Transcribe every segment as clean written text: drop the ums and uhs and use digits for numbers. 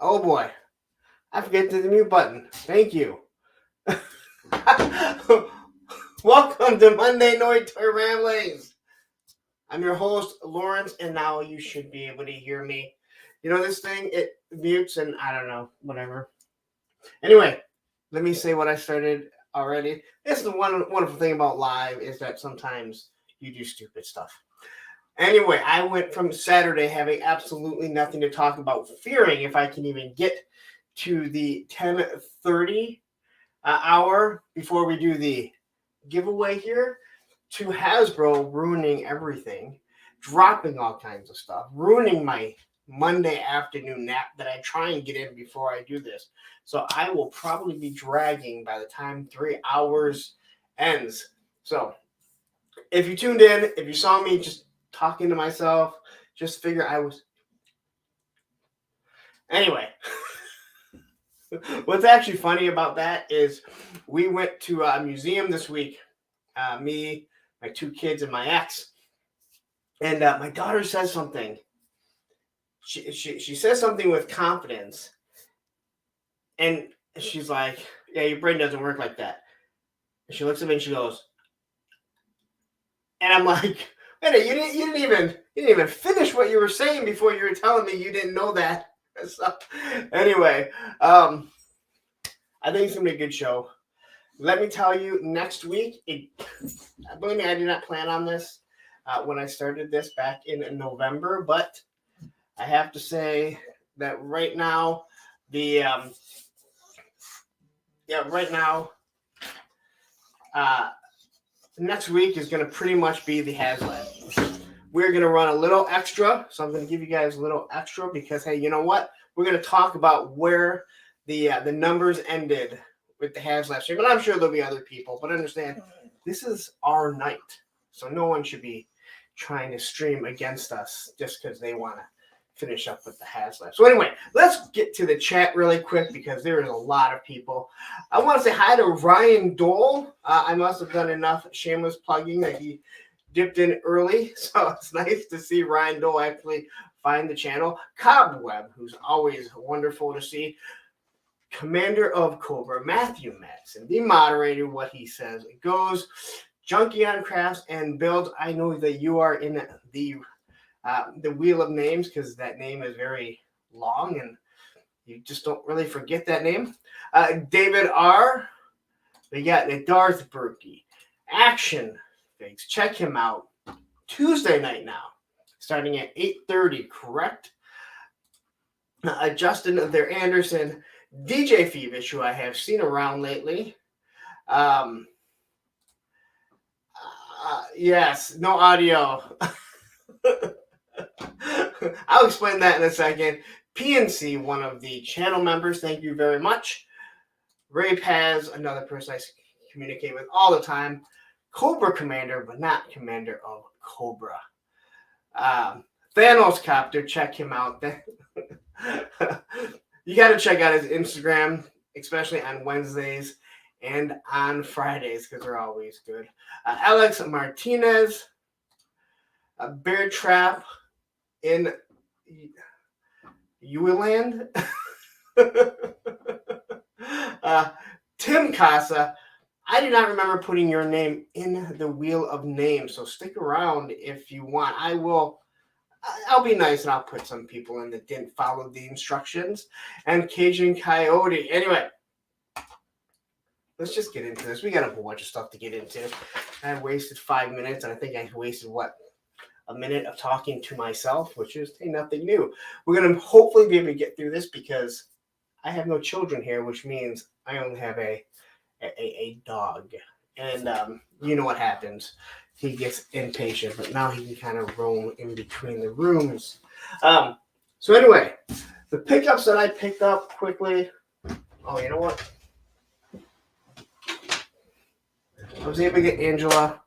Oh boy, I forget the mute button. Thank you. Welcome to Monday Night Ramblings. I'm your host, Lawrence, and now you should be able to hear me. You know, this thing, it mutes and I don't know, whatever. Anyway, let me say what I started already. This is the wonderful thing about live is that sometimes you do stupid stuff. Anyway, I went from Saturday having absolutely nothing to talk about, fearing if I can even get to the 10:30 hour before we do the giveaway here, to Hasbro ruining everything, dropping all kinds of stuff, ruining my Monday afternoon nap that I try and get in before I do this. So I will probably be dragging by the time 3 hours ends. So if you tuned in, if you saw me just talking to myself, just figure I was. Anyway, what's actually funny about that is we went to a museum this week. Me, my 2 kids, and my ex. And my daughter says something. She says something with confidence. And she's like, yeah, your brain doesn't work like that. And she looks at me and she goes, and I'm like, wait, you didn't even finish what you were saying before you were telling me you didn't know that. So, anyway, I think it's going to be a good show. Let me tell you, next week, believe me, I did not plan on this when I started this back in November, but I have to say that right now, next week is going to pretty much be the HasLab. We're going to run a little extra, so I'm going to give you guys a little extra because, hey, you know what? We're going to talk about where the numbers ended with the HasLab stream, but I'm sure there'll be other people. But understand, this is our night, so no one should be trying to stream against us just because they want to finish up with the HasLab. So anyway, let's get to the chat really quick because there is a lot of people. I want to say hi to Ryan Dole. I must have done enough shameless plugging that he dipped in early, so it's nice to see Ryan Dole actually find the channel. Cobweb, who's always wonderful to see. Commander of Cobra, Matthew Madsen, the moderator, what he says. It goes, Junkie on Crafts and Builds. I know that you are in the Wheel of Names because that name is very long and you just don't really forget that name. David R. We got the Darth Berkey. Action Figs. Check him out. Tuesday night now, starting at 8:30, correct? Justin there Anderson. DJ Phoebish, who I have seen around lately. Yes, no audio. I'll explain that in a second. PNC, one of the channel members, thank you very much. Ray Paz, another person I communicate with all the time. Cobra Commander, but not Commander of Cobra. Thanos Copter, check him out. You got to check out his Instagram, especially on Wednesdays and on Fridays because they're always good. Alex Martinez, Bear Trap in Ueland. Tim Casa, I do not remember putting your name in the Wheel of Names, so stick around if you want. I'll be nice and I'll put some people in that didn't follow the instructions. And Cajun Coyote. Anyway, let's just get into this. We got a whole bunch of stuff to get into. I wasted 5 minutes, and I think I wasted, a minute of talking to myself, which is nothing new. We're going to hopefully be able to get through this because I have no children here, which means I only have a dog. And you know what happens. He gets impatient, but now he can kind of roam in between the rooms. So anyway, the pickups that I picked up quickly. Oh, you know what? I was able to get Angela.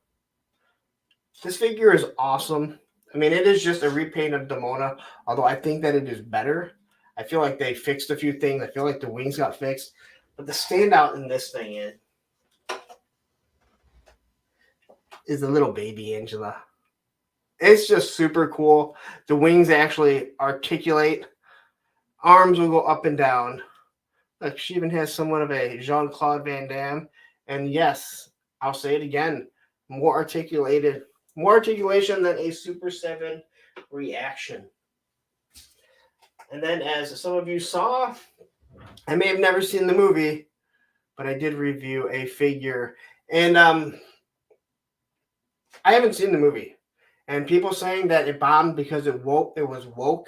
This figure is awesome. I mean, it is just a repaint of Demona, although I think that it is better. I feel like they fixed a few things. I feel like the wings got fixed. But the standout in this thing is the little baby Angela. It's just super cool. The wings actually articulate arms will go up and down. Look, she even has somewhat of a Jean-Claude Van Damme. And yes, I'll say it again, more articulation than a Super 7 reaction. And then, as some of you saw, I may have never seen the movie, but I did review a figure. And I haven't seen the movie. And people saying that it bombed because it was woke.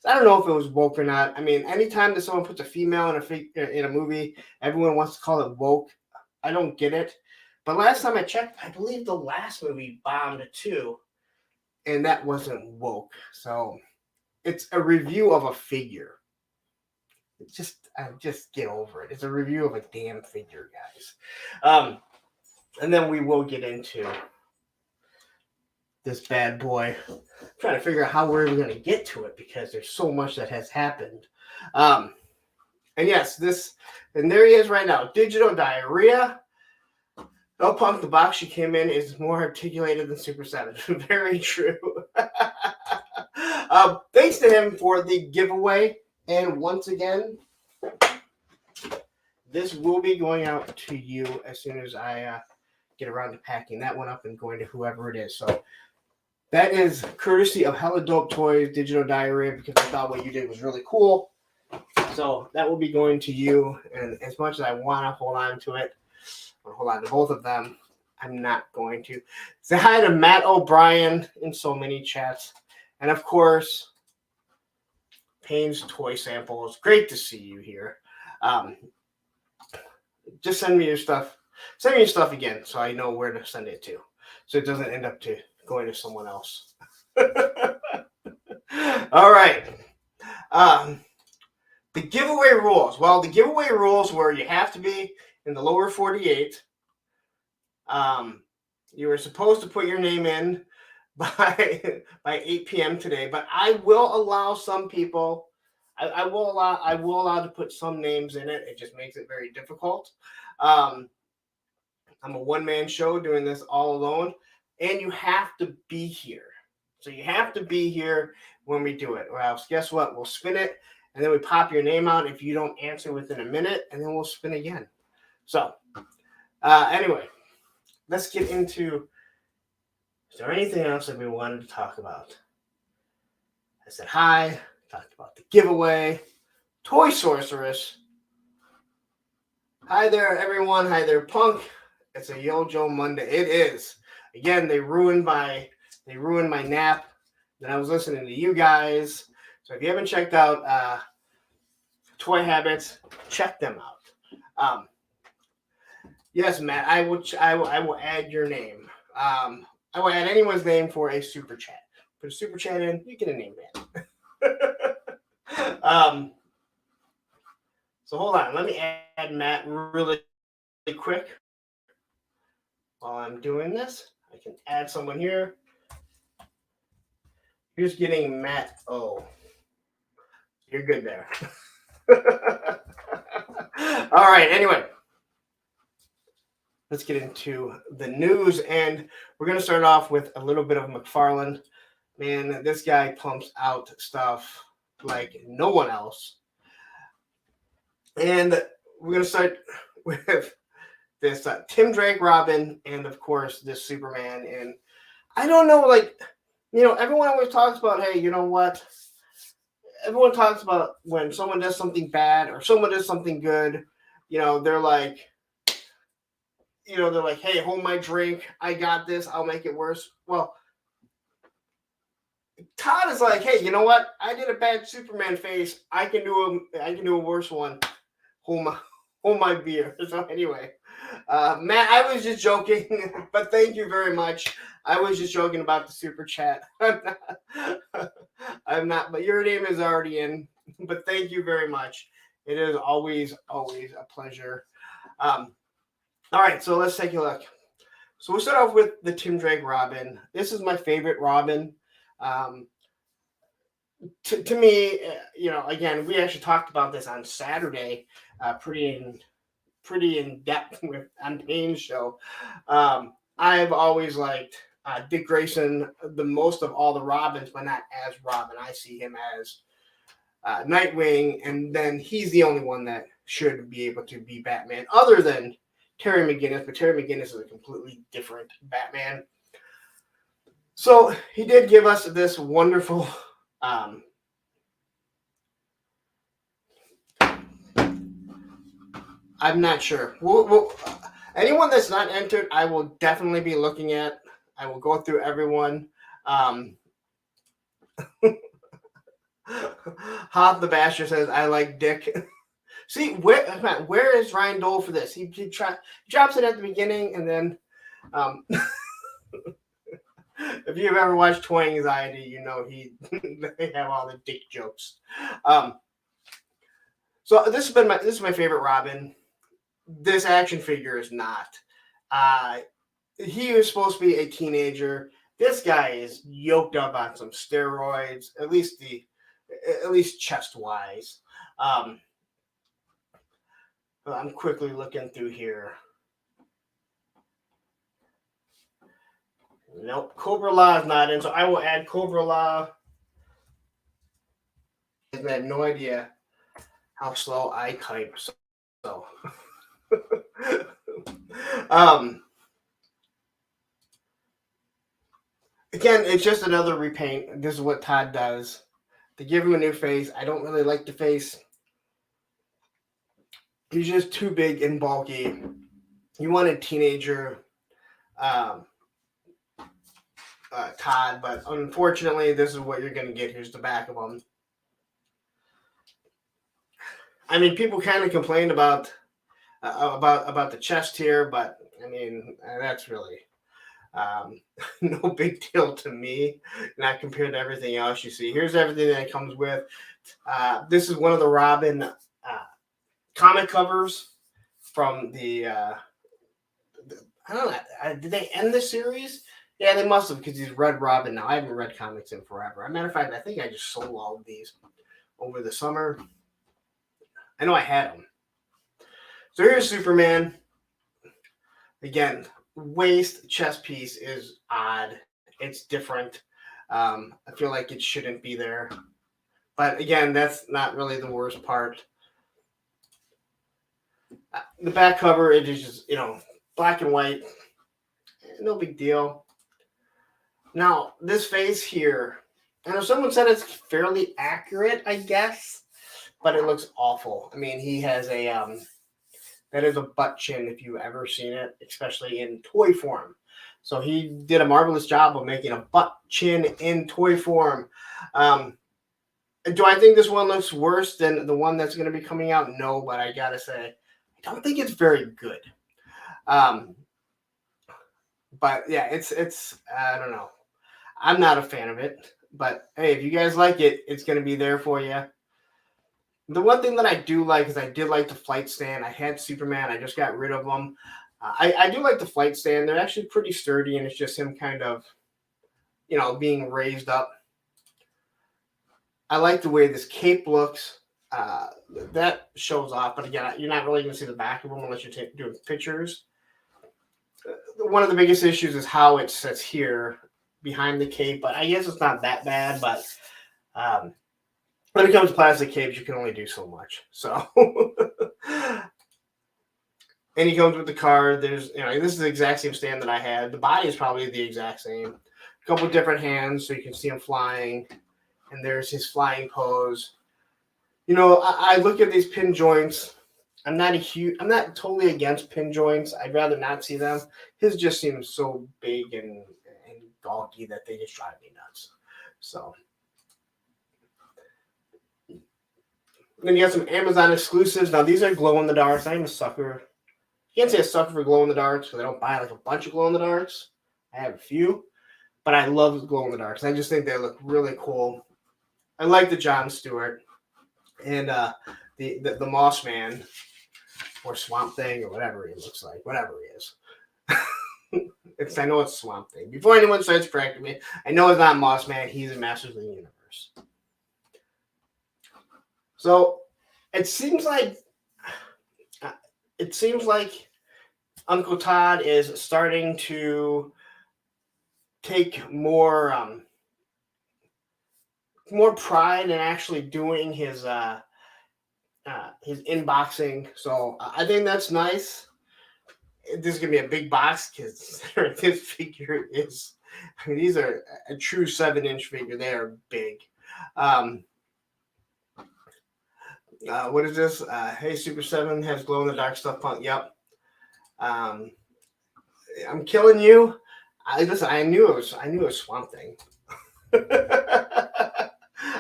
I don't know if it was woke or not. I mean, anytime that someone puts a female in a movie, everyone wants to call it woke. I don't get it. But last time I checked, I believe the last movie bombed too, and that wasn't woke. So it's a review of a figure. Just get over it. It's a review of a damn figure, guys. And then we will get into this bad boy. I'm trying to figure out how we're even going to get to it because there's so much that has happened. And yes, and there he is right now. Digital Diarrhea. No Punk, the box she came in is more articulated than Super 7. Very true. Thanks to him for the giveaway. And once again, this will be going out to you as soon as I get around to packing that one up and going to whoever it is. So that is courtesy of Hella Dope Toys, Digital Diarrhea, because I thought what you did was really cool. So that will be going to you. And as much as I want to hold on to it, or hold on to both of them, I'm not going to. Say hi to Matt O'Brien in so many chats. And of course, Payne's Toy Samples. Great to see you here. Just send me your stuff. Send me your stuff again so I know where to send it to. So it doesn't end up going to someone else. All right. The giveaway rules. Well, the giveaway rules were you have to be in the lower 48. You were supposed to put your name in by 8 p.m. today, but I will allow some people. I will allow to put some names in it. It just makes it very difficult. I'm a one-man show doing this all alone, and you have to be here. So you have to be here when we do it. Or else, guess what? We'll spin it, and then we pop your name out if you don't answer within a minute, and then we'll spin again. So, anyway, let's get into. Is there anything else that we wanted to talk about? I said hi. Talked about the giveaway. Toy Sorceress. Hi there, everyone. Hi there, Punk. It's a Yojo Monday. It is. Again, they ruined my nap. Then I was listening to you guys. So if you haven't checked out Toy Habits, check them out. Yes, Matt, I will add your name. I will add anyone's name for a super chat. Put a super chat in, you get a name ban. So hold on, let me add Matt really quick. While I'm doing this, I can add someone here. Here's getting Matt O. You're good there. All right, anyway. Let's get into the news, and we're going to start off with a little bit of McFarlane. Man, this guy pumps out stuff like no one else. And we're going to start with this Tim Drake Robin, and of course, this Superman. And I don't know, everyone always talks about, hey, you know what? Everyone talks about when someone does something bad or someone does something good, they're like, hey, hold my drink. I got this. I'll make it worse. Well, Todd is like, hey, you know what? I did a bad Superman face. I can do a worse one. Hold my beer. So anyway, Matt, I was just joking, but thank you very much. I was just joking about the super chat. I'm not, but your name is already in. But thank you very much. It is always a pleasure. All right, so let's take a look. So we'll start off with the Tim Drake Robin. This is my favorite Robin. To me, again, we actually talked about this on Saturday, pretty in depth on Payne's show. I've always liked Dick Grayson the most of all the Robins, but not as Robin. I see him as Nightwing, and then he's the only one that should be able to be Batman, other than Terry McGinnis. But Terry McGinnis is a completely different Batman. So he did give us this wonderful. I'm not sure. Anyone that's not entered, I will definitely be looking at. I will go through everyone. Hoth the Basher says, I like Dick. See, where is Ryan Dole for this? He drops it at the beginning, and then if you've ever watched Toy Anxiety, you know they have all the dick jokes. So this is my favorite Robin. This action figure is not. He was supposed to be a teenager. This guy is yoked up on some steroids, at least chest wise. I'm quickly looking through here. Nope, Cobra Law is not in, so I will add Cobra Law. I have no idea how slow I type, so. Again, it's just another repaint. This is what Todd does. They give him a new face. I don't really like the face. He's just too big and bulky. You want a teenager Todd, but unfortunately, this is what you're going to get. Here's the back of him. I mean, people kind of complained about the chest here, but I mean, that's really no big deal to me, not compared to everything else you see. Here's everything that it comes with. This is one of the Robin comic covers from the I don't know. Did they end the series? Yeah, they must have, because he's Red Robin now. I haven't read comics in forever. As a matter of fact, I think I just sold all of these over the summer. I know I had them. So here's Superman. Again, waist chest piece is odd. It's different. I feel like it shouldn't be there. But again, that's not really the worst part. The back cover, it is just, black and white. No big deal. Now, this face here, I know someone said it's fairly accurate, I guess, but it looks awful. I mean, he has that is a butt chin if you've ever seen it, especially in toy form. So he did a marvelous job of making a butt chin in toy form. Do I think this one looks worse than the one that's going to be coming out? No, but I got to say, I don't think it's very good. But yeah, it's I don't know. I'm not a fan of it, but hey, if you guys like it, it's going to be there for you. The one thing that I do like is I did like the flight stand. I had Superman. I just got rid of them. I do like the flight stand. They're actually pretty sturdy, and it's just him kind of, being raised up. I like the way this cape looks. That shows off, but again, you're not really going to see the back of them unless you're doing pictures. One of the biggest issues is how it sits here behind the cape, but I guess it's not that bad. But when it comes to plastic capes, you can only do so much. So, and he comes with the card. There's, this is the exact same stand that I had. The body is probably the exact same. A couple different hands, so you can see him flying. And there's his flying pose. I look at these pin joints. I'm not totally against pin joints. I'd rather not see them. His just seems so big and bulky that they just drive me nuts. So then you got some Amazon exclusives. Now these are glow in the darks. I'm a sucker. You can't say a sucker for glow in the darks because I don't buy like a bunch of glow in the darks. I have a few, but I love glow in the darks. I just think they look really cool. I like the Jon Stewart and the Moss Man or Swamp Thing or whatever he looks like, whatever he is. I know it's Swamp Thing. Before anyone starts correcting me, I know it's not Moss Man. He's a Masters of the Universe. So it seems like Uncle Todd is starting to take more more pride in actually doing his inboxing. So I think that's nice. This is gonna be a big box because this figure is. I mean, these are a true 7-inch figure. They are big. What is this? Hey, Super 7 has glow in the dark stuff punk. Yep. I'm killing you. Listen, I knew it was Swamp Thing.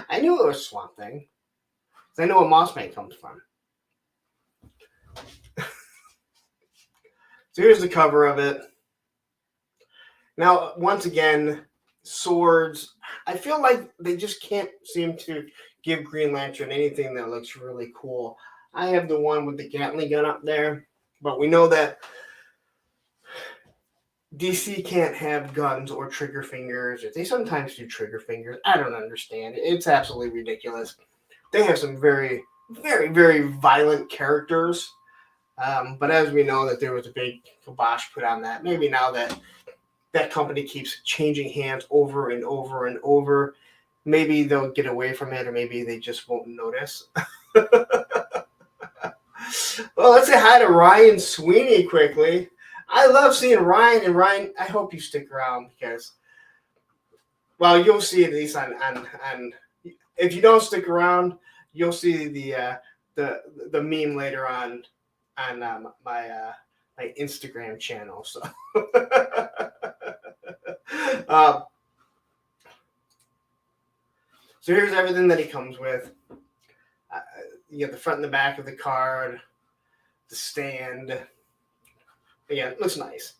I knew it was Swamp Thing. I know where Mossman comes from. So here's the cover of it. Now, once again, swords. I feel like they just can't seem to give Green Lantern anything that looks really cool. I have the one with the Gatling gun up there, but we know that DC can't have guns or trigger fingers. They sometimes do trigger fingers. I don't understand. It's absolutely ridiculous. They have some very, very, very violent characters. But as we know that there was a big kibosh put on that, maybe now that that company keeps changing hands over and over and over, maybe they'll get away from it, or maybe they just won't notice. Well, let's say hi to Ryan Sweeney quickly. I love seeing Ryan, and Ryan, I hope you stick around because, well, you'll see at least on if you don't stick around, you'll see the meme later on my Instagram channel. So, so here's everything that he comes with. You get the front and the back of the card, the stand. Again, it looks nice.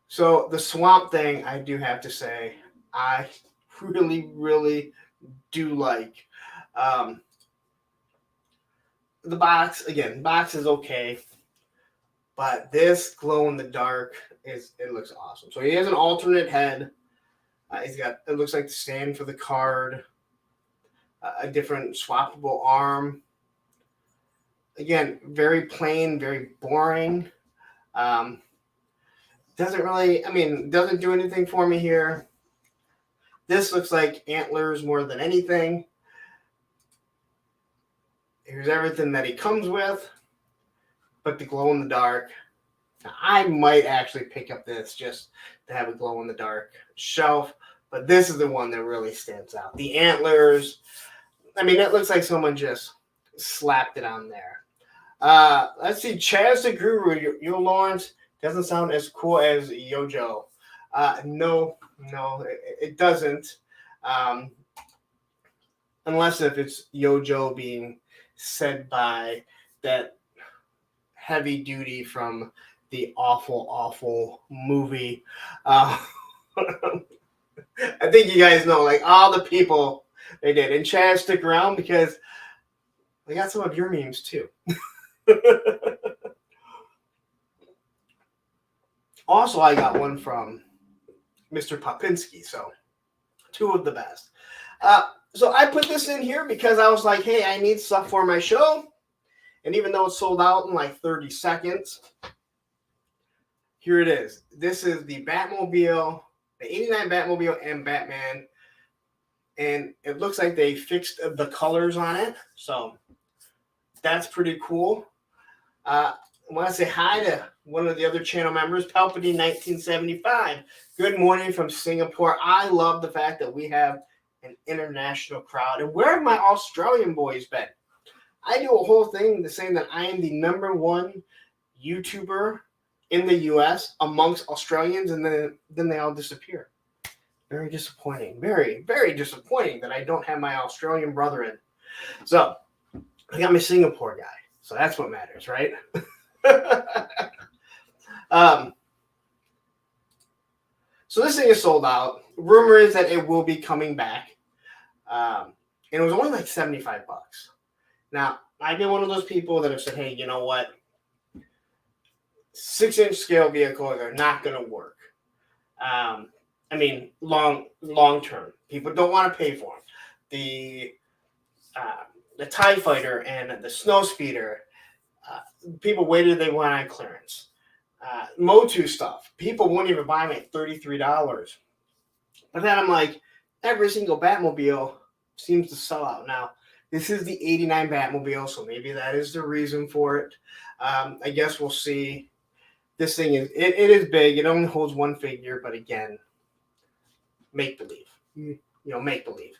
So the Swamp Thing, I do have to say, I really, really do like. The box, again, box is okay, but this glow in the dark it looks awesome. So he has an alternate head. He's got, it looks like the stand for the card, a different swappable arm. Again, very plain, very boring. Doesn't really, I mean, doesn't do anything for me here. This looks like antlers more than anything. Here's everything that he comes with, but the glow in the dark. Now, I might actually pick up this just to have a glow in the dark shelf, but this is the one that really stands out. The antlers, I mean, it looks like someone just slapped it on there. Let's see, Chaz the Guru, Yo Lawrence doesn't sound as cool as Yojo. No, it doesn't. Unless if it's Yojo being said by that heavy duty from the awful movie. I think you guys know, like, all the people they did. And Chad, stick around because we got some of your memes too. Also, I got one from Mr. Popinski, so two of the best. So I put this in here because I was like, hey, I need stuff for my show. And even though it's sold out in like 30 seconds, here it is. This is the Batmobile, the 89 Batmobile and Batman. And it looks like they fixed the colors on it. So that's pretty cool. I want to say hi to one of the other channel members, Palpatine 1975. Good morning from Singapore. I love the fact that we have an international crowd. And where have my Australian boys been? I do a whole thing to saying that I am the #1 YouTuber in the US amongst Australians, and then they all disappear. Very disappointing. Very, very disappointing that I don't have my Australian brother in. So I got my Singapore guy. So that's what matters, right? So this thing is sold out. Rumor is that it will be coming back. And it was only like $75. Now, I've been one of those people that have said, hey, you know what? 6-inch scale vehicles are not going to work. I mean, long term. People don't want to pay for them. The TIE Fighter and the Snowspeeder, people waited, they went on clearance. Motu stuff, people won't even buy them at $33. But then I'm like, every single Batmobile seems to sell out. Now, this is the 89 Batmobile, so maybe that is the reason for it. I guess we'll see. This thing is, it is big. It only holds one figure, but again, make believe. Make believe.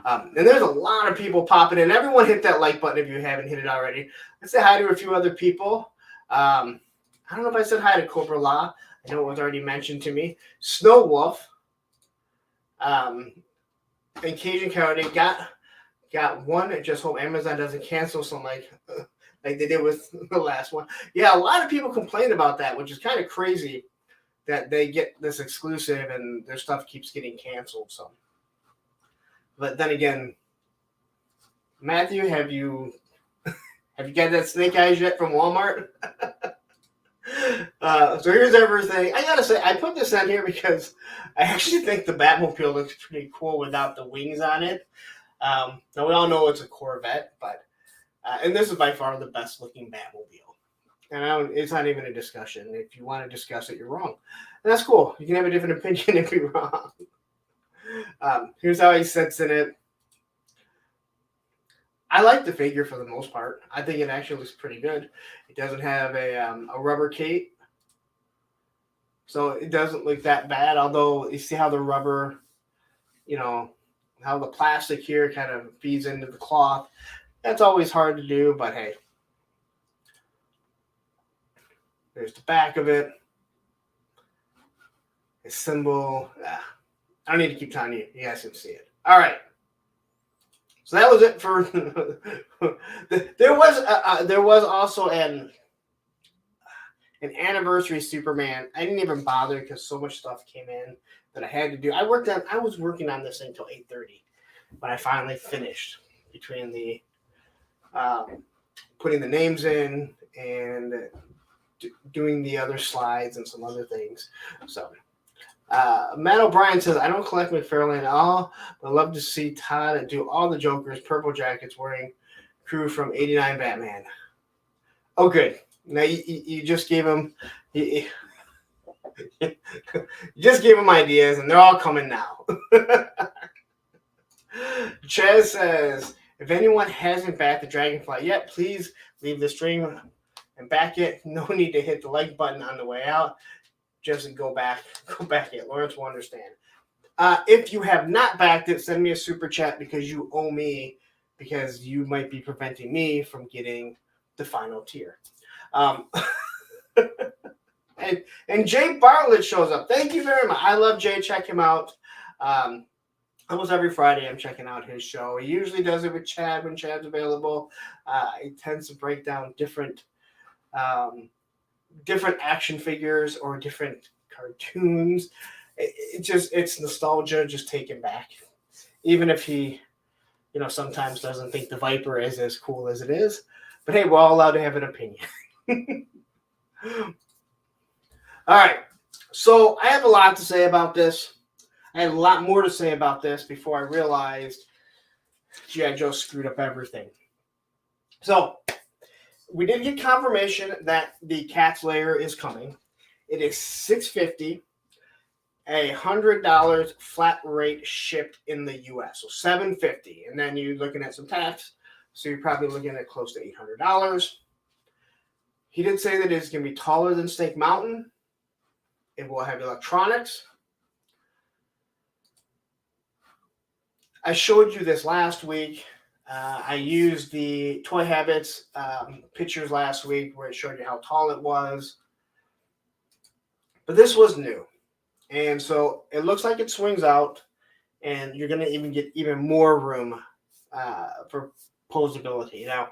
And there's a lot of people popping in. Everyone hit that like button if you haven't hit it already. Let's say hi to a few other people. I don't know if I said hi to Cobra La. I know it was already mentioned to me. Snow Wolf. And Cajun Coyote got one. I just hope Amazon doesn't cancel some like they did with the last one. Yeah, a lot of people complain about that, which is kind of crazy that they get this exclusive and their stuff keeps getting canceled. So, but then again, Matthew, have you got that Snake Eyes yet from Walmart? So here's everything. I gotta say, I put this on here because I actually think the Batmobile looks pretty cool without the wings on it. Now we all know it's a Corvette, but and this is by far the best looking Batmobile. And it's not even a discussion. If you want to discuss it, you're wrong. And that's cool. You can have a different opinion if you're wrong. Here's how he sits in it. I like the figure for the most part. I think it actually looks pretty good. It doesn't have a rubber cape, so it doesn't look that bad. Although you see how the rubber, how the plastic here kind of feeds into the cloth. That's always hard to do, but hey. There's the back of it. A symbol. I don't need to keep telling you. You guys can see it. All right. So that was it for. There was also an anniversary Superman. I didn't even bother because so much stuff came in that I had to do. I was working on this until 8:30, but I finally finished between the putting the names in and doing the other slides and some other things. So. Matt O'Brien says, I don't collect McFarlane at all, but I'd love to see Todd do all the Jokers, purple jackets, wearing crew from 89 Batman. Oh, good. Now you just gave him you just gave him ideas, and they're all coming now. Chaz says, if anyone hasn't backed the Dragonfly yet, please leave the stream and back it. No need to hit the like button on the way out. Just go back it. Lawrence will understand. If you have not backed it, send me a super chat because you owe me, because you might be preventing me from getting the final tier. And Jay Bartlett shows up. Thank you very much. I love Jay. Check him out. Almost every Friday I'm checking out his show. He usually does it with Chad when Chad's available. He tends to break down different action figures or different cartoons. It's nostalgia just taken back. Even if he, sometimes doesn't think the Viper is as cool as it is. But hey, we're all allowed to have an opinion. All right. So I have a lot to say about this. I had a lot more to say about this before I realized G.I. Joe screwed up everything. So we did get confirmation that the Cat's Lair is coming. It is $650, $100 flat rate shipped in the U.S. So $750, and then you're looking at some tax, so you're probably looking at close to $800. He did say that it's going to be taller than Snake Mountain. It will have electronics. I showed you this last week. I used the Toy Habits pictures last week where it showed you how tall it was. But this was new. And so it looks like it swings out, and you're going to even get even more room for posability. Now,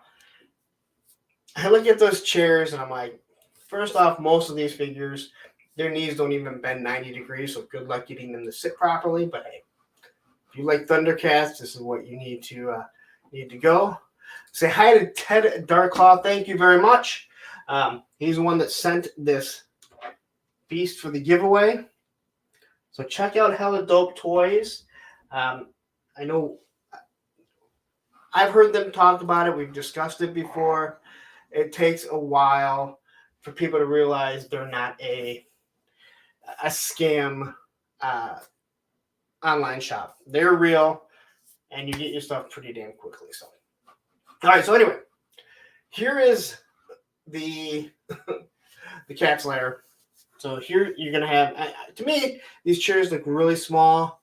I look at those chairs, and I'm like, first off, most of these figures, their knees don't even bend 90 degrees, so good luck getting them to sit properly. But hey, if you like Thundercats, this is what you need to go. Say hi to Ted Darklaw. Thank you very much. He's the one that sent this beast for the giveaway. So check out Hella Dope Toys. I know I've heard them talk about it. We've discussed it before. It takes a while for people to realize they're not a scam online shop. They're real, and you get your stuff pretty damn quickly. So, all right. So anyway, here is the the cat's lair. So here you're gonna have. To me, these chairs look really small,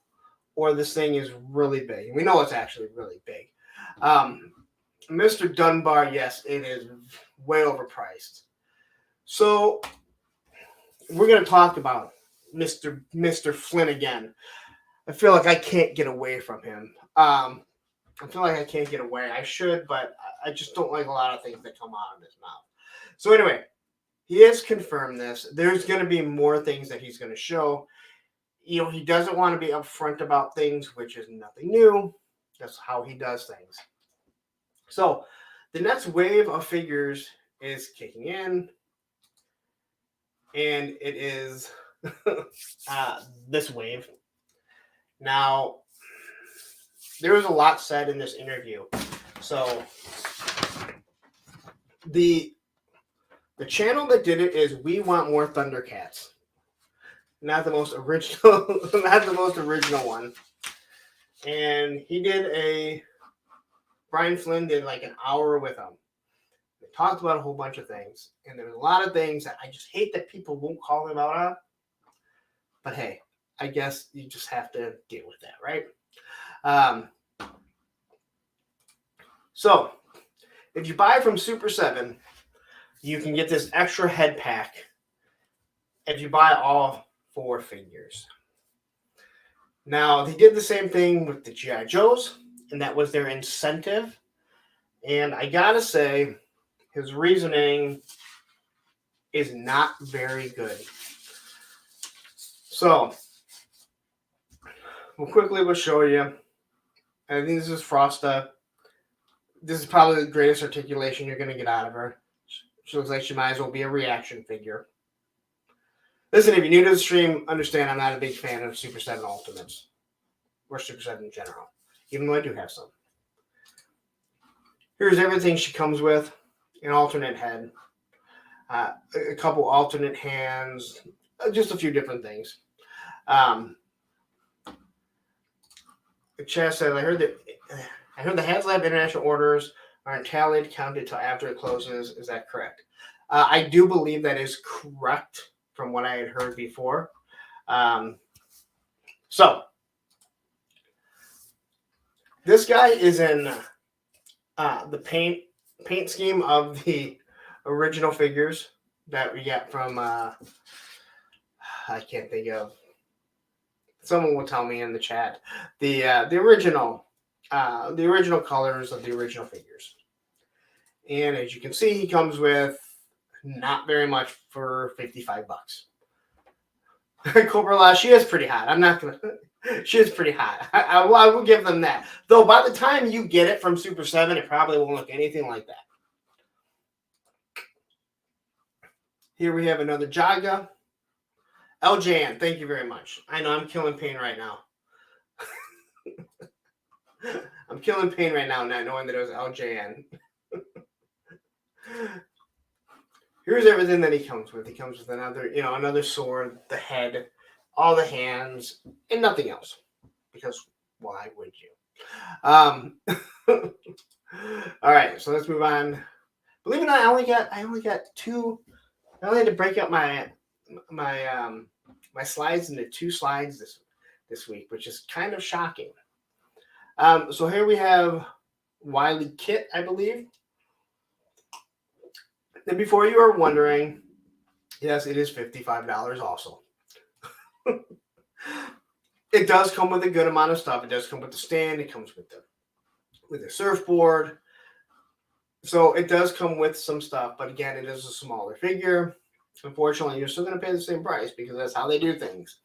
or this thing is really big. We know it's actually really big. Mr. Dunbar, yes, it is way overpriced. So we're gonna talk about Mr. Flynn again. I feel like I can't get away from him. I feel like I can't get away. I should, but I just don't like a lot of things that come out of his mouth. So anyway, he has confirmed this. There's going to be more things that he's going to show. You know, he doesn't want to be upfront about things, which is nothing new. That's how he does things. So the next wave of figures is kicking in, and it is this wave. Now, there was a lot said in this interview. So the channel that did it is We Want More Thundercats. Not the most original, not the most original one. And Brian Flynn did like an hour with him. They talked about a whole bunch of things. And there was a lot of things that I just hate that people won't call him out on. But hey, I guess you just have to deal with that, right? So, if you buy from Super 7, you can get this extra head pack if you buy all 4 figures. Now, they did the same thing with the G.I. Joes, and that was their incentive. And I gotta say, his reasoning is not very good. So, we'll show you. I think this is Frosta. This is probably the greatest articulation you're going to get out of her. She looks like she might as well be a reaction figure. Listen, if you're new to the stream, understand I'm not a big fan of Super 7 Ultimates. Or Super 7 in general. Even though I do have some. Here's everything she comes with. An alternate head. A couple alternate hands. Just a few different things. The chat said, I heard the HasLab international orders aren't tallied, counted till after it closes. Is that correct? I do believe that is correct from what I had heard before. So this guy is in the paint scheme of the original figures that we get from I can't think of. Someone will tell me in the chat the original colors of the original figures. And as you can see, he comes with not very much for $55. Cobra La, she is pretty hot. She is pretty hot. I will give them that. Though by the time you get it from Super 7, it probably won't look anything like that. Here we have another Jaga. LJN, thank you very much. I know I'm killing pain right now. I'm killing pain right now, not knowing that it was LJN. Here's everything that he comes with. He comes with another sword, the head, all the hands, and nothing else. Because why would you? All right, so let's move on. Believe it or not, I only got 2. I only had to break up my slides into 2 slides this week, which is kind of shocking. So here we have Wily Kit, I believe. And before you are wondering, yes, it is $55 also. It does come with a good amount of stuff. It does come with the stand. It comes with the surfboard. So it does come with some stuff. But again, it is a smaller figure. Unfortunately, you're still going to pay the same price because that's how they do things.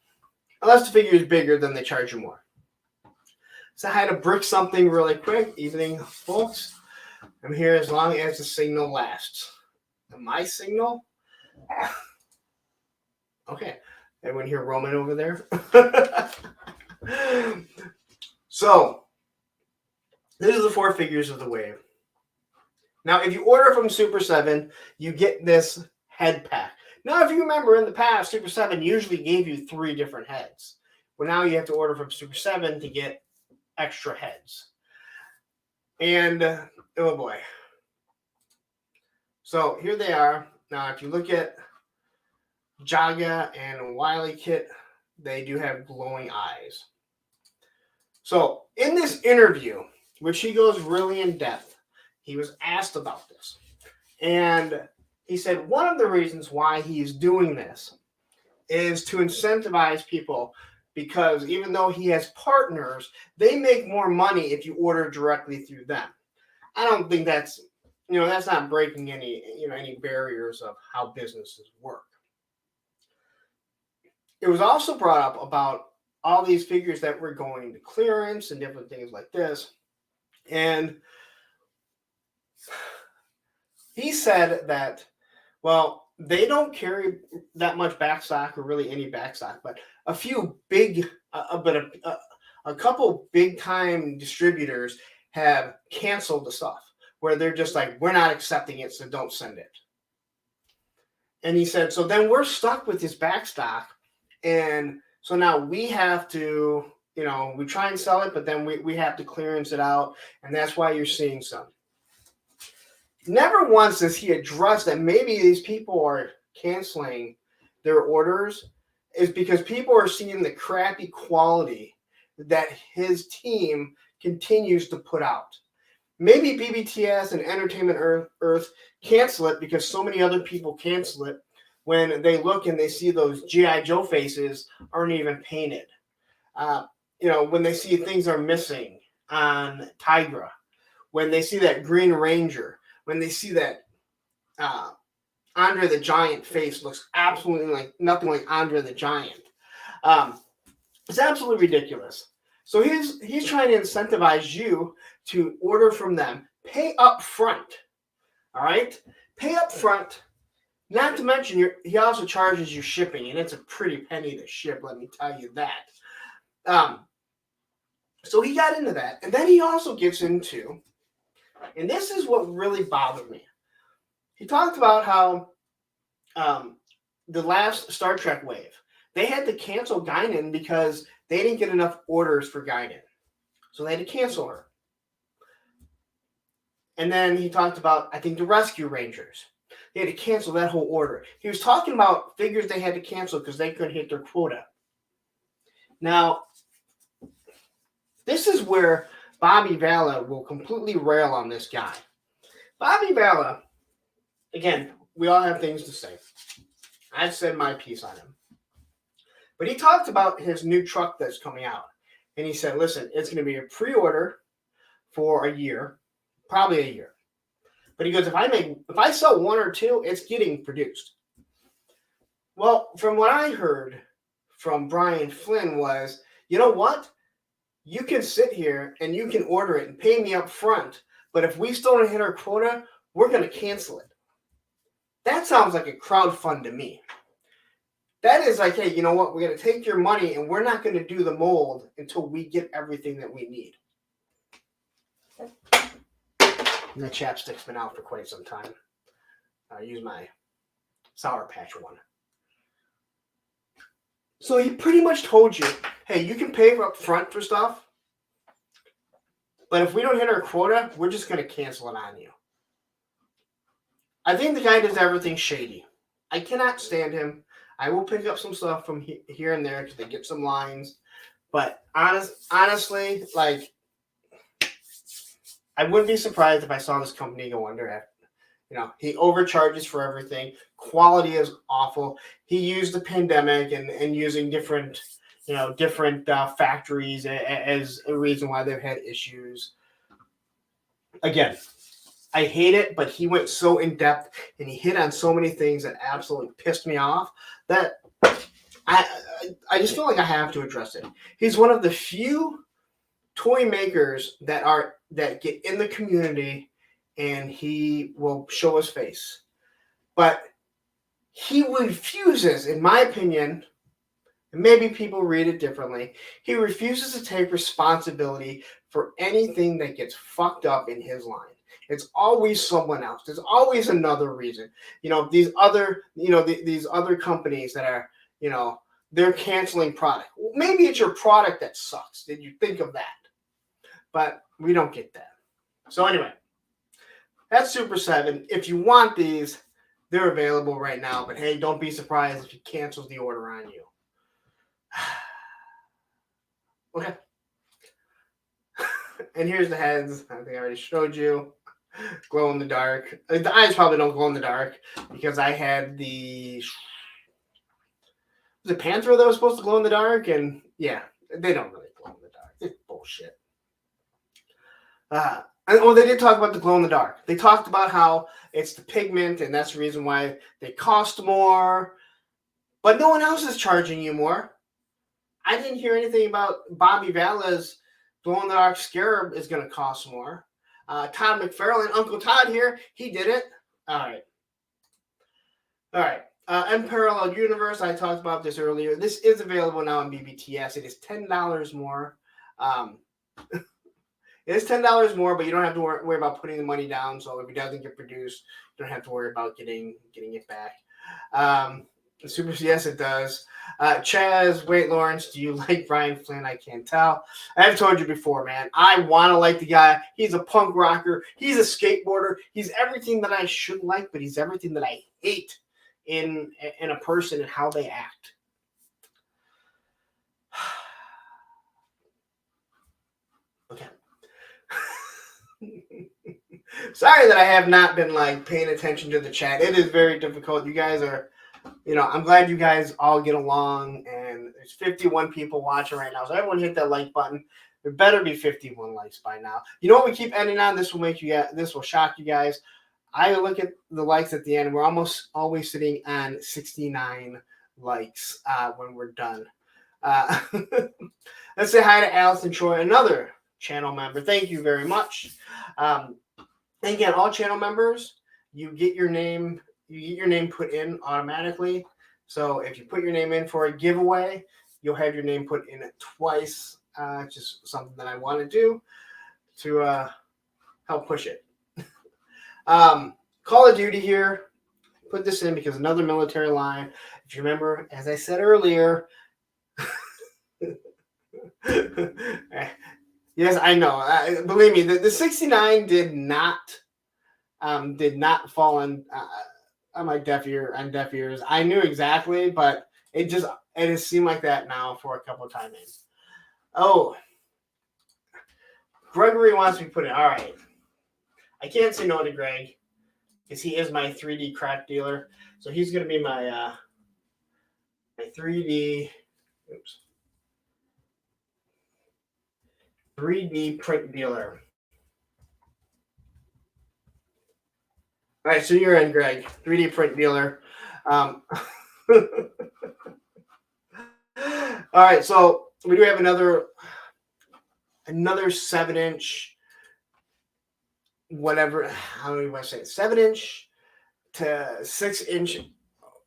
Unless the figure is bigger, then they charge you more. So I had to brick something really quick. Evening, folks. I'm here as long as the signal lasts. My signal? Okay. Everyone hear Roman over there? So, these are the 4 figures of the wave. Now, if you order from Super 7, you get this head pack. Now, if you remember in the past, Super 7 usually gave you 3 different heads. Well, now you have to order from Super 7 to get extra heads. And, oh boy. So here they are. Now, if you look at Jaga and Wiley Kit, they do have glowing eyes. So in this interview, which he goes really in depth, he was asked about this. And he said one of the reasons why he's doing this is to incentivize people, because even though he has partners, they make more money if you order directly through them. I don't think that's, that's not breaking any barriers of how businesses work. It was also brought up about all these figures that were going to clearance and different things like this. And he said that, well, they don't carry that much backstock or really any backstock, but a few big, a couple big time distributors have canceled the stuff where they're just like, we're not accepting it, so don't send it. And he said, so then we're stuck with this backstock. And so now we have to, we try and sell it, but then we have to clearance it out. And that's why you're seeing some. Never once does he address that maybe these people are canceling their orders is because people are seeing the crappy quality that his team continues to put out. Maybe BBTS and Entertainment Earth cancel it because so many other people cancel it when they look and they see those G.I. Joe faces aren't even painted. When they see things are missing on Tigra, when they see that Green Ranger, when they see that Andre the Giant face looks absolutely like nothing like Andre the Giant. It's absolutely ridiculous. So he's trying to incentivize you to order from them. Pay up front. All right? Pay up front. Not to mention, he also charges you shipping, and it's a pretty penny to ship, let me tell you that. So he got into that. And then he also gets into, and this is what really bothered me. He talked about how the last Star Trek wave, they had to cancel Guinan because they didn't get enough orders for Guinan. So they had to cancel her. And then he talked about, I think, the Rescue Rangers. They had to cancel that whole order. He was talking about figures they had to cancel because they couldn't hit their quota. Now, this is where Bobby Valla will completely rail on this guy. Bobby Valla, again, we all have things to say. I've said my piece on him. But he talked about his new truck that's coming out. And he said, listen, it's going to be a pre-order for a year, probably a year. But he goes, if I sell one or two, it's getting produced. Well, from what I heard from Brian Flynn was, you know what? You can sit here and you can order it and pay me up front. But if we still don't hit our quota, we're going to cancel it. That sounds like a crowdfund to me. That is like, hey, you know what? We're going to take your money and we're not going to do the mold until we get everything that we need. And the chapstick's been out for quite some time. I use my Sour Patch one. So he pretty much told you, hey, you can pay up front for stuff, but if we don't hit our quota, we're just going to cancel it on you. I think the guy does everything shady. I cannot stand him. I will pick up some stuff from here and there because they get some lines. But honestly, like, I wouldn't be surprised if I saw this company go under. He overcharges for everything. Quality is awful. He used the pandemic and using different factories as a reason why they've had issues. Again, I hate it, but he went so in depth and he hit on so many things that absolutely pissed me off that I just feel like I have to address it. He's one of the few toy makers that get in the community and he will show his face. But he refuses, in my opinion, and maybe people read it differently, he refuses to take responsibility for anything that gets fucked up in his line. It's always someone else. There's always another reason. These other companies that are, they're canceling product. Maybe it's your product that sucks. Did you think of that? But we don't get that. So anyway, that's Super 7. If you want these, they're available right now. But hey, don't be surprised if he cancels the order on you. Okay. And here's the heads. I think I already showed you. Glow in the dark. The eyes probably don't glow in the dark because I had the Panther that was supposed to glow in the dark, and yeah, they don't really glow in the dark. It's bullshit. They did talk about the glow in the dark. They talked about how it's the pigment, and that's the reason why they cost more. But no one else is charging you more. I didn't hear anything about Bobby Vala's glow in the dark scarab is going to cost more. Todd McFarlane, Uncle Todd here, he did it. All right. Unparalleled Universe, I talked about this earlier. This is available now on BBTS. It is $10 more. It is $10 more, but you don't have to worry about putting the money down. So if it doesn't get produced, you don't have to worry about getting it back. Super, yes, it does. Chaz, wait, Lawrence, do you like Brian Flynn? I can't tell. I've told you before, man. I want to like the guy. He's a punk rocker. He's a skateboarder. He's everything that I should like, but he's everything that I hate in a person and how they act. Okay. Sorry that I have not been paying attention to the chat. It is very difficult. You guys are, I'm glad you guys all get along, and there's 51 people watching right now. So everyone hit that like button. There better be 51 likes by now. You know what we keep ending on? This will shock you guys. I look at the likes at the end. We're almost always sitting on 69 likes when we're done. Let's say hi to Allison Troy, another channel member. Thank you very much. And again, all channel members, you get your name put in automatically. So if you put your name in for a giveaway, you'll have your name put in twice. Just something that I want to do to help push it. Call of Duty here. Put this in because another military line. If you remember, as I said earlier, yes, I know. Believe me, the 69 did not fall on my deaf ears. I knew exactly, but it has seemed like that now for a couple of times. Oh, Gregory wants me to put it. All right. I can't say no to Greg because he is my 3D craft dealer. So he's going to be my 3D print dealer. All right, so you're in, Greg. 3D print dealer. All right, so we do have another 7-inch, whatever, how do I say it? 7-inch to 6-inch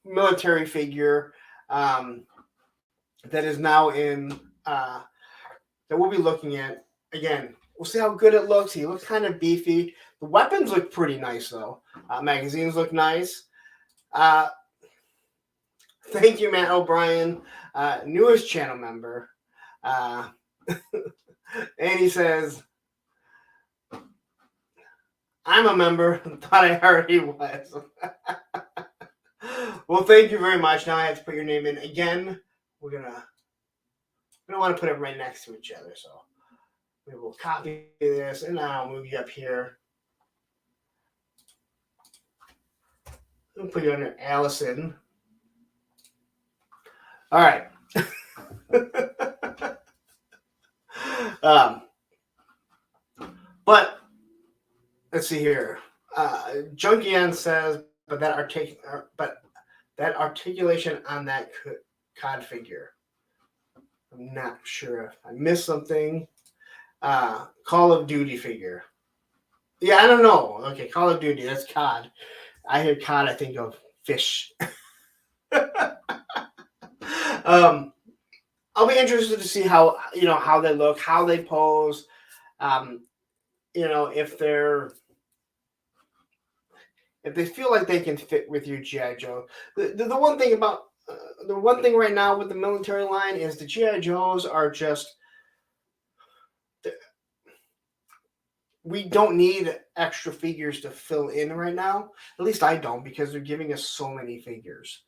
military figure that is now in, that we'll be looking at. Again, we'll see how good it looks. He looks kind of beefy. The weapons look pretty nice, though. Magazines look nice. Thank you, Matt O'Brien, newest channel member. And he says, I'm a member. Thought I already was. Well, thank you very much. Now I have to put your name in again. We don't want to put it right next to each other, so we will copy this, and I'll move you up here. I'll put you under Allison. All right. But let's see here. Junkian says, but that articulation on that COD figure. I'm not sure if I missed something. Call of Duty figure. Yeah, I don't know. Okay, Call of Duty. That's COD. I hear COD. I think of fish. I'll be interested to see how they look, how they pose. If they feel like they can fit with your G.I. Joe. The one thing about the one thing right now with the military line is the GI Joes are just. We don't need extra figures to fill in right now. At least I don't, because they're giving us so many figures.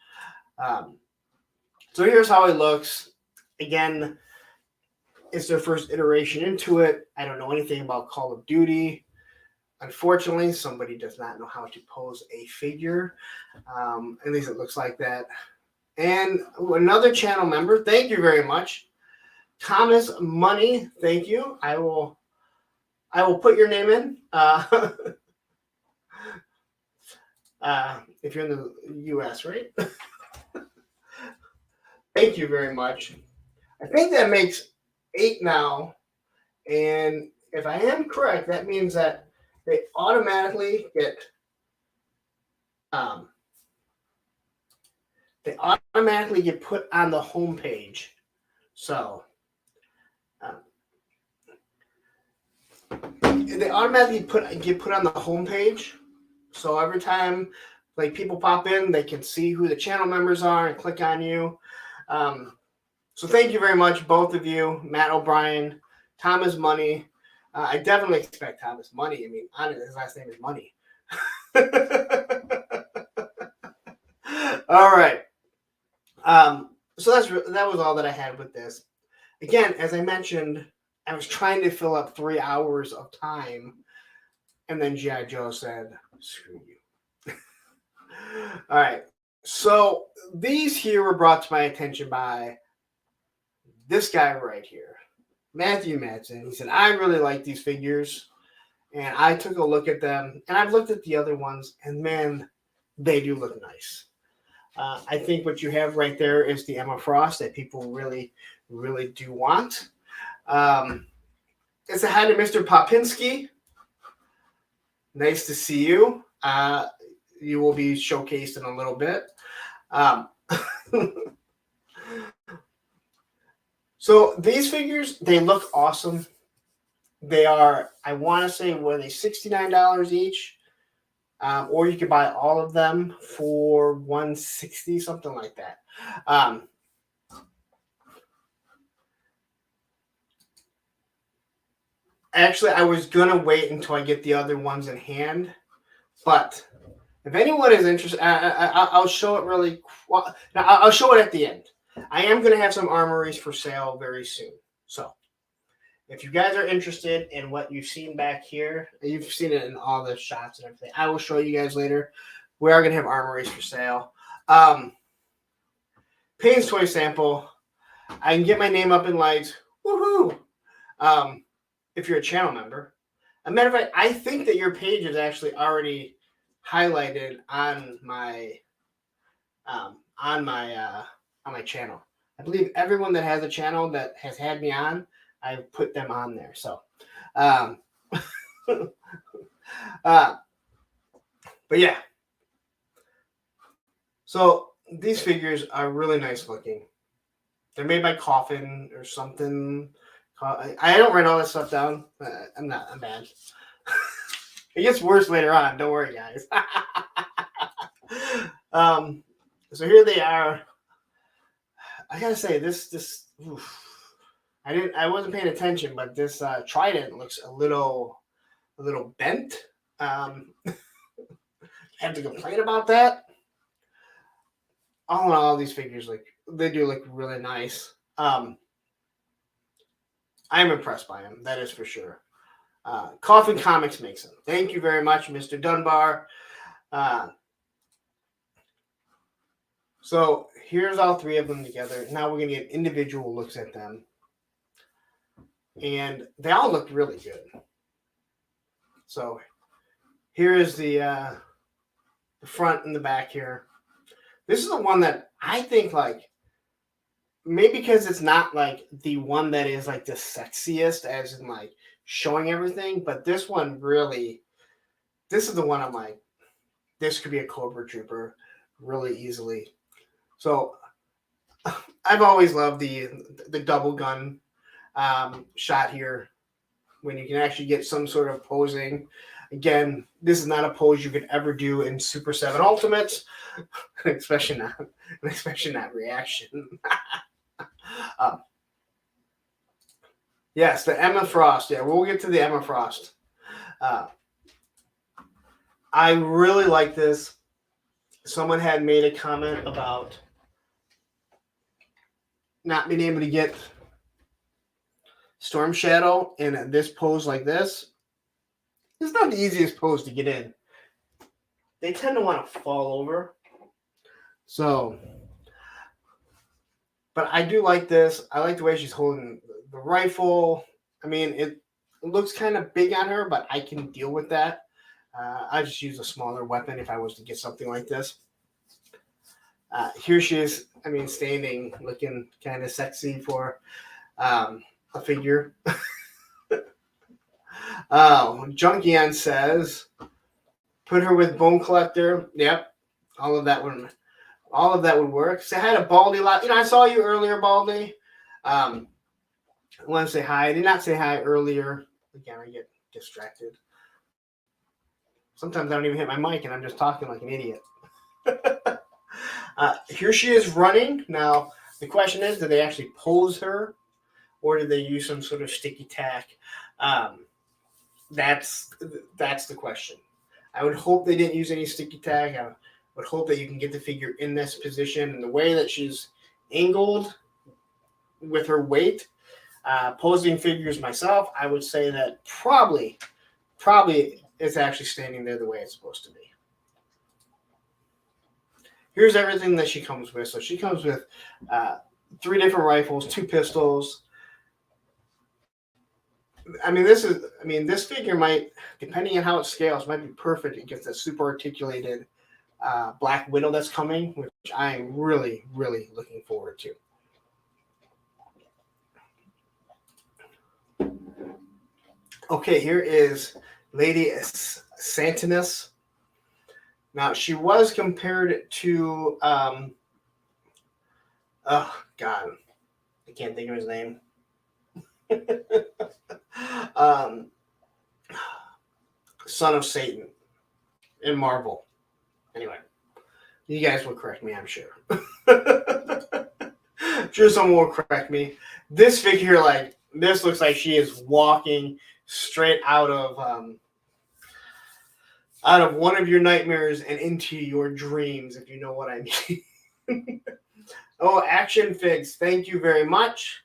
So here's how it looks. Again, it's their first iteration into it. I don't know anything about Call of Duty. Unfortunately, somebody does not know how to pose a figure. At least it looks like that. And another channel member, thank you very much. Thomas Money, thank you. I will put your name in. If you're in the US, right? Thank you very much. I think that makes 8 now. And if I am correct, that means that they automatically get put on the home page. So they automatically get put on the home page. So every time like people pop in, they can see who the channel members are and click on you. So thank you very much, both of you, Matt O'Brien, Thomas Money. I definitely expect Thomas Money. I mean, his last name is Money. All right. So that was all that I had with this. Again, as I mentioned, I was trying to fill up 3 hours of time, and then G.I. Joe said, "Screw you." All right. So these here were brought to my attention by this guy right here, Matthew Madsen. He said, "I really like these figures." And I took a look at them, and I've looked at the other ones, and man, they do look nice. I think what you have right there is the Emma Frost that people really, really do want. It's a hi to Mr. Popinski. Nice to see you. You will be showcased in a little bit. So these figures, they look awesome. They are, I want to say, were they $69 each? Or you could buy all of them for $160, something like that. Actually, I was going to wait until I get the other ones in hand. But if anyone is interested, I'll show it really. Now, I'll show it at the end. I am going to have some armories for sale very soon. So if you guys are interested in what you've seen back here, you've seen it in all the shots and everything, I will show you guys later. We are going to have armories for sale. Payne's Toy Sample. I can get my name up in lights. Woohoo! If you're a channel member. As a matter of fact, I think that your page is actually already highlighted on my channel. I believe everyone that has a channel that has had me on, I've put them on there. So, but yeah. So these figures are really nice looking. They're made by Coffin or something. I don't write all that stuff down. I'm bad. It gets worse later on. Don't worry, guys. So here they are. I gotta say, this. Oof. I wasn't paying attention, but this trident looks a little bent. Have to complain about that. All in all, these figures they do look really nice. I'm impressed by them. That is for sure. Coffin Comics makes them. Thank you very much, Mr. Dunbar. So here's all 3 of them together. Now we're going to get individual looks at them. And they all look really good. So here is the front and the back here. This is the one that I think, maybe because it's not the one that is the sexiest as in showing everything, but this one really, this is the one I'm this could be a Cobra Trooper really easily. So I've always loved the double gun shot here when you can actually get some sort of posing. Again, this is not a pose you could ever do in Super 7 Ultimates, especially not reaction. Yes, the Emma Frost. Yeah, we'll get to the Emma Frost. I really like this. Someone had made a comment about not being able to get Storm Shadow in this pose like this. It's not the easiest pose to get in. They tend to want to fall over. So, but I do like this. I like the way she's holding the rifle. I mean, it looks kind of big on her, but I can deal with that. I just use a smaller weapon if I was to get something like this. Here she is, I mean, standing, looking kind of sexy for a figure. Junkian says, put her with Bone Collector. Yep, all of that would work. So I had a Baldy lot. I saw you earlier, Baldy. I want to say hi. I did not say hi earlier. Again, I get distracted. Sometimes I don't even hit my mic and I'm just talking like an idiot. Here she is running. Now, the question is, do they actually pose her or do they use some sort of sticky tack? That's the question. I would hope they didn't use any sticky tack. I would hope that you can get the figure in this position. And the way that she's angled with her weight, posing figures myself, I would say that probably it's actually standing there the way it's supposed to be. Here's everything that she comes with. So she comes with 3 different rifles, 2 pistols. This figure might, depending on how it scales, might be perfect against that super articulated Black Widow that's coming, which I'm really, really looking forward to. Okay, here is Lady Santinus. Now, she was compared to, oh, God, I can't think of his name. Son of Satan in Marvel. Anyway, you guys will correct me, I'm sure. Sure, someone will correct me. This figure, this looks like she is walking straight out of one of your nightmares and into your dreams, if you know what I mean. Oh, Action Figs, thank you very much.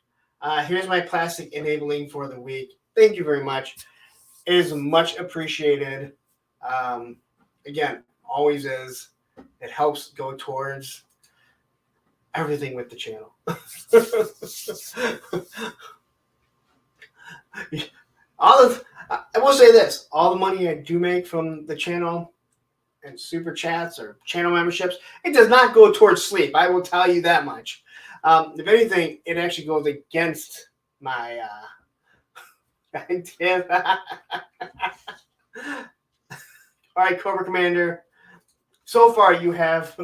Here's my plastic enabling for the week. Thank you very much. It is much appreciated. Again, always is. It helps go towards everything with the channel. I will say this, all the money I do make from the channel and super chats or channel memberships, it does not go towards sleep. I will tell you that much. If anything, it actually goes against my idea. All right, Cobra Commander. So far, you have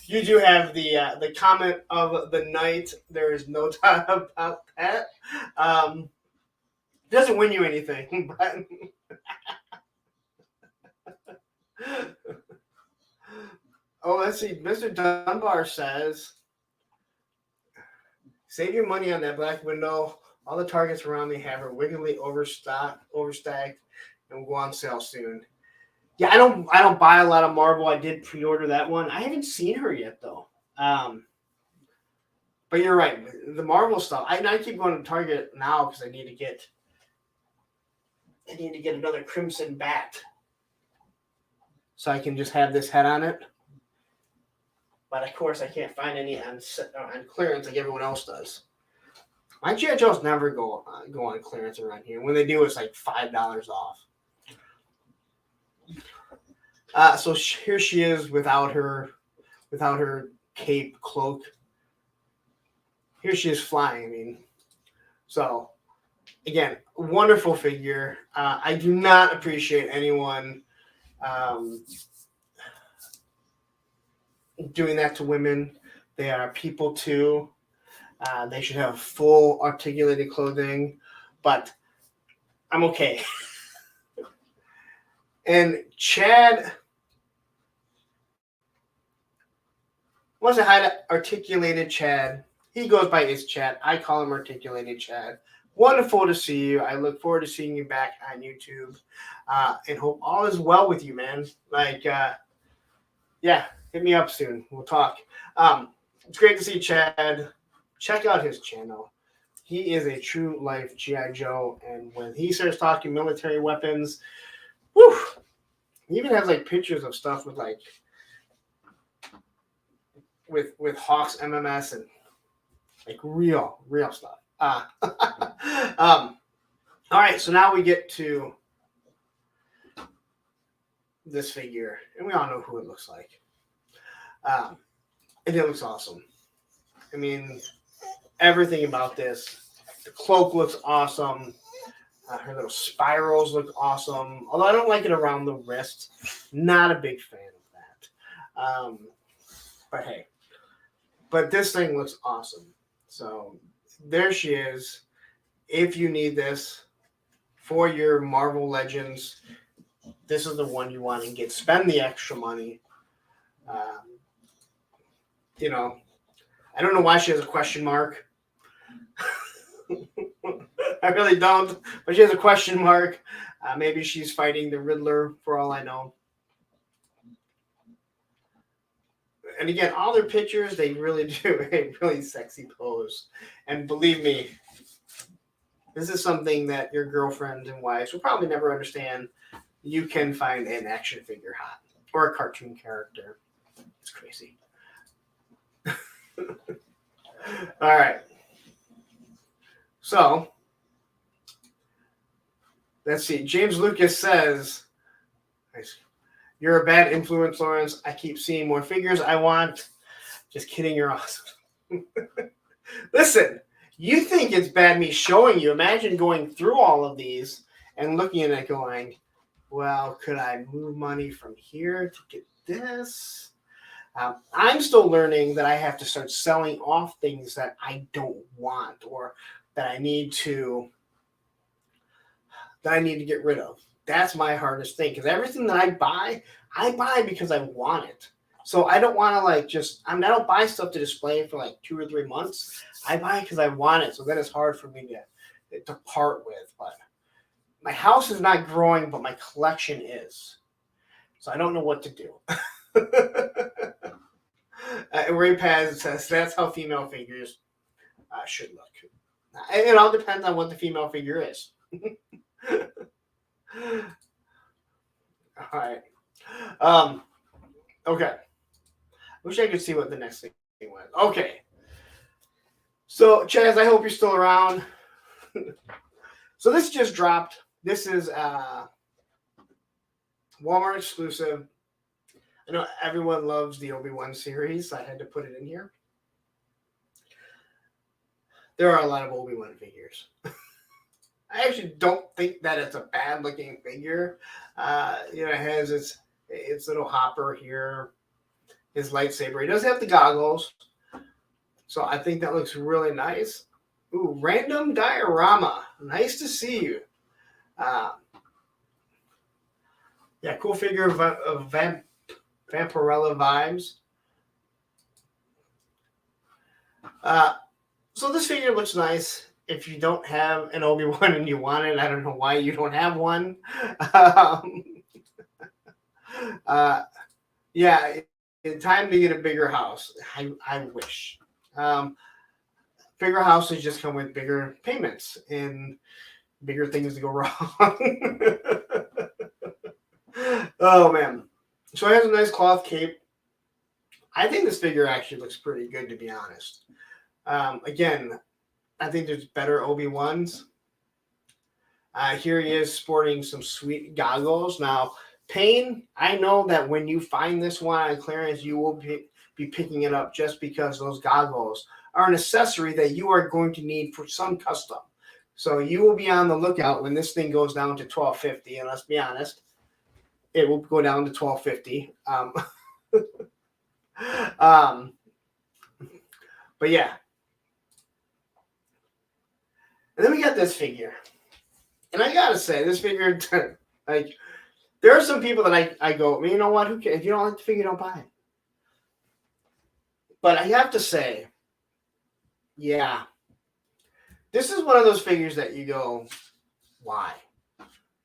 you do have the comment of the night. There is no doubt about that. Doesn't win you anything, but oh, let's see. Mr. Dunbar says, save your money on that Black Widow. All the targets around me have her wickedly overstacked, and will go on sale soon. Yeah, I don't buy a lot of Marvel. I did pre-order that one. I haven't seen her yet though. But you're right. The Marvel stuff. I keep going to Target now because I need to get another Crimson Bat, so I can just have this head on it. But of course, I can't find any on clearance like everyone else does. My G.I. Joes never go on clearance around here. When they do, it's like $5 off. So here she is without her cape, cloak. Here she is flying. So again, wonderful figure. I do not appreciate anyone doing that to women. They are people too. They should have full articulated clothing, but I'm okay. And Chad wants to hide Articulated Chad. He goes by his Chad. I call him Articulated Chad. Wonderful to see you. I look forward to seeing you back on YouTube, and hope all is well with you, man. Like, yeah, hit me up soon. We'll talk. It's great to see Chad. Check out his channel. He is a true life G.I. Joe, and when he starts talking military weapons, whew, he even has like pictures of stuff with like with Hawks MMS and like real stuff. All right, so now we get to this figure, and we all know who it looks like. And it looks awesome. I mean, everything about this. The cloak looks awesome. Her little spirals look awesome. Although I don't like it around the wrist. Not a big fan of that. But hey. But this thing looks awesome. So there she is. If you need this for your Marvel Legends, this is the one you want to get. Spend the extra money. You know, I don't know why she has a question mark. I really don't. But she has a question mark. Maybe she's fighting the Riddler, for all I know. And again, all their pictures, they really do a really sexy pose. And believe me, this is something that your girlfriend and wives will probably never understand. You can find an action figure hot or a cartoon character. It's crazy. All right. So, let's see. James Lucas says, "You're a bad influence, Lawrence. I keep seeing more figures I want." Just kidding. You're awesome. Listen, you think it's bad me showing you. Imagine going through all of these and looking at it going, well, could I move money from here to get this? I'm still learning that I have to start selling off things that I don't want or that I need to get rid of. That's my hardest thing, because everything that I buy because I want it. So I don't want to I don't buy stuff to display for like 2 or 3 months. I buy it because I want it. So then it's hard for me to part with. But my house is not growing, but my collection is. So I don't know what to do. Ray Paz says that's how female figures should look. It all depends on what the female figure is. All right. Okay. Wish I could see what the next thing was. Okay. So, Chaz, I hope you're still around. So this just dropped. This is Walmart exclusive. I know everyone loves the Obi-Wan series, so I had to put it in here. There are a lot of Obi-Wan figures. I actually don't think that it's a bad-looking figure. It has its little hopper here, his lightsaber. He does have the goggles, so I think that looks really nice. Ooh, random diorama. Nice to see you. Yeah, cool figure of Vampirella vibes. So this figure looks nice. If you don't have an Obi-Wan and you want it, I don't know why you don't have one. Yeah, it's time to get a bigger house. I wish. Bigger houses just come with bigger payments and bigger things to go wrong. Oh, man. So it has a nice cloth cape. I think this figure actually looks pretty good, to be honest. Again, I think there's better Obi-Wans. Here he is sporting some sweet goggles. Now, Payne, I know that when you find this one on clearance, you will be picking it up just because those goggles are an accessory that you are going to need for some custom. So you will be on the lookout when this thing goes down to $12.50. And let's be honest, it will go down to $12.50. But yeah. And then we got this figure. And I gotta say, this figure, like, There are some people that I go, well, you know what? Who cares? If you don't like the figure, don't buy it. But I have to say, yeah, this is one of those figures that you go, why?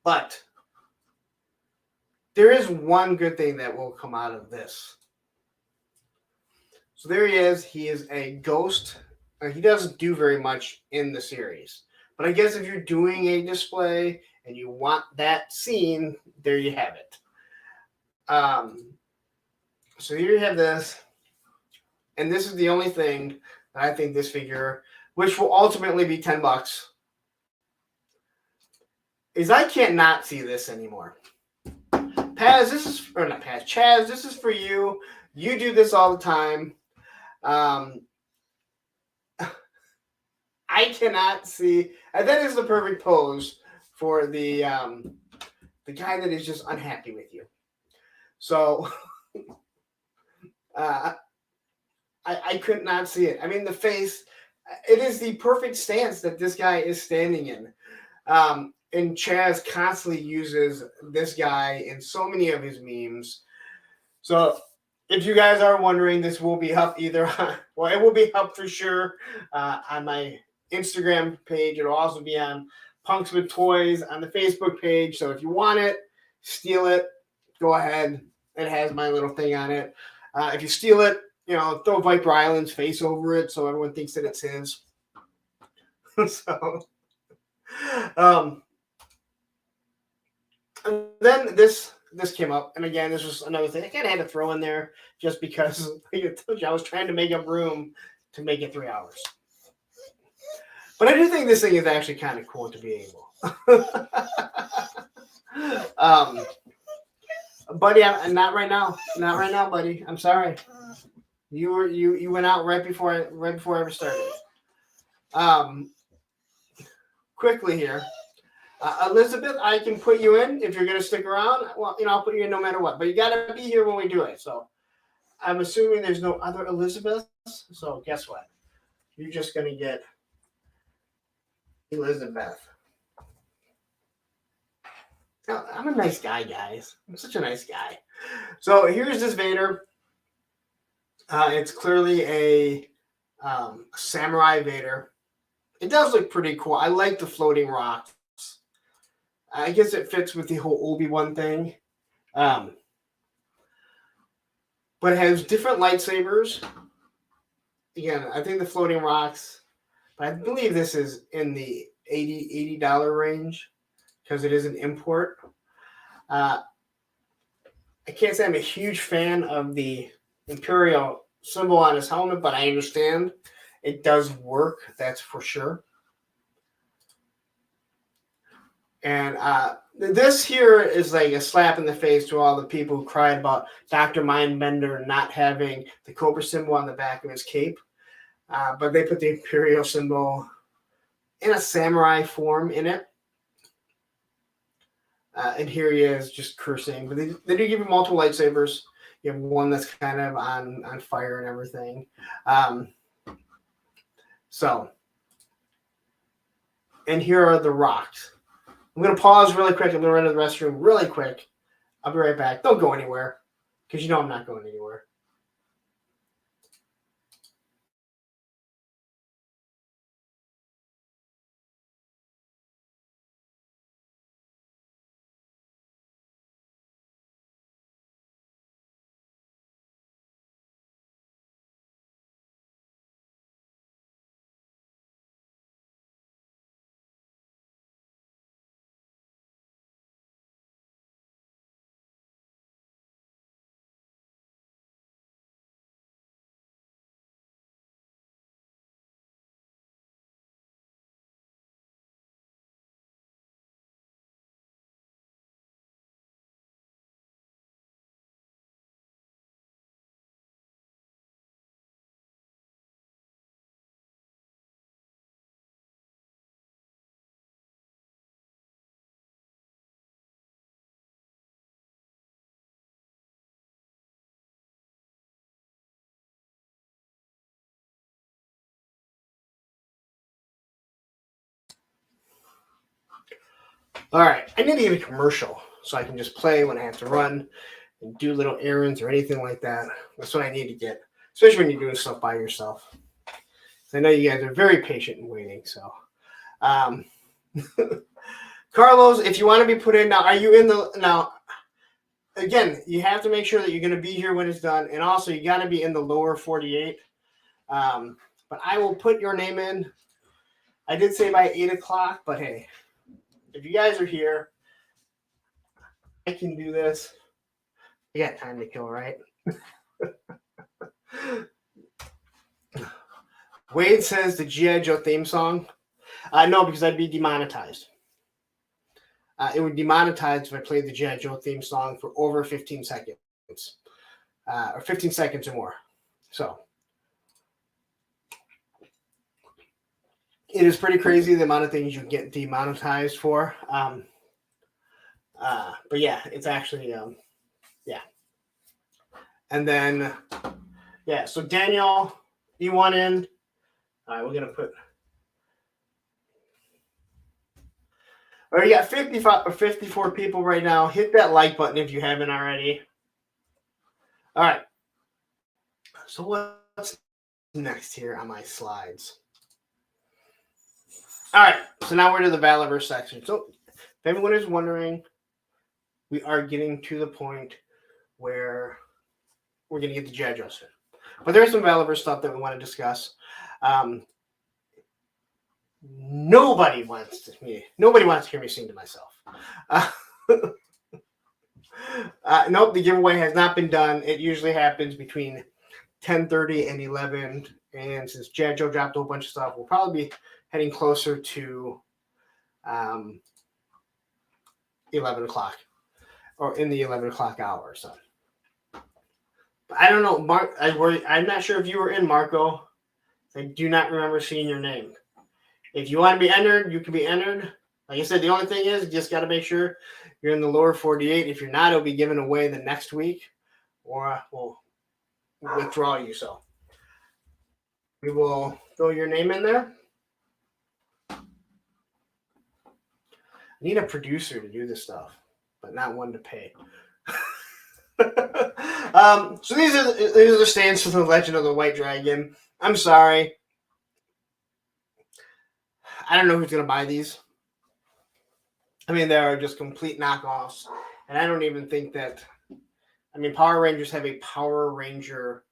But there is one good thing that will come out of this. So there he is. He is a ghost. He doesn't do very much in the series. But I guess if you're doing a display and you want that scene, there you have it. So here you have this. And this is the only thing that I think this figure, which will ultimately be $10, is I can't not see this anymore. Paz, this is, or not Paz, Chaz, this is for you. You do this all the time. I cannot see, and that is the perfect pose for the guy that is just unhappy with you. So I could not see it. I mean, the face, it is the perfect stance that this guy is standing in. And Chaz constantly uses this guy in so many of his memes. So if you guys are wondering, this will be up either on, well, it will be up for sure on my Instagram page. It'll also be on Punks with Toys on the Facebook page. So if you want it, steal it, go ahead. It has my little thing on it. If you steal it, throw Viper Island's face over it so everyone thinks that it's his. So, and then this came up, and again, this was another thing I kind of had to throw in there just because I told you I was trying to make up room to make it 3 hours. But I do think this thing is actually kind of cool to be able. Buddy, not right now. Not right now, buddy. I'm sorry. You went out right before I ever started. Quickly here. Elizabeth, I can put you in if you're going to stick around. Well, I'll put you in no matter what. But you got to be here when we do it. So I'm assuming there's no other Elizabeths. So guess what? You're just going to get Elizabeth. Now, I'm a nice guy, guys. I'm such a nice guy. So here's this Vader. It's clearly a samurai Vader. It does look pretty cool. I like the floating rocks. I guess it fits with the whole Obi-Wan thing. But it has different lightsabers. Again, I think the floating rocks, but I believe this is in the $80 range because it is an import. I can't say I'm a huge fan of the Imperial symbol on his helmet, but I understand it does work. That's for sure. And this here is like a slap in the face to all the people who cried about Dr. Mindbender not having the Cobra symbol on the back of his cape. But they put the Imperial symbol in a samurai form in it. And here he is just cursing. But they do give him multiple lightsabers. You have one that's kind of on fire and everything. And here are the rocks. I'm going to pause really quick. I'm going to run to the restroom really quick. I'll be right back. Don't go anywhere because you know I'm not going anywhere. All right. I need to get a commercial. so I can just play when I have to run and do little errands or anything like that. That's what I need to get, especially when you're doing stuff by yourself. I know you guys are very patient and waiting. So, Carlos, if you want to be put in now, are you in the now? Again, you have to make sure that you're going to be here when it's done, and also you got to be in the lower 48. But I will put your name in. I did say by 8 o'clock, but hey, if you guys are here, I can do this. You got time to kill, right? Wade says the G.I. Joe theme song. No, because I'd be demonetized. It would demonetize if I played the G.I. Joe theme song for over 15 seconds. Or 15 seconds or more. So it is pretty crazy the amount of things you get demonetized for. But yeah, it's actually, yeah. And then, yeah, so Daniel, you want in? All right, we're going to put. All right, you got 55 or 54 people right now. Hit that like button if you haven't already. All right. So what's next here on my slides? All right. So now we're to the Valiverse section. So if anyone is wondering, we are getting to the point where we're going to get the G.I. Joe soon. But there's some Valiverse stuff that we want to discuss. Nobody wants to hear me sing to myself. Nope, the giveaway has not been done. It usually happens between 10:30 and 11. And since G.I. Joe dropped a whole bunch of stuff, we'll probably be heading closer to 11 o'clock or in the 11 o'clock hour. So, but I don't know, Mark. I'm not sure if you were in, Marco. I do not remember seeing your name. If you want to be entered, you can be entered. Like I said, the only thing is you just got to make sure you're in the lower 48. If you're not, it'll be given away the next week, or we'll withdraw you. So we will throw your name in there. I need a producer to do this stuff, but not one to pay. So these are the stands for the Legend of the White Dragon. I'm sorry. I don't know who's going to buy these. I mean, they are just complete knockoffs. And I don't even think that... I mean, Power Rangers have a Power Ranger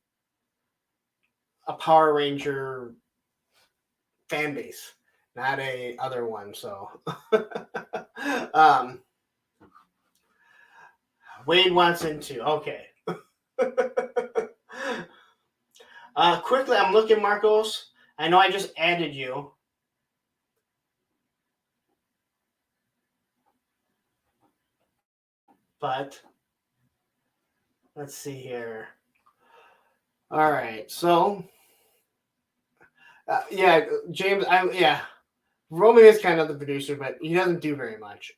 fan base, not a other one. So, Wade wants into. Okay. Quickly, I'm looking, Marcos. I know I just added you. But let's see here. All right, so yeah, James. Roman is kind of the producer, but he doesn't do very much.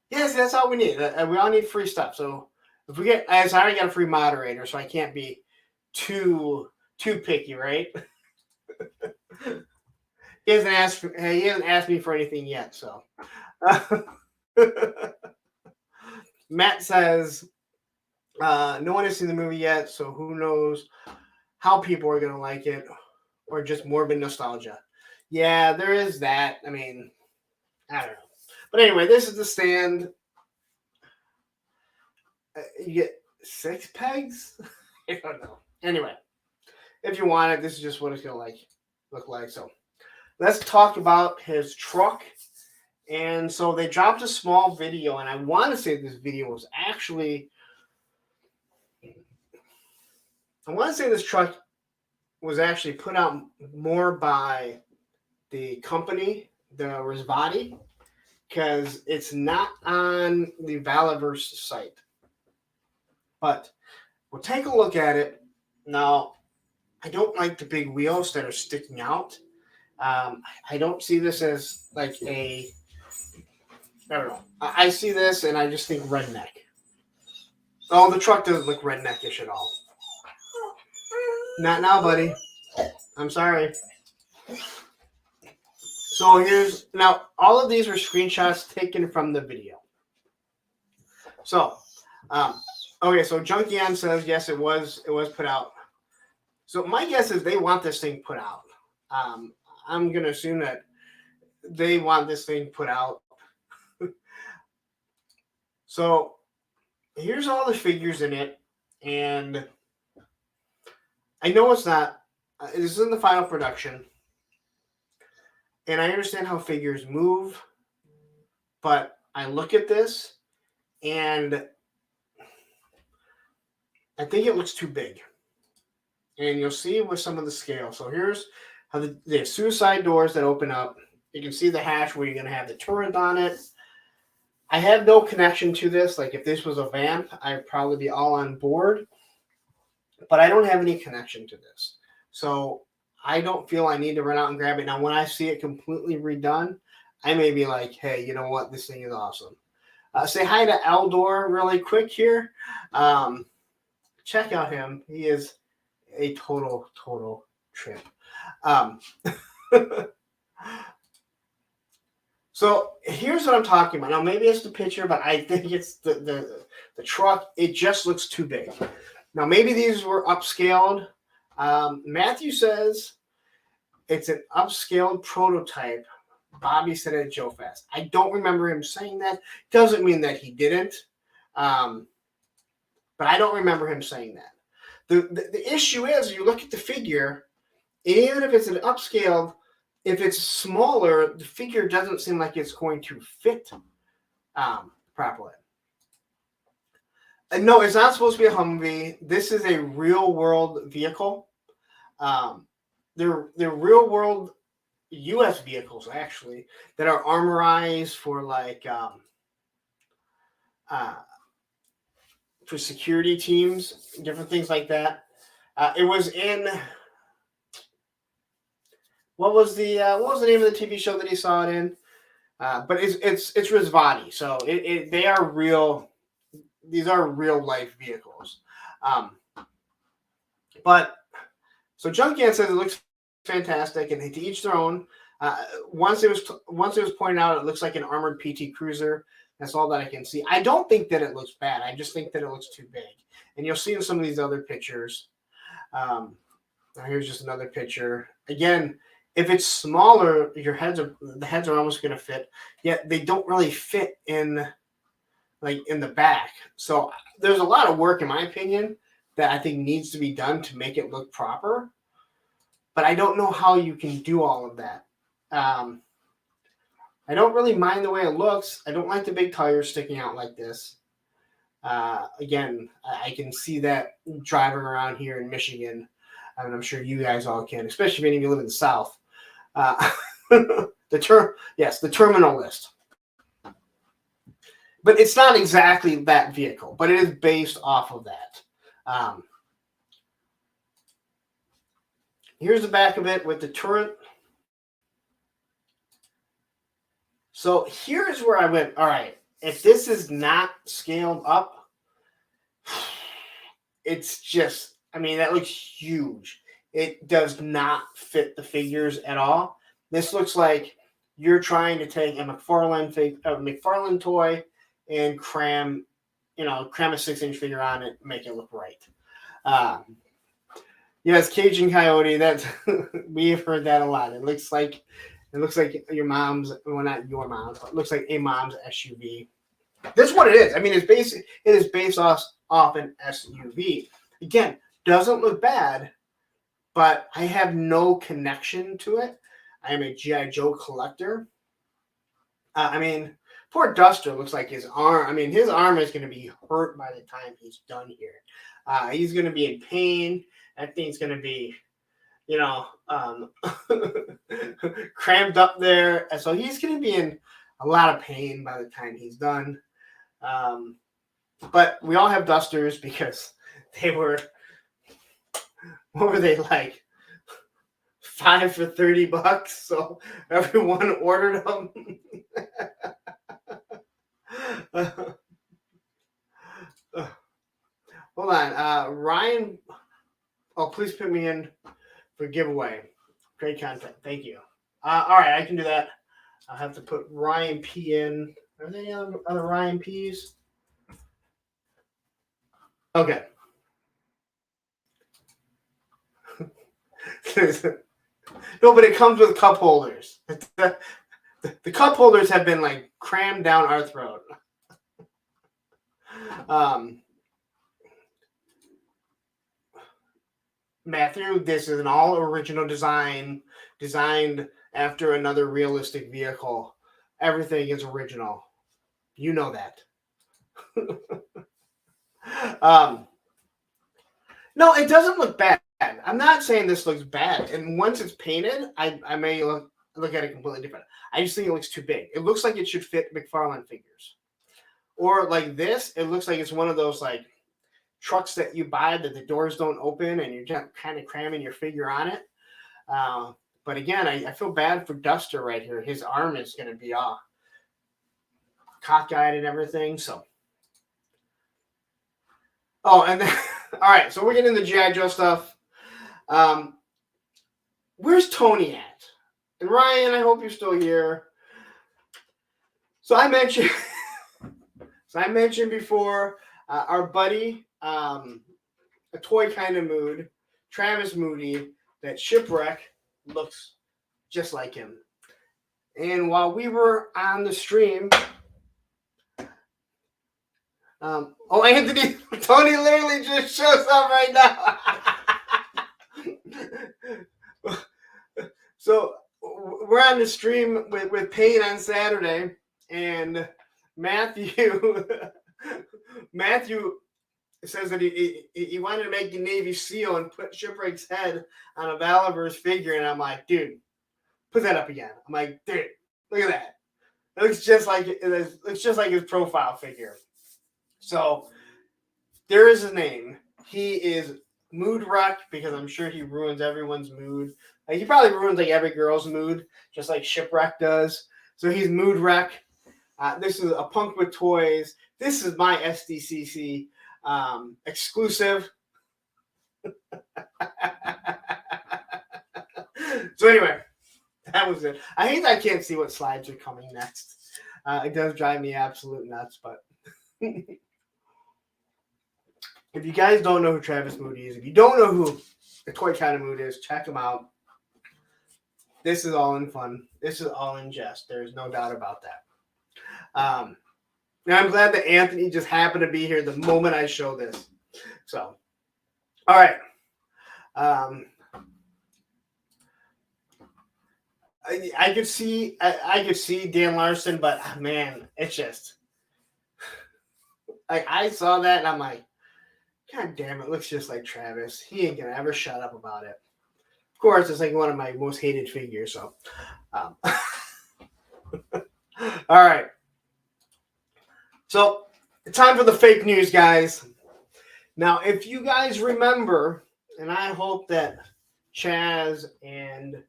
Yes, that's all we need. We all need free stuff. So if we get, I already got a free moderator, so I can't be too picky, right? He hasn't asked me for anything yet. So Matt says no one has seen the movie yet, so who knows how people are gonna like it, or just morbid nostalgia. Yeah, there is that. I mean, I don't know. But anyway, this is the stand. You get 6 pegs? I don't know. Anyway, if you want it, this is just what it's going to look like. So let's talk about his truck. And so they dropped a small video, and I want to say this video was actually... I want to say this truck was actually put out more by the company, the Risvati, because it's not on the Valiverse site. But we'll take a look at it. Now, I don't like the big wheels that are sticking out. I don't see this as like I don't know. I see this and I just think redneck. Oh, the truck doesn't look redneckish at all. Not now, buddy. I'm sorry. So here's now all of these are screenshots taken from the video. So, okay, so Junkian says yes, it was put out. So my guess is they want this thing put out. I'm gonna assume that they want this thing put out. So here's all the figures in it, and I know it's not. This is in the final production, and I understand how figures move, but I look at this, and I think it looks too big. And you'll see with some of the scale. So here's how they have suicide doors that open up. You can see the hatch where you're going to have the turret on it. I have no connection to this. Like if this was a vamp, I'd probably be all on board. But I don't have any connection to this. So I don't feel I need to run out and grab it. Now, when I see it completely redone, I may be like, hey, you know what? This thing is awesome. Say hi to Eldor really quick here. Check out him. He is a total trip. So here's what I'm talking about. Now, maybe it's the picture, but I think it's the truck. It just looks too big. Now, maybe these were upscaled. Matthew says it's an upscaled prototype. Bobby said it at Joe Fest. I don't remember him saying that. Doesn't mean that he didn't. But I don't remember him saying that. The issue is, you look at the figure, even if it's an upscaled, if it's smaller, the figure doesn't seem like it's going to fit properly. No, it's not supposed to be a Humvee. This is a real-world vehicle. They're real-world U.S. vehicles, actually, that are armorized for, like, for security teams, different things like that. It was in... What was the name of the TV show that he saw it in? But it's Rizvati. So they are real. These are real life vehicles. But so Junkian says it looks fantastic, and to each their own. Once it was pointed out, it looks like an armored PT Cruiser. That's all that I can see. I don't think that it looks bad. I just think that it looks too big. And you'll see in some of these other pictures. Here's just another picture. Again, if it's smaller, the heads are almost going to fit. Yet they don't really fit in the back. So there's a lot of work, in my opinion, that I think needs to be done to make it look proper. But I don't know how you can do all of that. I don't really mind the way it looks. I don't like the big tires sticking out like this. Again, I can see that driving around here in Michigan. And I'm sure you guys all can, especially if any of you live in the South. The terminal list. But it's not exactly that vehicle, but it is based off of that. Here's the back of it with the turret. So here's where I went, all right, if this is not scaled up, it's just, I mean, that looks huge. It does not fit the figures at all. This looks like you're trying to take a McFarlane toy and cram a 6-inch figure on it, make it look right. Yes, Cajun Coyote. That we have heard that a lot. It looks like your mom's, well, not your mom's, but it looks like a mom's SUV. That's what it is. I mean, it is based off an SUV. Again, doesn't look bad, but I have no connection to it. I am a G.I. Joe collector. I mean, poor Duster looks like his arm. I mean, his arm is going to be hurt by the time he's done here. He's going to be in pain. That thing's going to be, crammed up there. And so he's going to be in a lot of pain by the time he's done. But we all have Dusters because they were, what were they like? 5 for $30. So everyone ordered them. Hold on. Ryan, please put me in for giveaway. Great content. Thank you. All right, I can do that. I'll have to put Ryan P in. Are there any other Ryan P's? Okay. No, but it comes with cup holders. The cup holders have been like crammed down our throat. Matthew, this is an all original design, designed after another realistic vehicle. Everything is original. You know that. No, it doesn't look bad. I'm not saying this looks bad. And once it's painted, I may look at it completely different. I just think it looks too big. It looks like it should fit McFarlane figures. Or like this, it looks like it's one of those like trucks that you buy that the doors don't open and you're just kind of cramming your figure on it. But again, I feel bad for Duster right here. His arm is going to be all cockeyed and everything. So, oh, and then, all right, so we're getting into G.I. Joe stuff. Where's Tony at? And Ryan, I hope you're still here. So I mentioned, before, our buddy, A Toy Kind of Mood, Travis Moody, that Shipwreck looks just like him. And while we were on the stream, Anthony, Tony literally just shows up right now. So we're on the stream with Payne on Saturday, and Matthew says that he wanted to make the Navy SEAL and put Shipwreck's head on a Valiver's figure, and I'm like, dude, put that up again. I'm like, dude, look at that. It looks just like his profile figure. So there is his name. He is Mood Wreck, because I'm sure he ruins everyone's mood. Like, he probably ruins like every girl's mood, just like Shipwreck does. So he's Mood Wreck. This is a Punk with Toys. This is my SDCC exclusive. So anyway, that was it. I hate that I can't see what slides are coming next. It does drive me absolute nuts, but if you guys don't know who Travis Moody is, if you don't know who the Toy Kind of Mood is, check him out. This is all in fun. This is all in jest. There's no doubt about that. And I'm glad that Anthony just happened to be here the moment I show this. So, all right. I could see Dan Larson, but man, it's just like I saw that and I'm like, God damn it, looks just like Travis. He ain't gonna ever shut up about it. Of course, it's like one of my most hated figures. So, all right. So, it's time for the fake news, guys. Now, if you guys remember, and I hope that Chaz and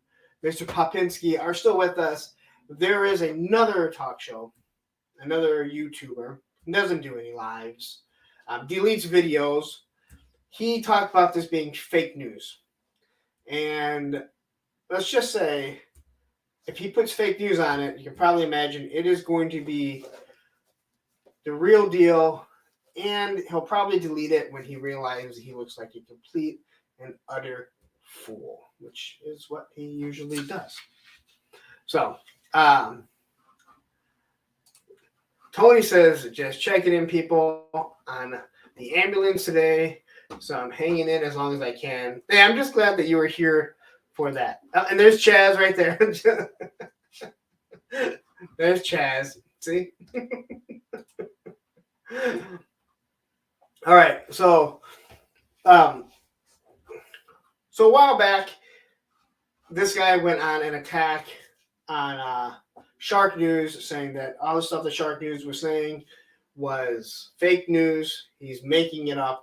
Mr. Popinski are still with us, there is another talk show, another YouTuber, doesn't do any lives, deletes videos. He talked about this being fake news. And let's just say, if he puts fake news on it, you can probably imagine it is going to be the real deal, and he'll probably delete it when he realizes he looks like a complete and utter fool, which is what he usually does. So, Tony says, just checking in, people, on the ambulance today. So I'm hanging in as long as I can. Hey, I'm just glad that you were here for that. And there's Chaz right there. There's Chaz. See? All right. So a while back, this guy went on an attack on Shark News, saying that all the stuff that Shark News was saying was fake news. He's making it up.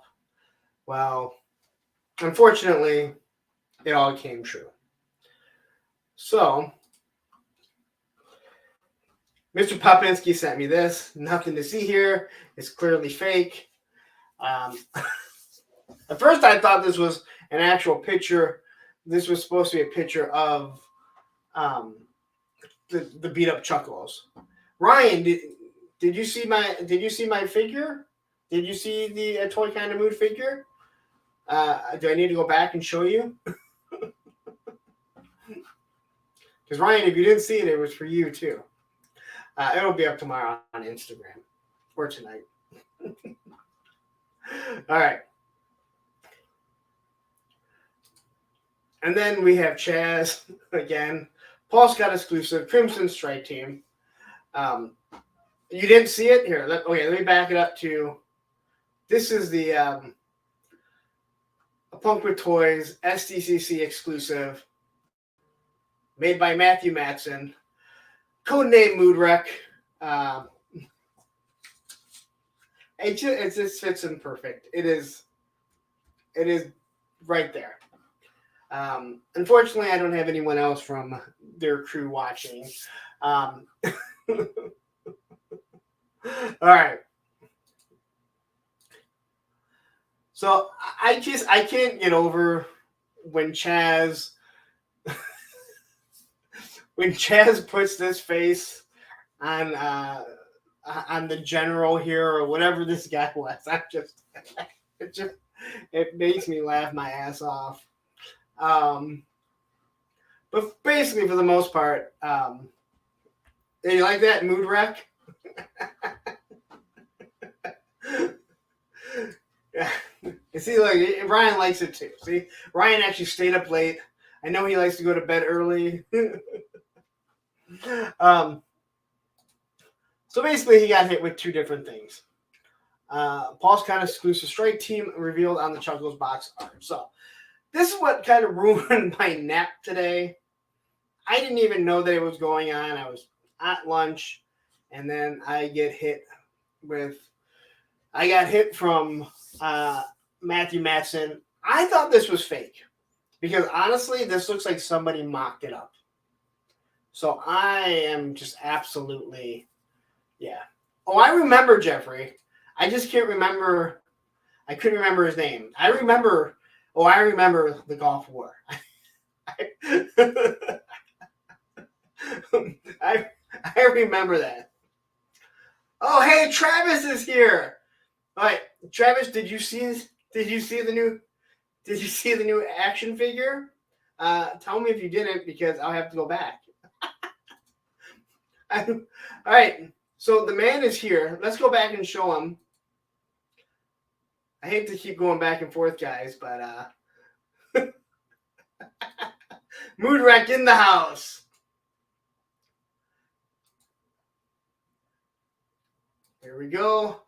Well, unfortunately, it all came true. So, Mr. Popinski sent me this. Nothing to see here. It's clearly fake. At first, I thought this was an actual picture. This was supposed to be a picture of the beat up Chuckles. Ryan, did you see my figure? Did you see the Toy Kind of Mood figure? Do I need to go back and show you? Because Ryan, if you didn't see it, it was for you too. It'll be up tomorrow on Instagram or tonight. All right. And then we have Chaz again. Paul Scott exclusive, Crimson Strike Team. You didn't see it? Here, let me back it up to, this is the A Punk with Toys SDCC exclusive, made by Matthew Matson. Codename Mood Wreck. It just fits in perfect. It is right there. Unfortunately, I don't have anyone else from their crew watching. All right. So I can't get over when Chaz puts this face on the general here or whatever this guy was. It makes me laugh my ass off. But basically, for the most part, you like that Mood Wreck? Yeah. You see, like Ryan likes it too. See, Ryan actually stayed up late. I know he likes to go to bed early. So basically, he got hit with two different things. Paul's kind of exclusive strike team revealed on the Chuckles box art. So this is what kind of ruined my nap today. I didn't even know that it was going on. I was at lunch, and then I got hit from Matthew Matson. I thought this was fake because honestly, this looks like somebody mocked it up. So I am just absolutely, yeah. Oh, I remember Jeffrey. I just can't remember. I couldn't remember his name. I remember the Gulf War. I remember that. Oh, hey, Travis is here. All right, Travis, did you see the new action figure? Tell me if you didn't, because I'll have to go back. All right, so the man is here. Let's go back and show him. I hate to keep going back and forth, guys, but Mood Wreck in the house. Here we go.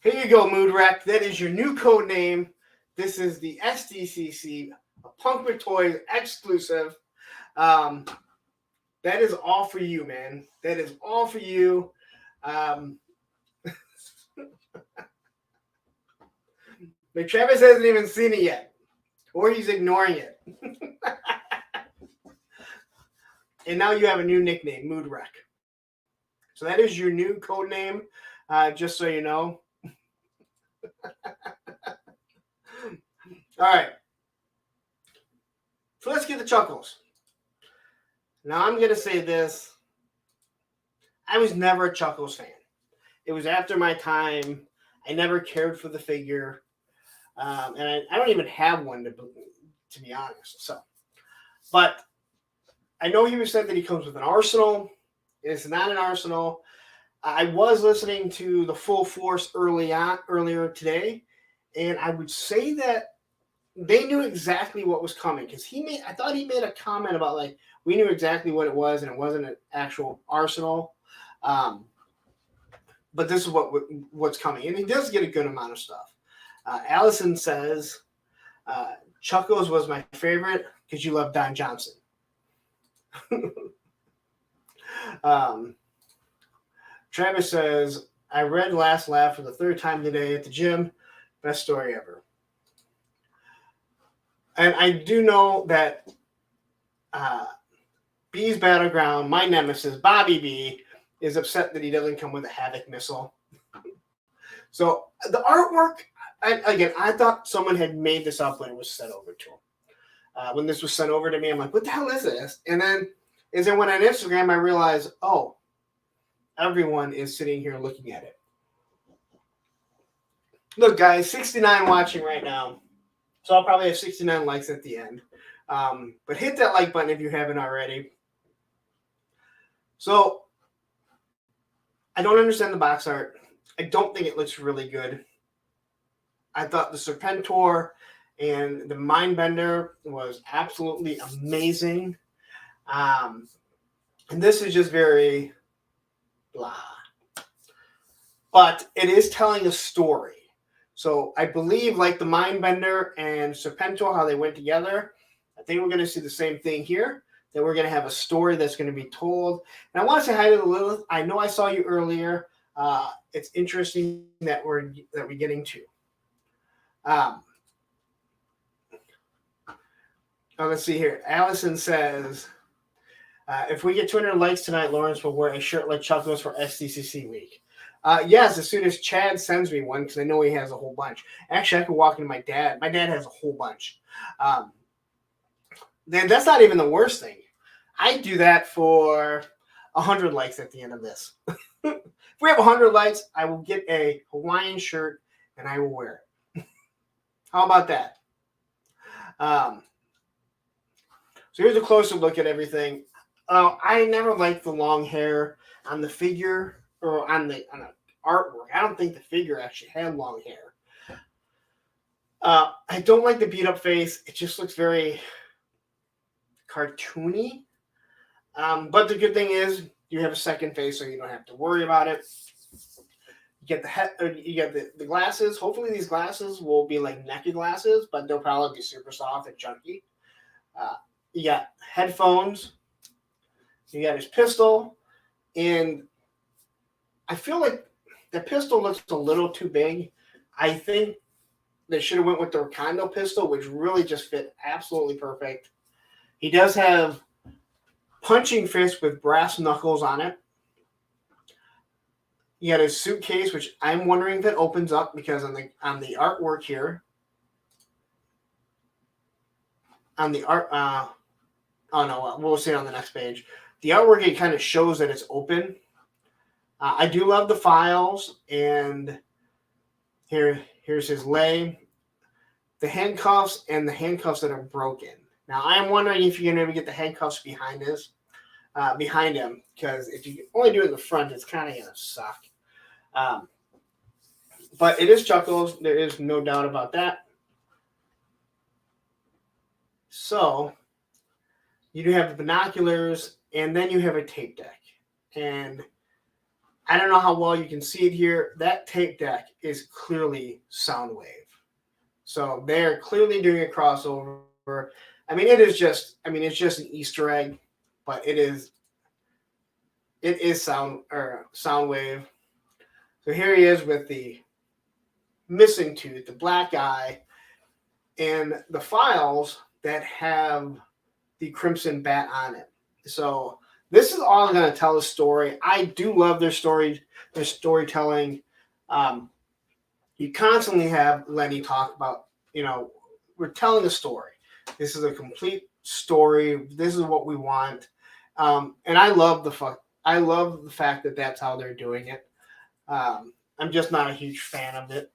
Here you go, Mood Wreck. That is your new code name. This is the SDCC, a Punk with Toys exclusive. That is all for you, man. That is all for you. But Travis hasn't even seen it yet, or he's ignoring it. And now you have a new nickname, Mood Wreck. So that is your new code name, just so you know. All right. So let's get the Chuckles. Now I'm going to say this. I was never a Chuckles fan. It was after my time. I never cared for the figure. And I don't even have one, to be honest. So, but I know he said that he comes with an arsenal. It's not an arsenal. I was listening to the Full Force earlier today, and I would say that they knew exactly what was coming, because I thought he made a comment about, like, we knew exactly what it was, and it wasn't an actual arsenal. But this is what's coming, and he does get a good amount of stuff. Allison says, Chuckles was my favorite because you love Don Johnson. Travis says, I read Last Laugh for the third time today at the gym. Best story ever. And I do know that B's Battleground, my nemesis, Bobby B, is upset that he doesn't come with a Havoc missile. So the artwork, I thought someone had made this up when it was sent over to him. when this was sent over to me. I'm like, what the hell is this? And then as I went on Instagram, I realized, oh, everyone is sitting here looking at it. Look, guys, 69 watching right now. So I'll probably have 69 likes at the end. But hit that like button if you haven't already. So I don't understand the box art. I don't think it looks really good. I thought the Serpentor and the Mindbender was absolutely amazing. And this is just very blah. But it is telling a story. So I believe, like the Mindbender and Serpentor, how they went together, I think we're going to see the same thing here, that we're going to have a story that's going to be told. And I want to say hi to Lilith. I know I saw you earlier. It's interesting that we're getting to. Let's see here. Allison says, if we get 200 likes tonight, Lawrence will wear a shirt like Chuckles for SDCC week. Yes, as soon as Chad sends me one, because I know he has a whole bunch. Actually, I could walk into my dad. My dad has a whole bunch. Then that's not even the worst thing. I do that for 100 likes at the end of this. If we have 100 likes, I will get a Hawaiian shirt and I will wear it. How about that? So here's a closer look at everything. I never liked the long hair on the figure or on the artwork. I don't think the figure actually had long hair. I don't like the beat up face. It just looks very cartoony. But the good thing is you have a second face, so you don't have to worry about it. You get the head, you get the glasses. Hopefully these glasses will be like naked glasses, but they'll probably be super soft and chunky. You got headphones. You got his pistol, and I feel like the pistol looks a little too big. I think they should have went with the Recondo pistol, which really just fit absolutely perfect. He does have punching fist with brass knuckles on it. You got his suitcase, which I'm wondering if it opens up, because on the artwork here, on the art, oh no, we'll see it on the next page. The artwork, it kind of shows that it's open. I do love the files, and here's his lay, the handcuffs, and the handcuffs that are broken. Now I am wondering if you're gonna get the handcuffs behind him, because if you only do it in the front, it's kind of gonna suck. But it is Chuckles. There is no doubt about that. So you do have the binoculars, and then you have a tape deck. And I don't know how well you can see it here. That tape deck is clearly Soundwave. So they're clearly doing a crossover. I mean, it's just an Easter egg, but it is Soundwave. So here he is with the missing tooth, the black eye, and the files that have the Crimson Bat on it. So this is all going to tell a story. I do love their storytelling. You constantly have Lenny talk about, we're telling a story. This is a complete story. This is what we want. And I love the fact that that's how they're doing it. I'm just not a huge fan of it.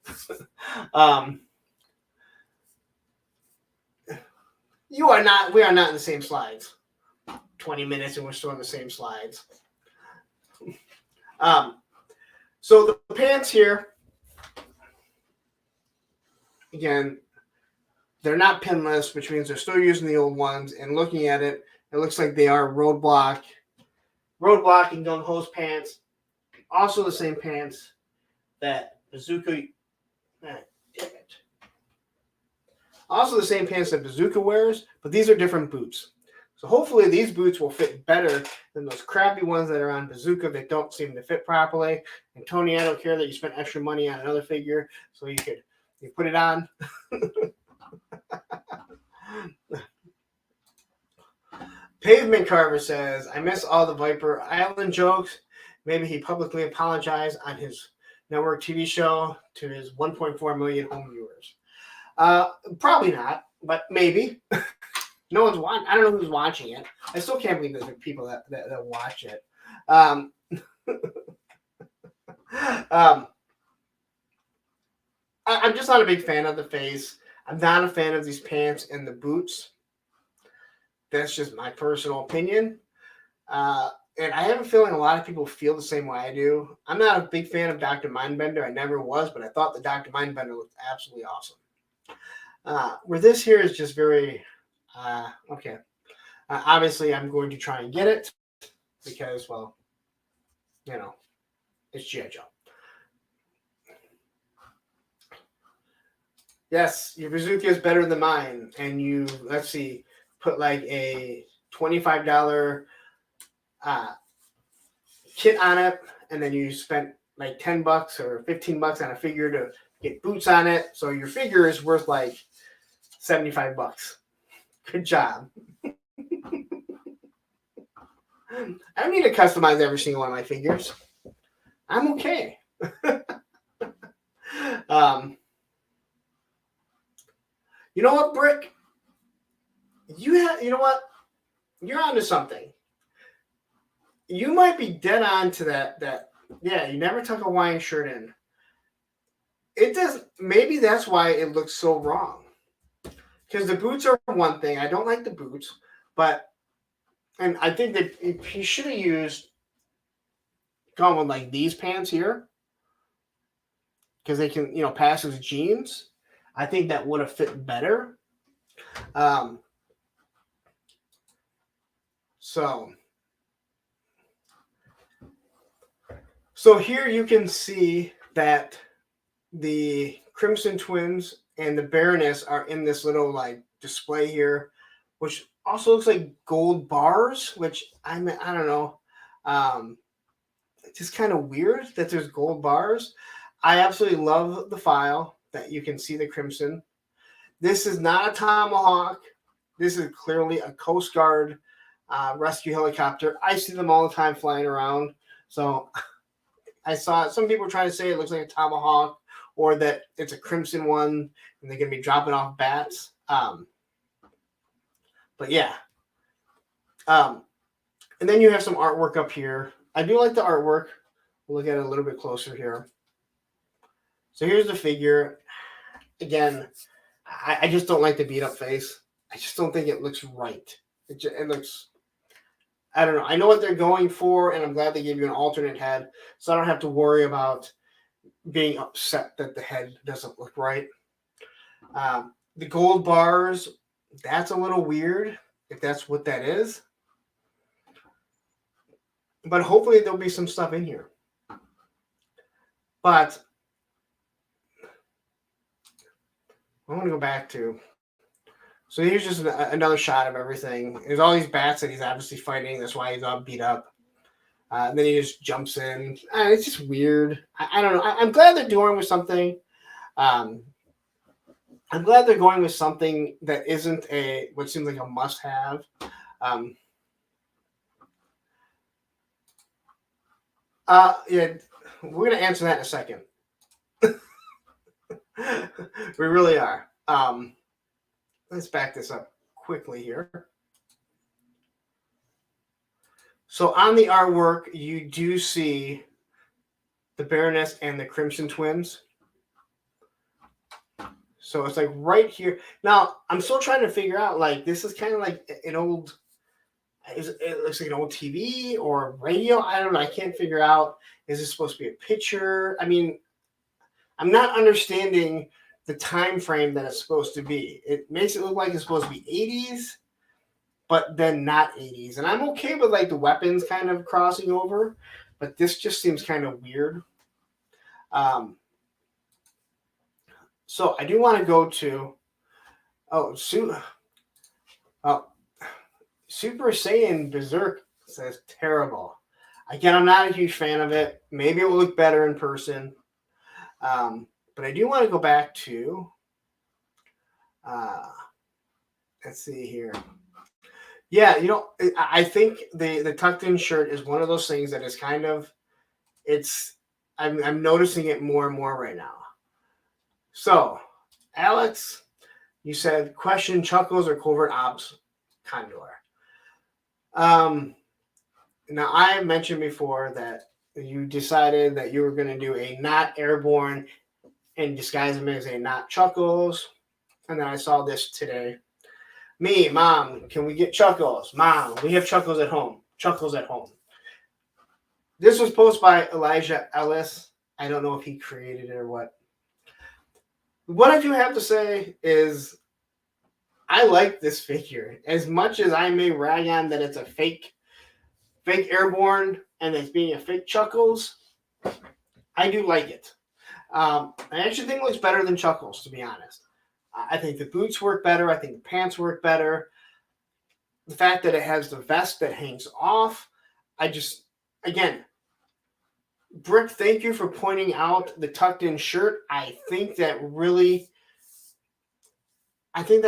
We are not in the same slides. 20 minutes and we're still in the same slides. So the pants here, again, they're not pinless, which means they're still using the old ones. And looking at it, it looks like they are Roadblock and Gung Ho's pants. Also the same pants that Bazooka. Also the same pants that Bazooka wears, but these are different boots. So hopefully these boots will fit better than those crappy ones that are on Bazooka that don't seem to fit properly. And Tony, I don't care that you spent extra money on another figure, so you put it on. Pavement Carver says, I miss all the Viper Island jokes. Maybe he publicly apologized on his network TV show to his 1.4 million home viewers. Probably not, but maybe. No one's watching. I don't know who's watching it. I still can't believe there's people that watch it. Um, I'm just not a big fan of the face. I'm not a fan of these pants and the boots. That's just my personal opinion. And I have a feeling a lot of people feel the same way I do. I'm not a big fan of Dr. Mindbender. I never was, but I thought the Dr. Mindbender looked absolutely awesome. Where this here is just very, okay. Obviously, I'm going to try and get it because, well, you know, it's G.I. Joe. Yes, your bazooka is better than mine. And you, let's see, put like a $25 kit on it, and then you spent like $10 or $15 on a figure to get boots on it. So your figure is worth like $75. Good job. I don't need to customize every single one of my figures. I'm okay. You know what, Brick? You know what? You're onto something. You might be dead on to that. Yeah, you never tuck a Hawaiian shirt in. It does. Maybe that's why it looks so wrong. Because the boots are one thing. I don't like the boots, and I think that if he should have gone with like these pants here, because they can, pass as jeans. I think that would have fit better. So here you can see that the Crimson Twins and the Baroness are in this little like display here, which also looks like gold bars, which I don't know. It's just kind of weird that there's gold bars. I absolutely love the file that you can see the Crimson. This is not a Tomahawk. This is clearly a Coast Guard rescue helicopter. I see them all the time flying around. So I saw some people trying to say it looks like a Tomahawk or that it's a Crimson one and they're going to be dropping off bats. But yeah. And then you have some artwork up here. I do like the artwork. We'll look at it a little bit closer here. So here's the figure. Again, I just don't like the beat up face. I just don't think it looks right. It looks, I don't know. I know what they're going for, and I'm glad they gave you an alternate head, so I don't have to worry about being upset that the head doesn't look right. The gold bars, that's a little weird, if that's what that is. But hopefully there'll be some stuff in here. But I want to go back to, so here's just another shot of everything. There's all these bats that he's obviously fighting. That's why he's all beat up. And then he just jumps in. It's just weird. I don't know. I'm glad they're doing with something. I'm glad they're going with something that isn't what seems like a must-have. Yeah, we're going to answer that in a second. We really are. Let's back this up quickly here. So on the artwork, you do see the Baroness and the Crimson Twins. So it's like right here. Now, I'm still trying to figure out, like, this is kind of like an old, it looks like an old TV or radio. I don't know. I can't figure out, is this supposed to be a picture? I mean, I'm not understanding the time frame that it's supposed to be. It makes it look like it's supposed to be 80s, but then not 80s. And I'm okay with like the weapons kind of crossing over, but this just seems kind of weird. So I do want to go to, Super Saiyan Berserk says terrible. Again, I'm not a huge fan of it. Maybe it will look better in person. But I do want to go back to, let's see here. Yeah, I think the tucked in shirt is one of those things that is kind of, I'm noticing it more and more right now. So, Alex, you said question Chuckles or covert ops. condor. Now I mentioned before that you decided that you were going to do a not airborne and disguise them as a not Chuckles, and then I saw this today. Me, Mom, can we get Chuckles? Mom, we have Chuckles at home. Chuckles at home. This was posted by Elijah Ellis. I don't know if he created it or what. What I do have to say is I like this figure. As much as I may rag on that it's a fake airborne and it's being a fake Chuckles, I do like it. I actually think it looks better than Chuckles, to be honest. I think the boots work better. I think the pants work better. The fact that it has the vest that hangs off, again, Brick, thank you for pointing out the tucked in shirt. I think that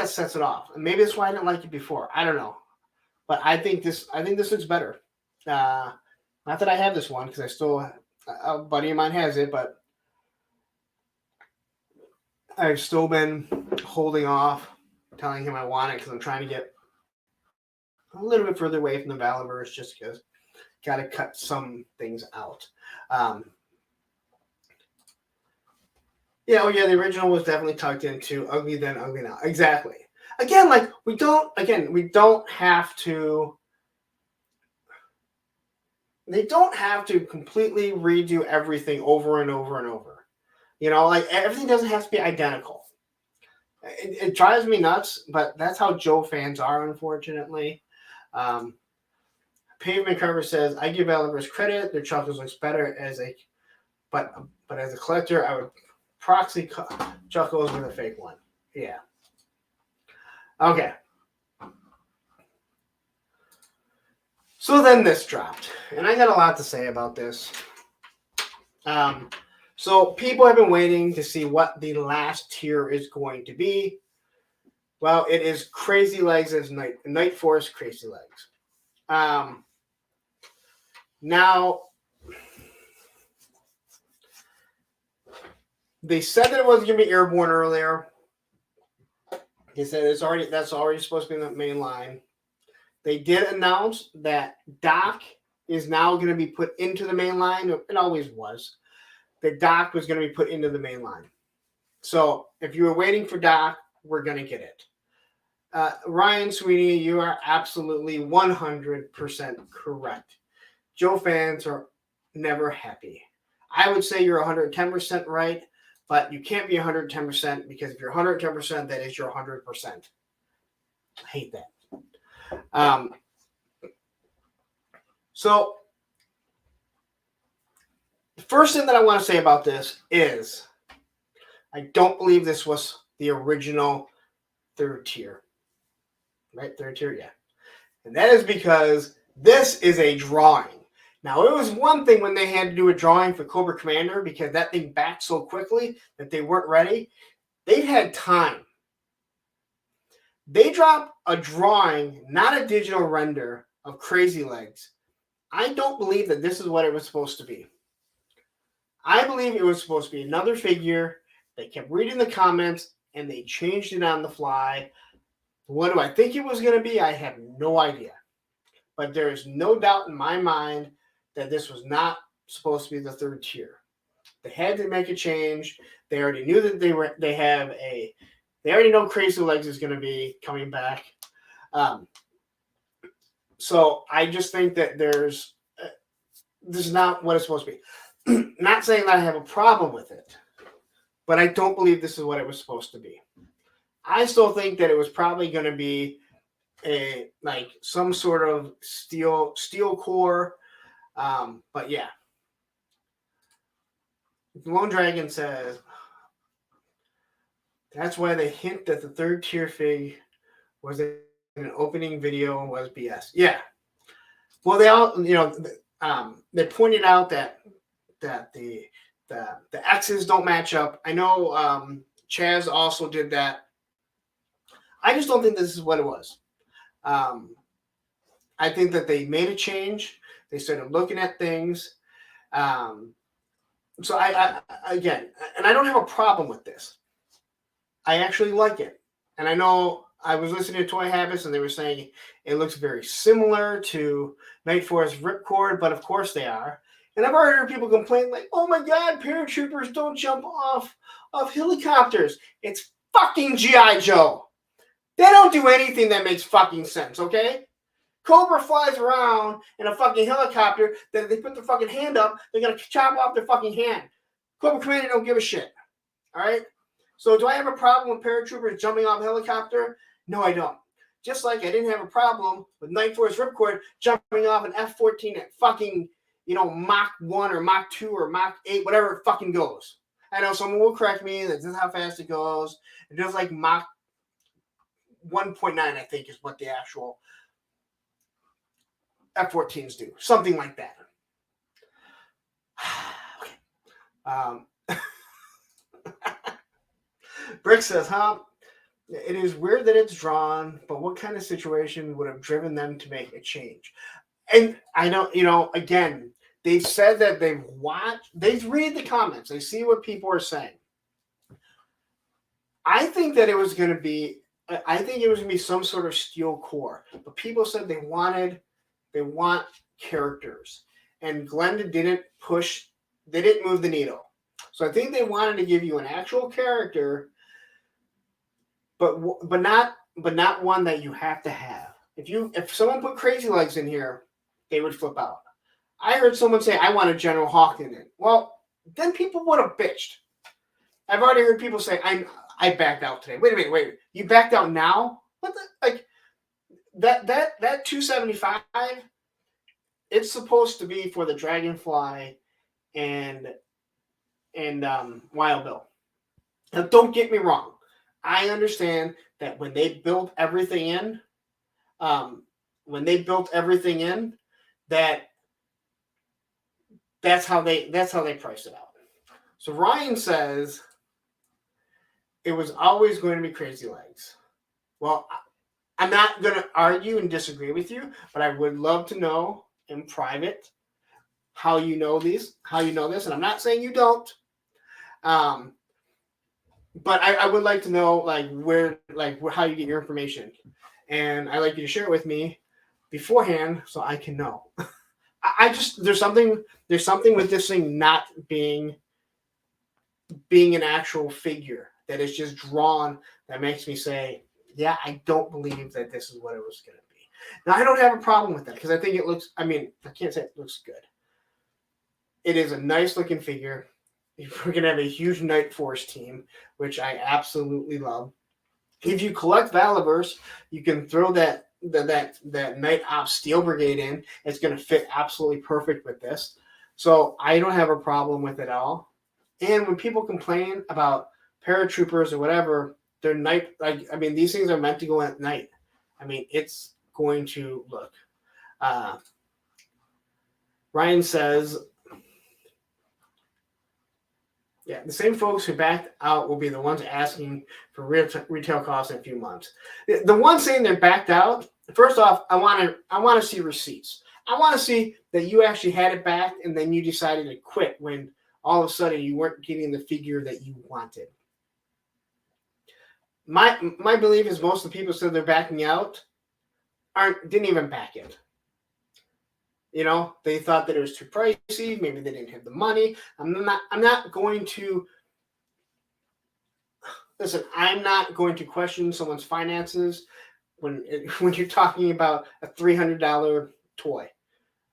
sets it off. And maybe that's why I didn't like it before. I don't know. But I think this looks better. Not that I have this one because a buddy of mine has it, but I've still been holding off, telling him I want it because I'm trying to get a little bit further away from the Valiverse just because got to cut some things out. The original was definitely tucked into Ugly Then, Ugly Now. Exactly. Again, we don't have to. They don't have to completely redo everything over and over and over. Everything doesn't have to be identical. It drives me nuts, but that's how Joe fans are, unfortunately. Pavement Cover says, I give Valiverse credit. Their Chuckles looks better but as a collector, I would proxy Chuckles with a fake one. Yeah. Okay. So then this dropped, and I got a lot to say about this. So people have been waiting to see what the last tier is going to be. Well, it is Crazy Legs as Night Force Crazy Legs. Now, they said that it wasn't going to be airborne earlier. They said that's already supposed to be in the main line. They did announce that Doc is now going to be put into the main line. It always was. The Doc was going to be put into the main line. So if you were waiting for Doc, we're going to get it. Ryan Sweeney, you are absolutely 100% correct. Joe fans are never happy. I would say you're 110% right, but you can't be 110% because if you're 110%, that is your 100%. I hate that. So the first thing that I want to say about this is I don't believe this was the original third tier. Right? Third tier, yeah. And that is because this is a drawing. Now, it was one thing when they had to do a drawing for Cobra Commander because that thing backed so quickly that they weren't ready. They've had time. They dropped a drawing, not a digital render, of Crazy Legs. I don't believe that this is what it was supposed to be. I believe it was supposed to be another figure. They kept reading the comments, and they changed it on the fly. What do I think it was going to be? I have no idea. But there is no doubt in my mind that this was not supposed to be the third tier. They had to make a change. They already knew that they already know Crazy Legs is going to be coming back. So I just think that this is not what it's supposed to be. Not saying that I have a problem with it, but I don't believe this is what it was supposed to be. I still think that it was probably going to be some sort of steel core. But yeah. Lone Dragon says that's why they hint that the third tier fig was in an opening video was BS. Yeah. Well, they all, they pointed out that the X's don't match up. I know Chaz also did that. I just don't think this is what it was. I think that they made a change. They started looking at things. So I again, and I don't have a problem with this. I actually like it. And I know I was listening to Toy Habits, and they were saying it looks very similar to Night Force Ripcord, but of course they are. And I've already heard people complain like, "Oh my God, paratroopers don't jump off helicopters." It's fucking G.I. Joe. They don't do anything that makes fucking sense, okay? Cobra flies around in a fucking helicopter, then they put their fucking hand up, they're gonna chop off their fucking hand. Cobra Commander don't give a shit. Alright? So do I have a problem with paratroopers jumping off a helicopter? No, I don't. Just like I didn't have a problem with Night Force Ripcord jumping off an F-14 at fucking, Mach 1 or Mach 2 or Mach 8, whatever it fucking goes. I know someone will correct me that this is how fast it goes. It does like Mach 1.9, I think, is what the actual F-14s do. Something like that. Okay. Brick says, it is weird that it's drawn, but what kind of situation would have driven them to make a change? And I know, again, they've said that they read the comments. They see what people are saying. I think that it was going to be some sort of steel core, but people said they want characters, and Glenda didn't move the needle. So I think they wanted to give you an actual character, but not one that you have to have. If someone put Crazy Legs in here, they would flip out. I heard someone say, "I want a General Hawk in it." Well, then people would have bitched. I've already heard people say, I backed out today. Wait a minute. You backed out now? What that 275, it's supposed to be for the Dragonfly and Wild Bill. Now, don't get me wrong. I understand that when they built everything in, that's how they priced it out. So Ryan says it was always going to be Crazy Legs. Well, I'm not going to argue and disagree with you, but I would love to know in private how you know this, and I'm not saying you don't. But I would like to know how you get your information, and I'd like you to share it with me beforehand so I can know. There's something with this thing not being an actual figure that is just drawn that makes me say, yeah, I don't believe that this is what it was going to be. Now, I don't have a problem with that because I think it looks, I can't say it looks good. It is a nice looking figure. We're going to have a huge Night Force team, which I absolutely love. If you collect Valiverse, you can throw that Night Ops Steel Brigade in. It's going to fit absolutely perfect with this. So I don't have a problem with it at all. And when people complain about paratroopers or whatever, they're these things are meant to go at night. It's going to look. Ryan says, yeah, the same folks who backed out will be the ones asking for retail costs in a few months. The ones saying they're backed out, first off, I want to see receipts. I want to see that you actually had it backed and then you decided to quit when all of a sudden you weren't getting the figure that you wanted. My belief is most of the people said they're backing out didn't even back it. They thought that it was too pricey. Maybe they didn't have the money. I'm not going to listen. I'm not going to question someone's finances when you're talking about a $300 toy.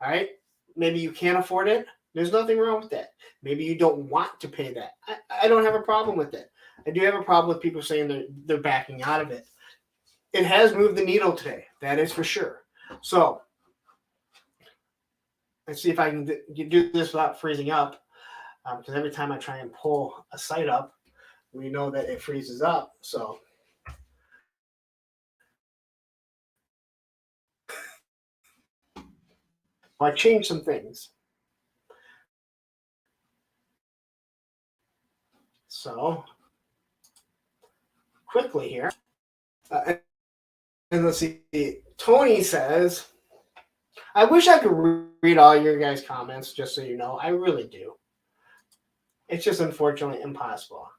All right, maybe you can't afford it. There's nothing wrong with that. Maybe you don't want to pay that. I don't have a problem with it. I do have a problem with people saying they're backing out of it. It has moved the needle today. That is for sure. So let's see if I can do this without freezing up. Because every time I try and pull a site up, we know that it freezes up. So I changed some things. So quickly here. And let's see. Tony says, I wish I could read all your guys' comments, just so you know. I really do. It's just unfortunately impossible.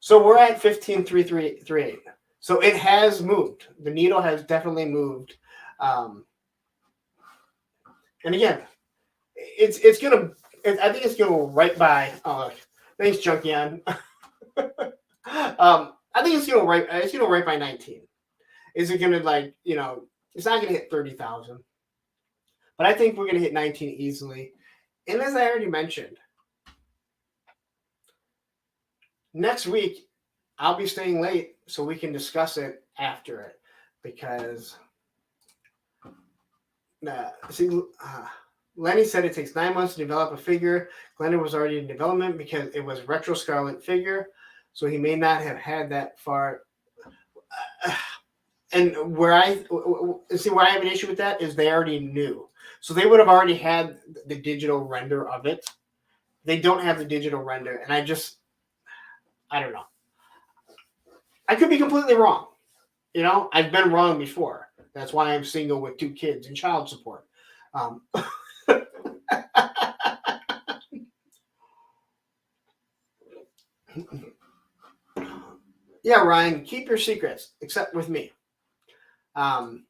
So we're at 15,338. So it has moved. The needle has definitely moved. And again, it's gonna. I think it's gonna go right by. Thanks, Junkion. I think it's gonna right. It's gonna go right by 19. Is it gonna It's not gonna hit 30,000, but I think we're gonna hit 19 easily. And as I already mentioned, next week I'll be staying late so we can discuss it after it because Lenny said it takes 9 months to develop a figure. Glenda was already in development because it was retro Scarlet figure, so he may not have had that far. And where I have an issue with that is they already knew, so they would have already had the digital render of it. They don't have the digital render, and I don't know. I could be completely wrong. I've been wrong before. That's why I'm single with 2 kids and child support. Yeah, Ryan, keep your secrets, except with me. Don't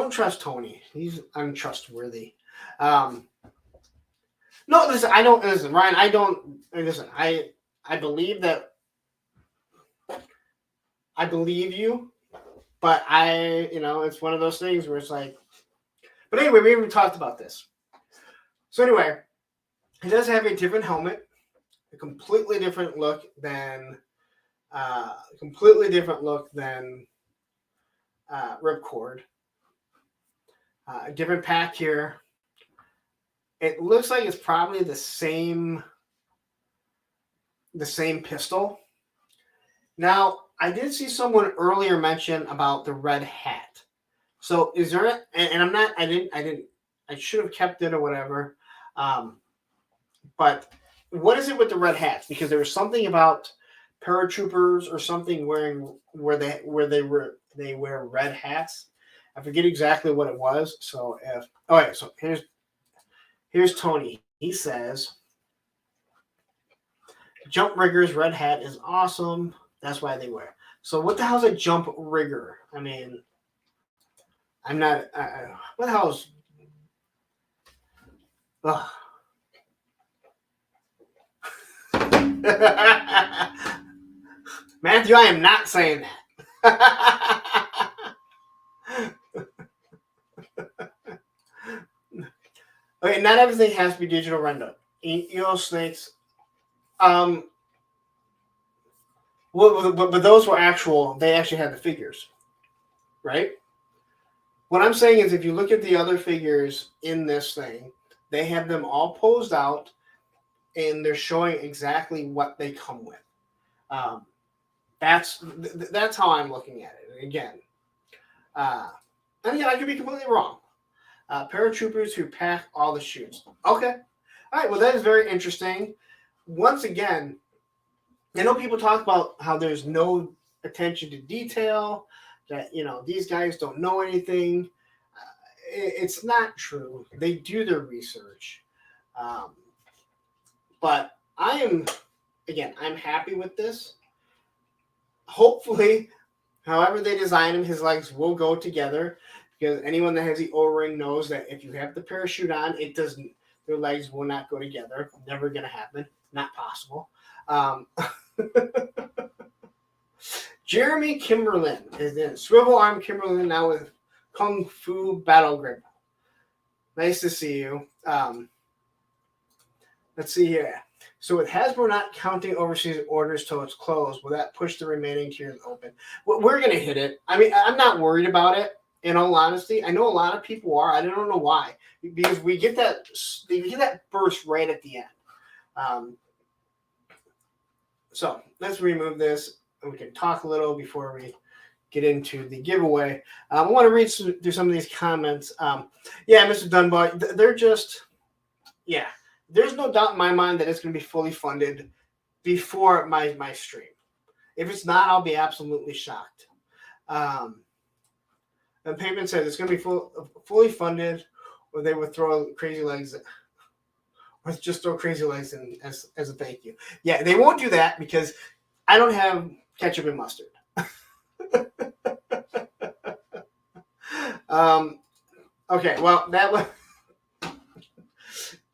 trust Tony. He's untrustworthy. No, listen. I don't listen, Ryan. I don't listen. I believe that. I believe you, but it's one of those things where it's like. But anyway, we even talked about this. So anyway, he does have a different helmet, a completely different look than Ripcord. A different pack here. It looks like it's probably the same pistol. Now, I did see someone earlier mention about the red hat. So is there and I'm not I should have kept it or whatever. But what is it with the red hats? Because there was something about paratroopers or something where they wear red hats. I forget exactly what it was. So so here's Tony. He says jump rigger's red hat is awesome. That's why they wear. So what the hell's a jump rigger? I mean, I'm not. What the hell's? Matthew, I am not saying that. Okay, not everything has to be digital render. Eel snakes. But those were actual. They actually had the figures, right? What I'm saying is, if you look at the other figures in this thing, they have them all posed out, and they're showing exactly what they come with. That's how I'm looking at it. Again, I could be completely wrong. Paratroopers who pack all the chutes. Okay. All right. Well, that is very interesting. Once again, I know people talk about how there's no attention to detail, that, these guys don't know anything. It's not true. They do their research. But I'm happy with this. Hopefully, however they design him, his legs will go together. Because anyone that has the O-ring knows that if you have the parachute on, their legs will not go together. Never going to happen. Not possible. Jeremy Kimberlin is in Swivel Arm Kimberlin now with Kung Fu Battle Grip. Nice to see you. Let's see here. So with Hasbro not counting overseas orders till it's closed, will that push the remaining tiers open? Well, we're going to hit it. I mean, I'm not worried about it. In all honesty, I know a lot of people are. I don't know why, because we get that burst right at the end. So let's remove this, and we can talk a little before we get into the giveaway. I want to read through some of these comments. Mr. Dunbar, they're just, there's no doubt in my mind that it's going to be fully funded before my stream. If it's not, I'll be absolutely shocked. And Payment says it's going to be fully funded, or they would throw crazy legs. Let's just throw Crazy Legs in as a thank you. Yeah, they won't do that because I don't have ketchup and mustard. Okay, well, that was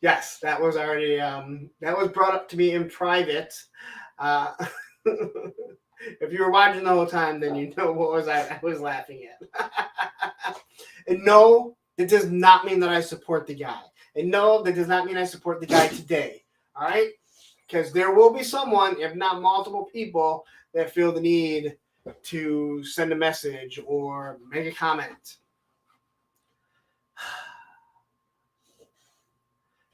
yes, that was already that was brought up to me in private. Uh, if you were watching the whole time, then you know what was I was laughing at. And no, that does not mean that I support the guy. And no, that does not mean I support the guy today. All right, because there will be someone, if not multiple people, that feel the need to send a message or make a comment.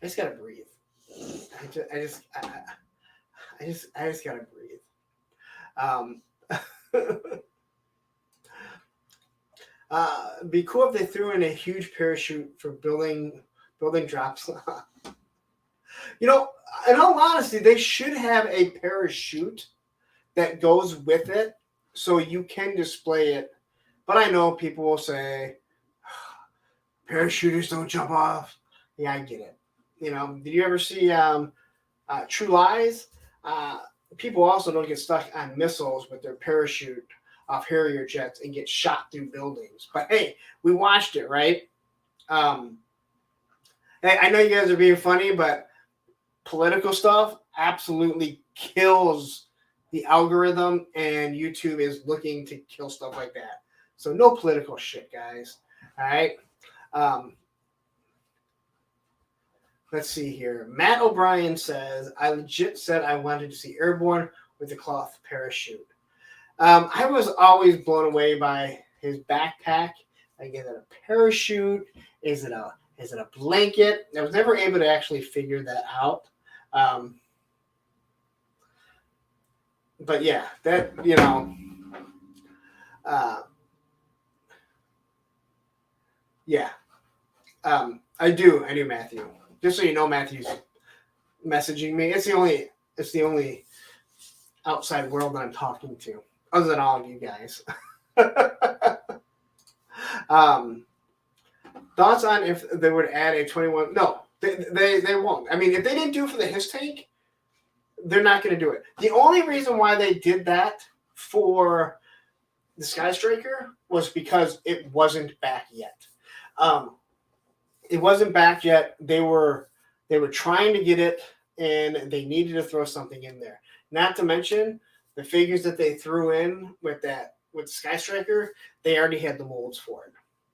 I just gotta breathe. I just gotta breathe. Be cool if they threw in a huge parachute for building drops. You know, in all honesty, they should have a parachute that goes with it so you can display it. But I know people will say, parachuters don't jump off. Yeah, I get it. You know, did you ever see True Lies? People also don't get stuck on missiles with their parachute off Harrier jets and get shot through buildings. But hey, we watched it, right? Hey, I know you guys are being funny, but political stuff absolutely kills the algorithm, and YouTube is looking to kill stuff like that. So no political shit, guys. All right. Let's see here. Matt O'Brien says, I legit said I wanted to see Airborne with the cloth parachute. I was always blown away by his backpack. Like, is it a parachute? Is it a blanket? I was never able to actually figure that out. But yeah, that, you know, yeah. I do, Matthew. Just so you know, Matthew's messaging me. It's the only outside world that I'm talking to, other than all of you guys. Thoughts on if they would add a 21? No, they won't. I mean, if they didn't do it for the HISS tank, they're not going to do it. The only reason why they did that for the Sky Striker was because it wasn't back yet. It wasn't back yet. They were trying to get it, and they needed to throw something in there. Not to mention the figures that they threw in with Sky Striker, they already had the molds for it,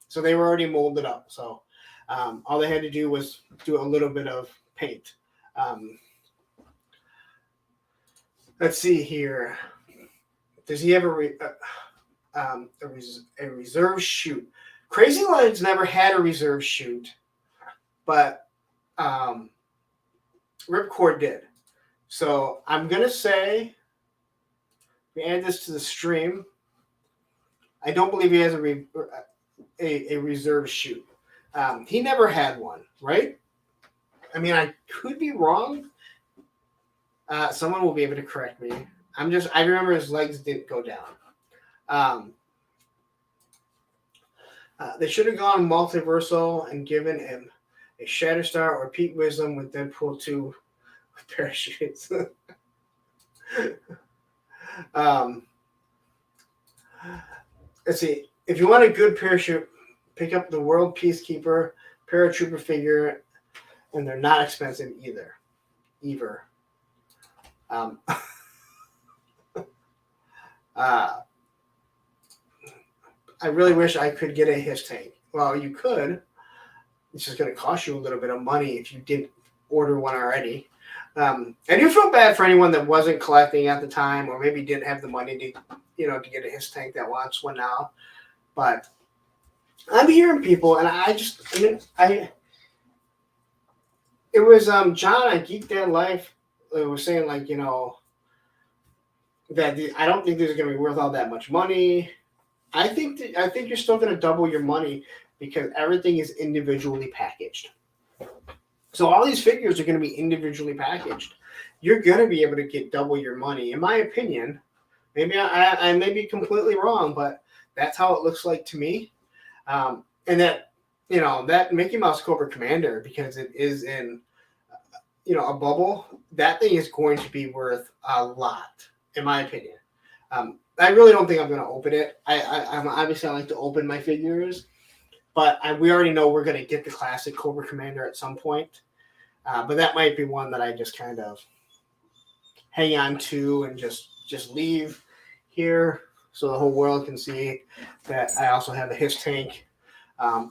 so they were already molded up. So all they had to do was do a little bit of paint. Let's see here. Does he have a reserve chute? Crazy Legs never had a reserve chute, but Ripcord did. So I'm going to say, we add this to the stream. I don't believe he has a reserve chute. He never had one, right? I mean, I could be wrong. Someone will be able to correct me. I remember his legs didn't go down. They should have gone multiversal and given him a Shatterstar or Pete Wisdom with Deadpool 2 parachutes. Let's see. If you want a good parachute, pick up the World Peacekeeper paratrooper figure, and they're not expensive either. I really wish I could get a HISS tank. Well, you could. It's just going to cost you a little bit of money if you didn't order one already. I do feel bad for anyone that wasn't collecting at the time, or maybe didn't have the money to get a HISS tank that wants one now. But I'm hearing people, and it was John at Geek Dad Life was saying, like, that I don't think this is going to be worth all that much money. I think you're still going to double your money because everything is individually packaged. So all these figures are going to be individually packaged. You're going to be able to get double your money, in my opinion. Maybe I may be completely wrong, but that's how it looks like to me. And that Mickey Mouse Cobra Commander, because it is in a bubble, that thing is going to be worth a lot, in my opinion. I really don't think I'm going to open it. I'm obviously I like to open my figures, but we already know we're going to get the classic Cobra Commander at some point. But that might be one that I just kind of hang on to and just leave here so the whole world can see that I also have a HISS tank. I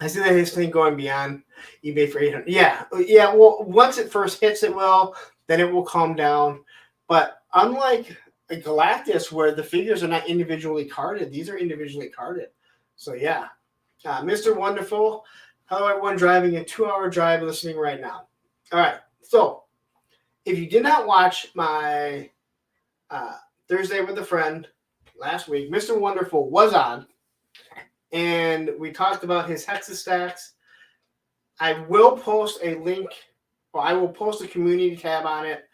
see the HISS tank going beyond eBay for 800. Yeah. Well, once it first hits, it will. Then it will calm down. But unlike a Galactus, where the figures are not individually carded, these are individually carded. So yeah, Mr. Wonderful. Hello, everyone driving a 2-hour drive listening right now. All right. So if you did not watch my Thursday with a Friend last week, Mr. Wonderful was on, and we talked about his Hexastacks. I will post a link, or I will post a community tab on it,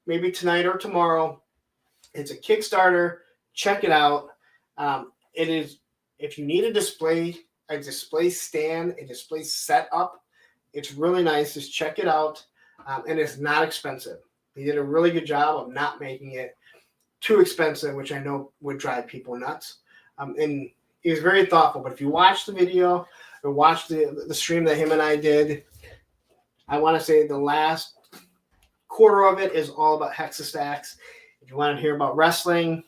maybe tonight or tomorrow. It's a Kickstarter. Check it out. It is, if you need a display stand, a display setup, it's really nice. Just check it out. And it's not expensive. He did a really good job of not making it too expensive, which I know would drive people nuts. And he was very thoughtful. But if you watch the video or watch the stream that him and I did, I want to say the last quarter of it is all about Hexastacks. If you want to hear about wrestling,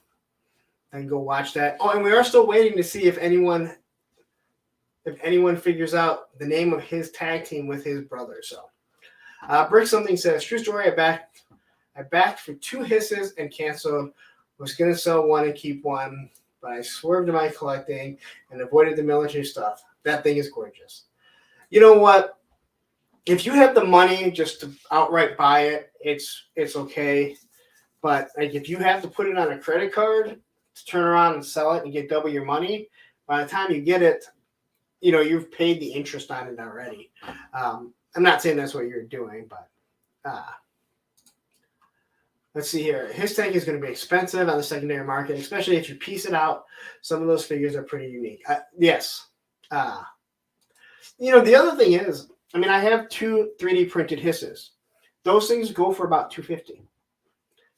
then go watch that. Oh, and we are still waiting to see if anyone figures out the name of his tag team with his brother. So Brick Something says, true story, I backed for 2 hisses and canceled. Was going to sell one and keep one, but I swerved to my collecting and avoided the military stuff. That thing is gorgeous. You know what? If you have the money just to outright buy it, it's okay. But like if you have to put it on a credit card to turn around and sell it and get double your money, by the time you get it, you've paid the interest on it already. I'm not saying that's what you're doing, but let's see here. His tank is going to be expensive on the secondary market, especially if you piece it out. Some of those figures are pretty unique. Yes. The other thing is, I have 2 3D printed hisses. Those things go for about $250.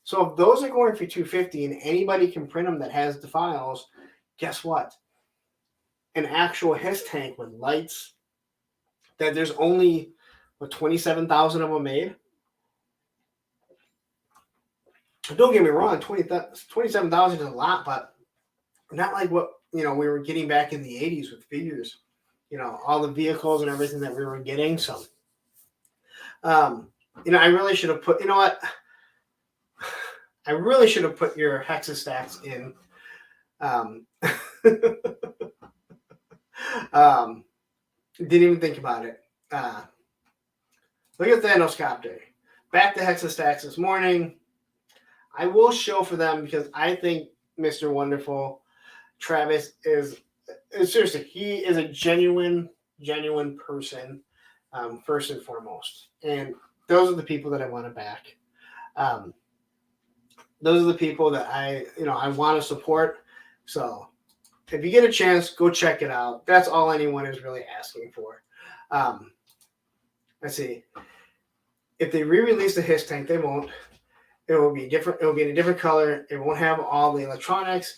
So if those are going for $250 and anybody can print them that has the files, guess what? An actual HISS tank with lights that there's only 27,000 of them made. Don't get me wrong, 27,000 is a lot, but not like what we were getting back in the 80s with figures. All the vehicles and everything that we were getting. So, I really should have put. You know what? I really should have put your Hexastacks in. Didn't even think about it. Look at Thanos Copter. Back to Hexastacks this morning. I will show for them because I think Mr. Wonderful Travis is seriously, he is a genuine person, first and foremost. And those are the people that I want to back. Those are the people that I want to support. So if you get a chance, go check it out. That's all anyone is really asking for. Let's see. If they re-release the HISS tank, they won't. It will be different. It will be in a different color. It won't have all the electronics.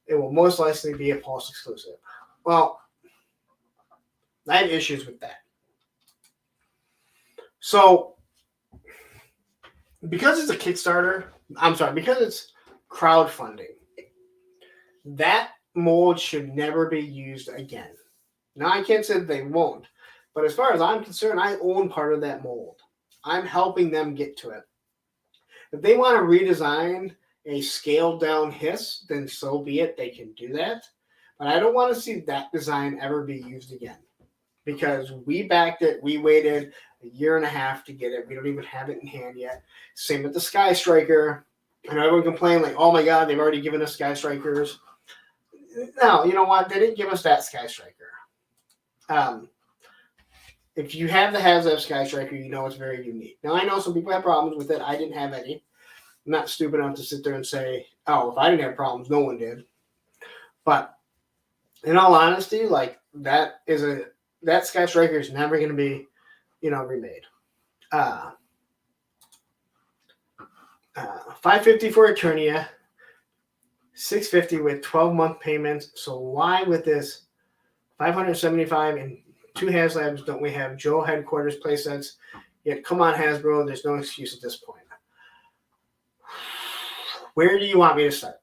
It will most likely be a Pulse exclusive. Well, I have issues with that. So, because it's a Kickstarter, because it's crowdfunding, that mold should never be used again. Now, I can't say that they won't, but as far as I'm concerned, I own part of that mold. I'm helping them get to it. If they want to redesign a scaled down HISS, then so be it. They can do that. But I don't want to see that design ever be used again because we backed it. We waited a year and a half to get it. We don't even have it in hand yet. Same with the Sky Striker. I know everyone complained like, oh my God, they've already given us Sky Strikers. No, you know what? They didn't give us that Sky Striker. If you have the HasLab Sky Striker, you know it's very unique. Now, I know some people have problems with it. I didn't have any. I'm not stupid enough to sit there and say, oh, if I didn't have problems, no one did. But in all honesty, like that Sky Striker is never going to be, remade. $550 for Eternia, $650 with 12-month payments. So why with this $575 and 2 HasLabs don't we have Joe headquarters playsets? Yet come on, Hasbro, there's no excuse at this point. Where do you want me to start?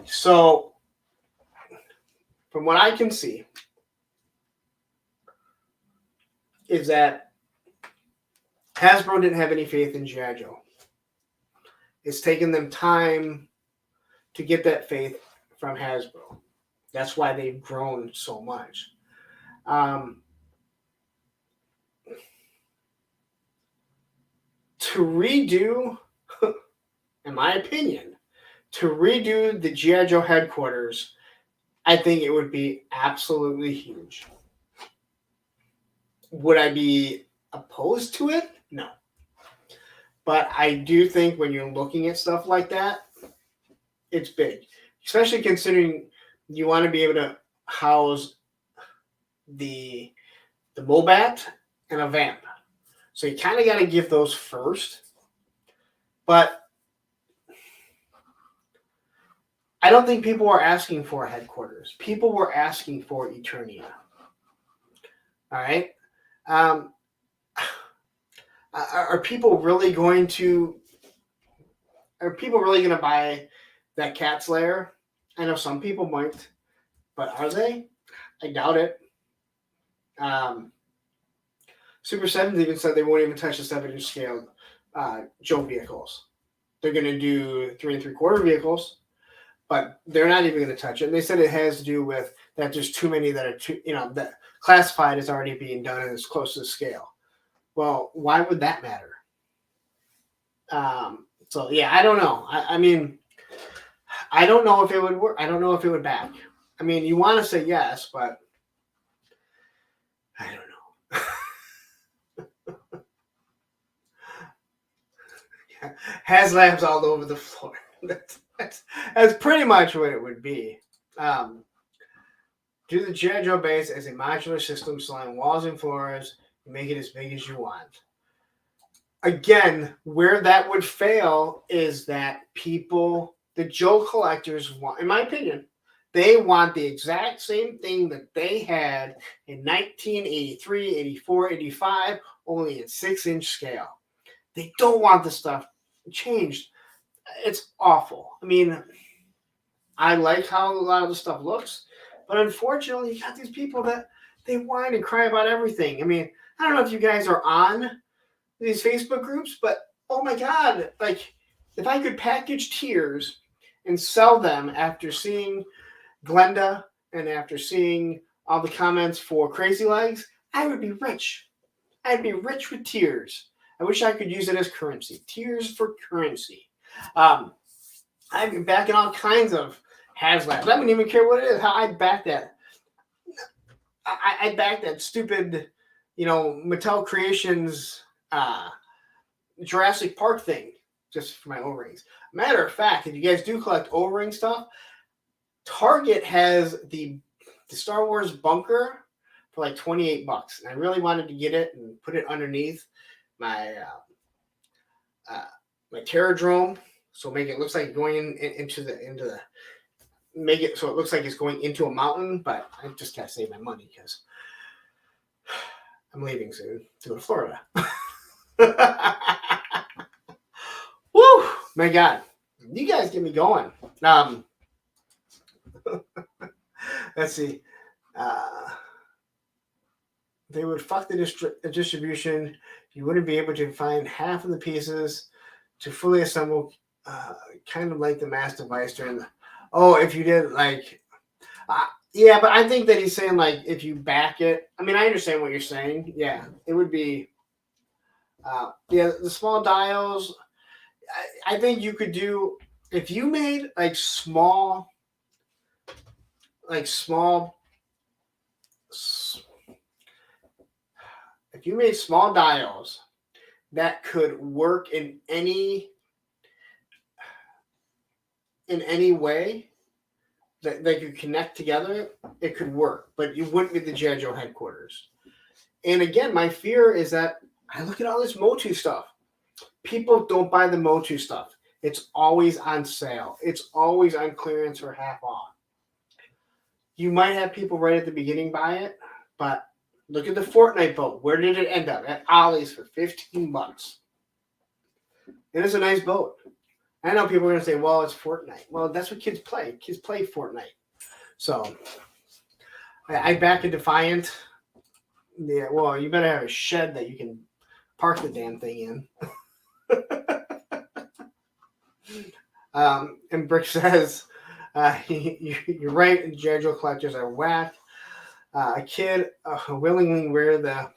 So, from what I can see, is that Hasbro didn't have any faith in G.I. Joe. It's taken them time to get that faith from Hasbro. That's why they've grown so much. To redo, in my opinion, the G.I. Joe headquarters, I think it would be absolutely huge. Would I be opposed to it? No. But I do think when you're looking at stuff like that, it's big. Especially considering you want to be able to house the Mobat and a Vamp. So you kind of got to give those first. But I don't think people were asking for headquarters. People were asking for Eternia. All right? Are people really going to buy that Cat's Lair? I know some people might, but are they? I doubt it. Super 7's even said they won't even touch the 7-inch scale Joe vehicles. They're going to do 3 3/4 vehicles, but they're not even going to touch it. And they said it has to do with that there's too many that are that classified as already being done and as close to the scale. Well, why would that matter? So yeah, I don't know. I mean, I don't know if it would work. I don't know if it would back. I mean, you want to say yes, but I don't know. Yeah. HasLabs all over the floor. That's pretty much what it would be. Do the G.I. Joe base as a modular system, selling walls and floors, and make it as big as you want. Again, where that would fail is that people, the Joe collectors want, in my opinion, they want the exact same thing that they had in 1983, 84, 85, only at 6-inch scale. They don't want the stuff changed. It's awful. I mean, I like how a lot of the stuff looks, but unfortunately, you got these people that they whine and cry about everything. I mean, I don't know if you guys are on these Facebook groups, but oh my God, like if I could package tears and sell them after seeing Glenda and after seeing all the comments for Crazy Legs, I would be rich. I'd be rich with tears. I wish I could use it as currency. Tears for currency. I'd be backing all kinds of HasLabs. I wouldn't even care what it is. How I'd back that. I'd back that stupid, Mattel Creations Jurassic Park thing just for my O-rings. Matter of fact, if you guys do collect O-ring stuff, Target has the Star Wars bunker for like $28. And I really wanted to get it and put it underneath my my Terradrome, so make it looks like going into the make it so it looks like it's going into a mountain. But I just gotta save my money because I'm leaving soon to go to Florida. Woo! My God, you guys get me going. Let's see. They would fuck the distribution. You wouldn't be able to find half of the pieces to fully assemble, kind of like the Master Device during the. Oh, if you did like, yeah, but I think that he's saying like if you back it. I mean, I understand what you're saying. Yeah, it would be. Yeah, the small dials. I think you could do if you made like small. If you made small dials that could work in any way, that they could connect together, it could work, but it wouldn't be the G.I. Joe headquarters. And again, my fear is that I look at all this Motu stuff. People don't buy the Motu stuff. It's always on sale. It's always on clearance or half off. You might have people right at the beginning buy it, but look at the Fortnite boat. Where did it end up? At Ollie's for $15. And it's a nice boat. I know people are going to say, well, it's Fortnite. Well, that's what kids play. Kids play Fortnite. So I back a Defiant. Yeah, well, you better have a shed that you can park the damn thing in. And Brick says, you're right, G.I. Joe collectors are whack. A kid willingly wear the...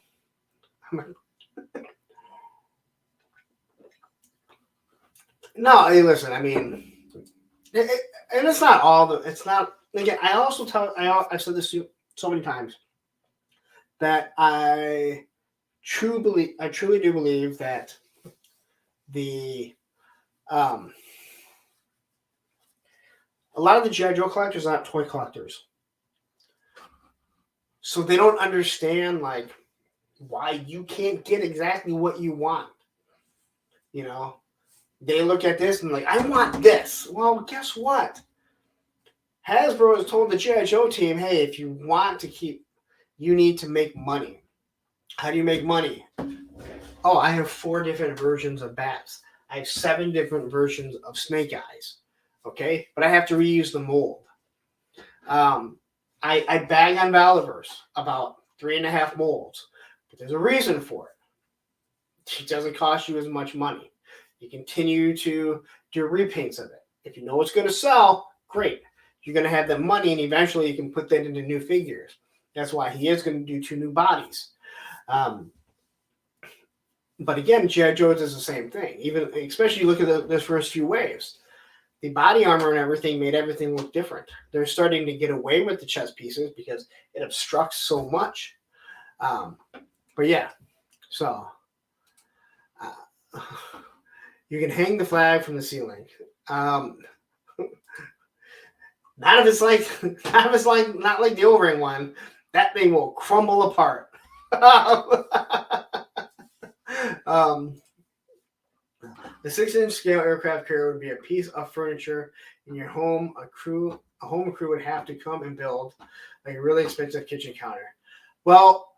No, hey, listen, I mean, and it's not all the... It's not... Again, I've said this to you so many times, that I truly do believe that the... a lot of the G.I. Joe collectors are not toy collectors. So they don't understand, like, why you can't get exactly what you want. You know? They look at this and like, I want this. Well, guess what? Hasbro has told the G.I. Joe team, hey, if you want to keep, you need to make money. How do you make money? Oh, I have 4 different versions of bats. I have 7 different versions of Snake Eyes. Okay? But I have to reuse the mold. I bag on Valiverse about 3.5 molds. But there's a reason for it. It doesn't cost you as much money. You continue to do repaints of it. If you know it's going to sell, great. You're going to have the money, and eventually you can put that into new figures. That's why he is going to do 2 new bodies. But again, G.I. Joe does the same thing. Even especially look at the first few waves. The body armor and everything made everything look different. They're starting to get away with the chest pieces because it obstructs so much. But yeah, so you can hang the flag from the ceiling. Not like the O-ring one. That thing will crumble apart. The 6-inch scale aircraft carrier would be a piece of furniture in your home. A home crew would have to come and build like a really expensive kitchen counter. Well,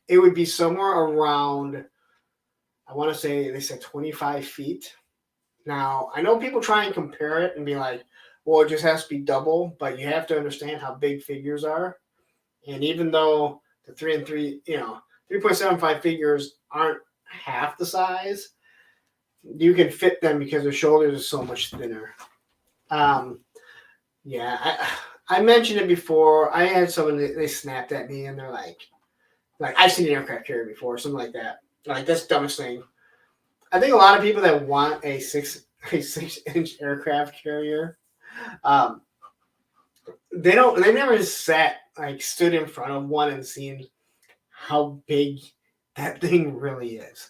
it would be somewhere around, I want to say, they said 25 feet. Now, I know people try and compare it and be like, well, it just has to be double, but you have to understand how big figures are. And even though the 3 and 3, 3.75 figures aren't half the size, you can fit them because their shoulders are so much thinner. Yeah, I mentioned it before. I had someone, they snapped at me and they're like I've seen an aircraft carrier before, something like that. Like, that's the dumbest thing. I think a lot of people that want a 6-inch aircraft carrier, they've never just stood in front of one and seen how big that thing really is.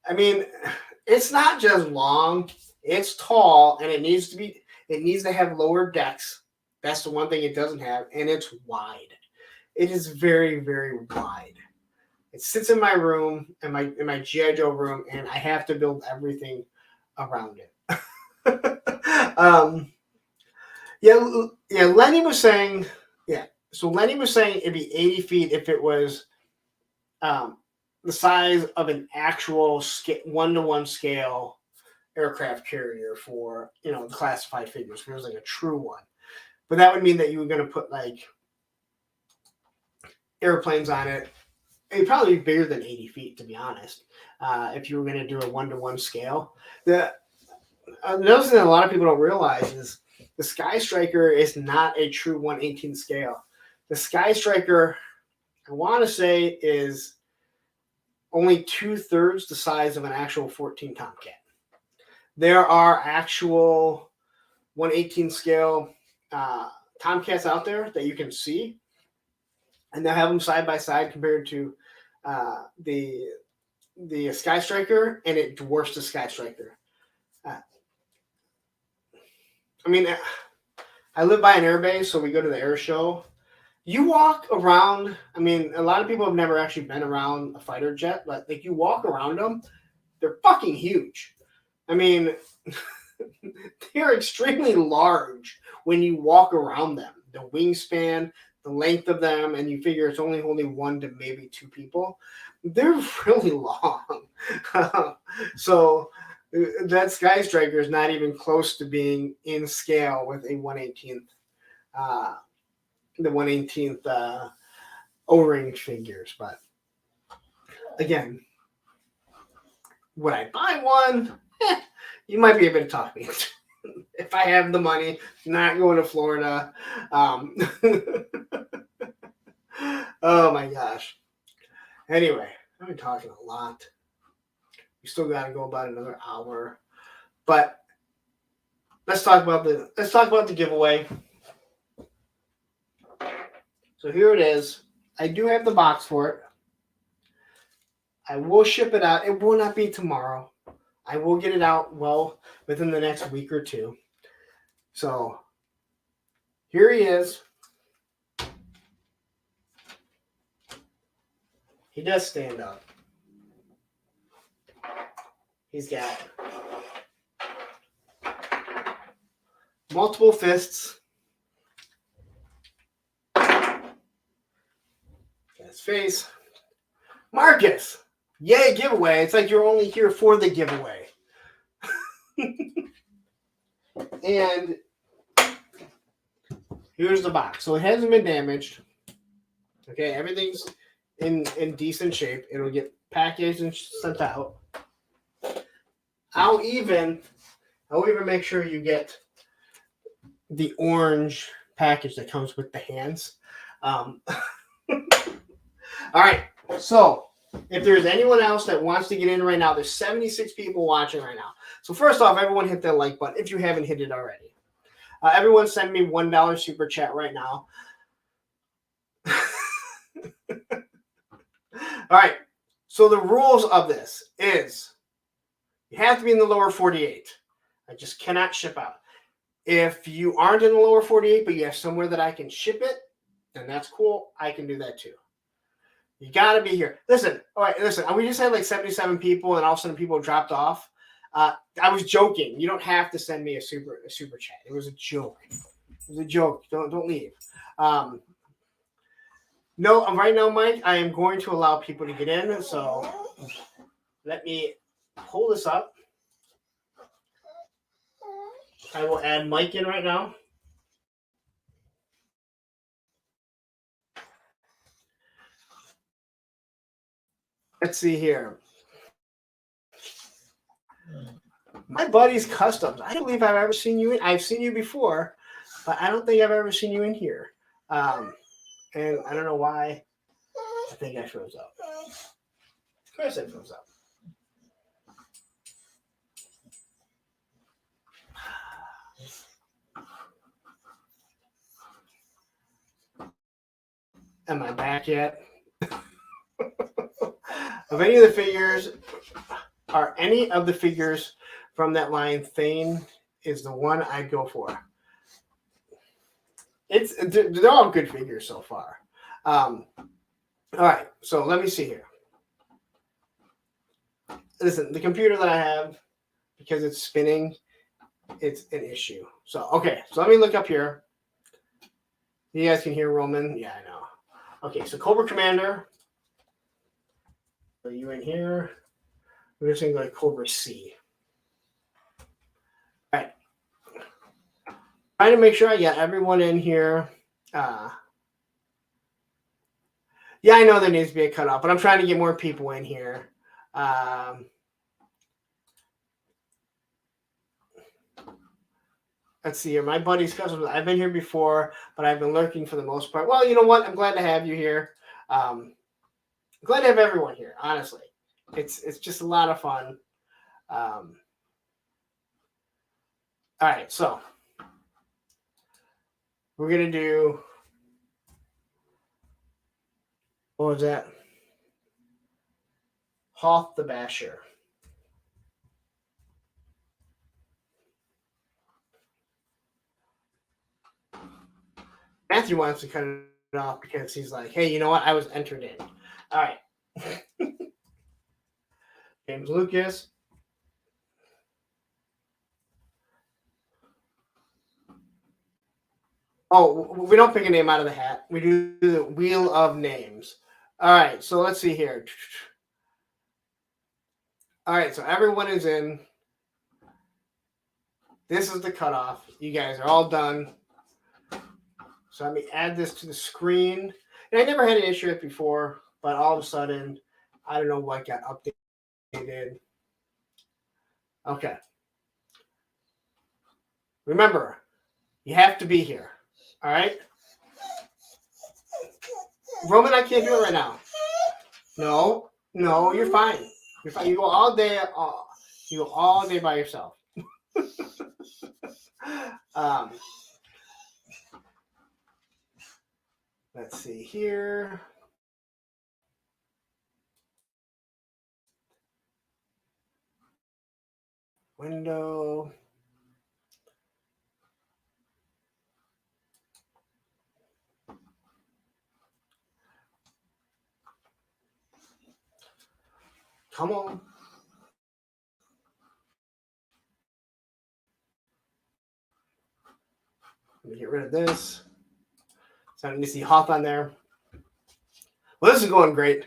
I mean, it's not just long, it's tall, and it needs to have lower decks. That's the one thing it doesn't have, and it's wide. It is very, very wide. It sits in my room, in my G.I. Joe room, and I have to build everything around it. Lenny was saying, so Lenny was saying it'd be 80 feet if it was the size of an actual 1-to-1 scale aircraft carrier for, the classified figures. If it was like a true one. But that would mean that you were going to put like airplanes on it. It'd probably be bigger than 80 feet, to be honest, if you were going to do a 1-to-1 scale. Another thing that a lot of people don't realize is the Sky Striker is not a true 1/18 scale. The Sky Striker, I want to say, is only 2/3 the size of an actual 14 Tomcat. There are actual 1/18 scale Tomcats out there that you can see, and they'll have them side by side compared to the Sky Striker, and it dwarfs the Sky Striker. I live by an air base, so we go to the air show. You walk around. I mean, a lot of people have never actually been around a fighter jet, but like you walk around them, they're fucking huge. I mean, they're extremely large when you walk around them. The wingspan, the length of them, and you figure it's only holding 1 to maybe 2 people. They're really long. So that Sky Striker is not even close to being in scale with a 1/18th, the 1/18th O-ring figures. But again, would I buy one? You might be able to talk me if I have the money. Not going to Florida. Oh my gosh. Anyway, I've been talking a lot. We still got to go about another hour, but let's talk about the giveaway. So here it is. I do have the box for it. I will ship it out. It will not be tomorrow. I will get it out well within the next week or two. So here he is. He does stand up. He's got multiple fists. Got his face. Marcus! Yay, giveaway. It's like you're only here for the giveaway. And here's the box. So it hasn't been damaged. Okay, everything's in decent shape. It'll get packaged and sent out. I'll even make sure you get the orange package that comes with the hands. All right. So if there's anyone else that wants to get in right now, there's 76 people watching right now. So first off, everyone hit that like button if you haven't hit it already. Everyone send me $1 super chat right now. All right. So the rules of this is you have to be in the lower 48. I just cannot ship out. If you aren't in the lower 48, but you have somewhere that I can ship it, then that's cool. I can do that too. You got to be here. Listen. All right. Listen. We just had like 77 people, and all of a sudden people dropped off. I was joking. You don't have to send me a super chat. It was a joke. It was a joke. Don't leave. No, right now, Mike, I am going to allow people to get in. So let me pull this up. I will add Mike in right now. Let's see here. My buddy's Customs. I don't believe I've ever seen you in. I've seen you before, but I don't think I've ever seen you in here. And I don't know why. I think I froze up. Of course I froze up. Am I back yet? Of any of the figures, are any of the figures from that line, Thane is the one I'd go for. They're all good figures so far. All right, so let me see here. Listen, the computer that I have, because it's spinning, it's an issue. So, okay, so let me look up here. You guys can hear Roman? Yeah, I know. Okay, so Cobra Commander. Are you in here? We're just going to go to Cobra C. All right. Trying to make sure I get everyone in here. Yeah, I know there needs to be a cutoff, but I'm trying to get more people in here. Let's see here. My buddy's Customs. I've been here before, but I've been lurking for the most part. Well, you know what? I'm glad to have you here. I'm glad to have everyone here, honestly. It's just a lot of fun. All right, so we're going to do, what was that? Hoth the Basher. Matthew wants to cut it off because he's like, hey, you know what? I was entered in. All right. James Lucas. Oh, we don't pick a name out of the hat. We do the wheel of names. All right, so let's see here. All right, so everyone is in. This is the cutoff. You guys are all done. So let me add this to the screen. And I never had an issue with it before, but all of a sudden, I don't know what got updated. Okay. Remember, you have to be here. All right? Roman, I can't do it right now. No, you're fine. You're fine. You go all day. You go all day by yourself. Let's see here. Window. Come on. Let me get rid of this. So I need to see Hoff on there. Well, this is going great.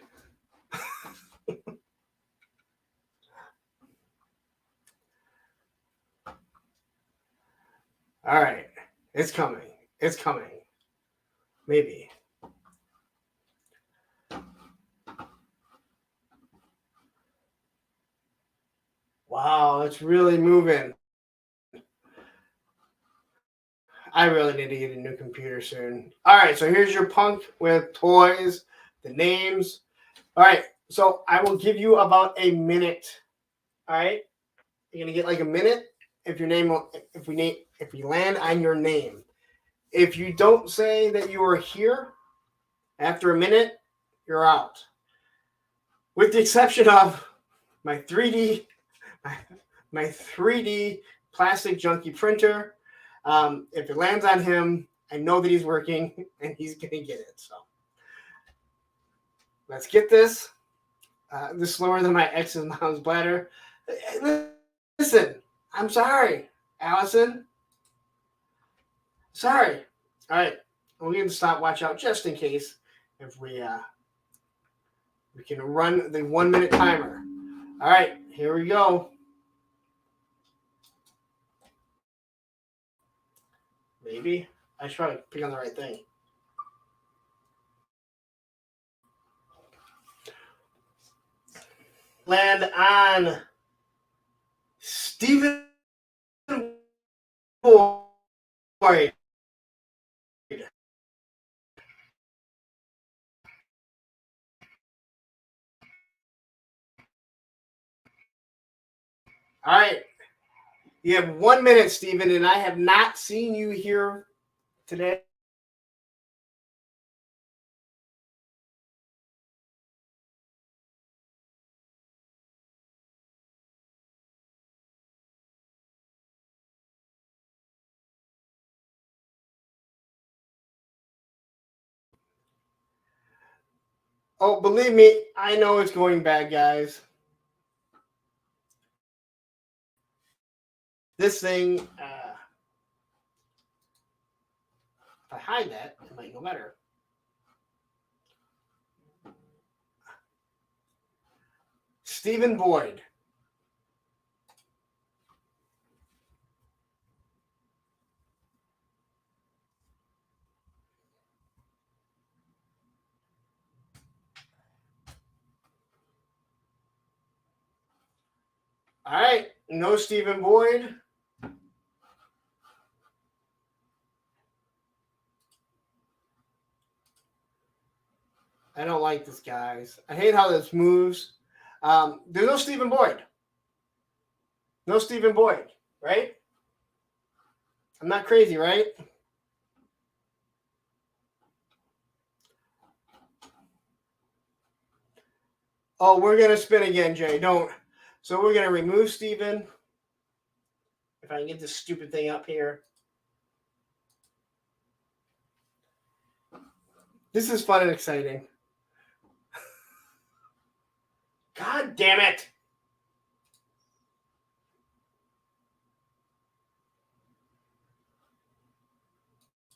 All right. It's coming. It's coming. Maybe. Wow, it's really moving. I really need to get a new computer soon. All right, so here's your punk with toys, the names. All right, so I will give you about a minute. All right, you're gonna get like a minute if your name, if we land on your name. If you don't say that you are here after a minute, you're out. With the exception of my 3D, my 3D plastic junkie printer. If it lands on him, I know that he's working and he's gonna get it. So let's get this. This is slower than my ex's mom's bladder. Listen, I'm sorry, Allison. Sorry. All right, we'll get the stopwatch out just in case if we can run the 1 minute timer. All right, here we go. Maybe I should probably pick on the right thing. Land on Stephen Boyd. All right. You have 1 minute, Stephen, and I have not seen you here today. Oh, believe me, I know it's going bad, guys. This thing, if I hide that, it might go better. Stephen Boyd. All right, no Stephen Boyd. I don't like this, guys. I hate how this moves. There's no Stephen Boyd. No Stephen Boyd, right? I'm not crazy, right? Oh, we're going to spin again, Jay. Don't. So we're going to remove Stephen. If I can get this stupid thing up here. This is fun and exciting. God damn it.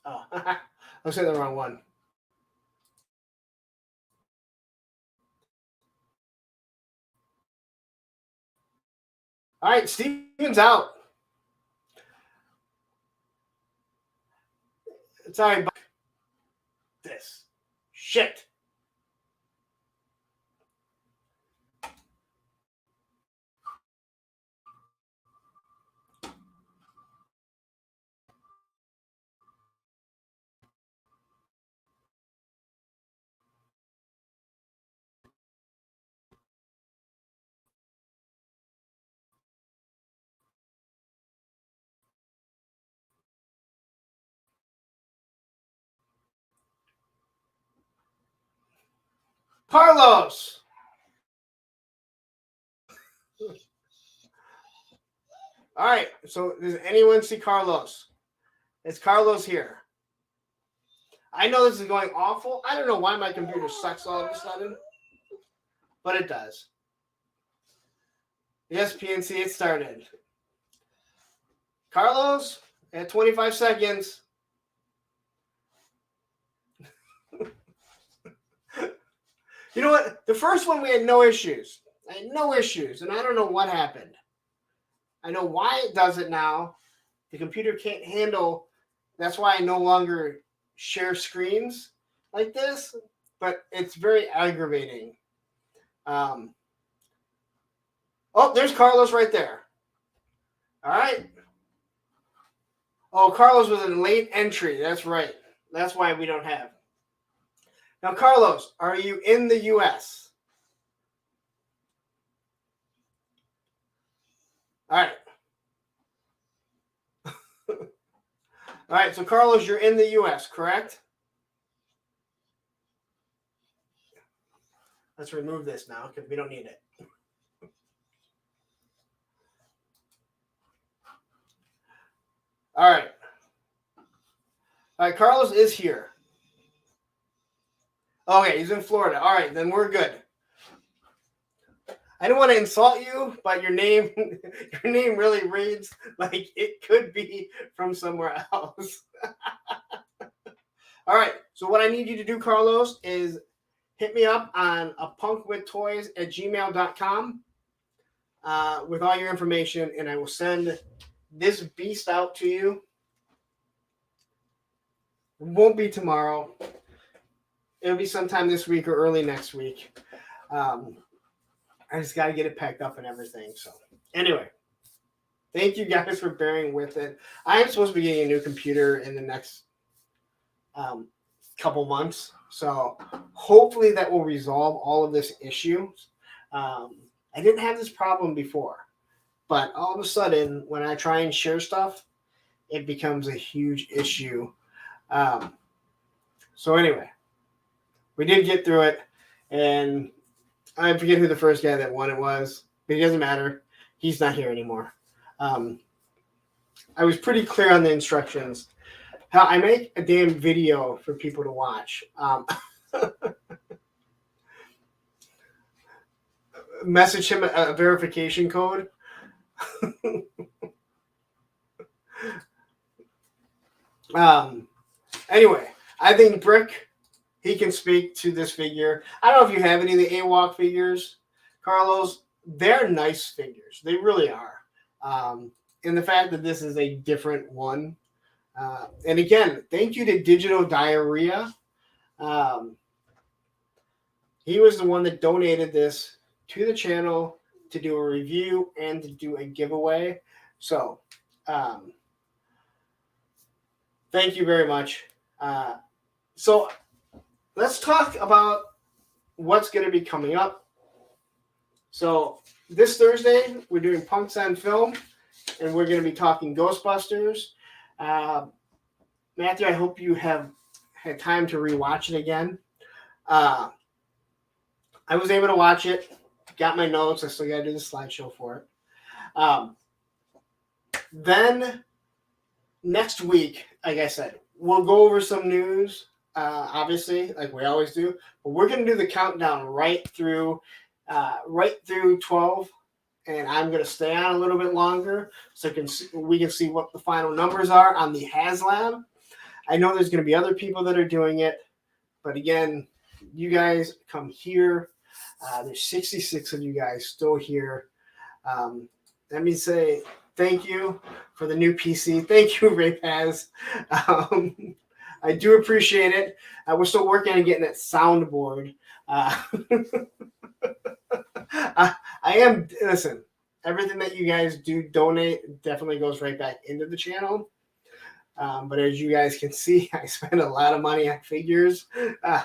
Oh, I said the wrong one. All right, Steven's out. It's all right. This shit. Carlos. All right. So does anyone see Carlos? Is Carlos here? I know this is going awful. I don't know why my computer sucks all of a sudden, but it does. Yes, PNC, it started. Carlos, at 25 seconds. You know what? The first one we had no issues. I had no issues, and I don't know what happened. I know why it does it now. The computer can't handle. That's why I no longer share screens like this, but it's very aggravating. Oh, there's Carlos right there. All right. Oh, Carlos was a late entry. That's right. That's why we don't have. Now, Carlos, are you in the U.S.? All right. All right, so Carlos, you're in the U.S., correct? Let's remove this now because we don't need it. All right. All right, Carlos is here. Okay, he's in Florida. All right, then we're good. I don't want to insult you, but your name really reads like it could be from somewhere else. All right, so what I need you to do, Carlos, is hit me up on apunkwithtoys@gmail.com with all your information, and I will send this beast out to you. It won't be tomorrow. It'll be sometime this week or early next week. I just got to get it packed up and everything. So anyway, thank you guys for bearing with it. I am supposed to be getting a new computer in the next couple months. So hopefully that will resolve all of this issues. I didn't have this problem before, but all of a sudden when I try and share stuff, it becomes a huge issue. So anyway, we did get through it, and I forget who the first guy that won it was, but it doesn't matter. He's not here anymore. I was pretty clear on the instructions. How I make a damn video for people to watch. Message him a verification code. Anyway, I think Brick, he can speak to this figure. I don't know if you have any of the AWOK figures, Carlos. They're nice figures. They really are. And the fact that this is a different one. And again, thank you to Digital Diarrhea. He was the one that donated this to the channel to do a review and to do a giveaway. So thank you very much. So let's talk about what's going to be coming up. So this Thursday, we're doing Punks on Film, and we're going to be talking Ghostbusters. Matthew, I hope you have had time to rewatch it again. I was able to watch it, got my notes. I still got to do the slideshow for it. Then next week, like I said, we'll go over some news obviously, like we always do. But we're going to do the countdown right through 12, and I'm going to stay on a little bit longer so we can see what the final numbers are on the HasLab. I know there's going to be other people that are doing it, but again, you guys come here. There's 66 of you guys still here. Let me say thank you for the new PC. Thank you, Ray Paz. I do appreciate it. We're still working on getting that soundboard. Listen, everything that you guys do donate definitely goes right back into the channel. But as you guys can see, I spend a lot of money on figures.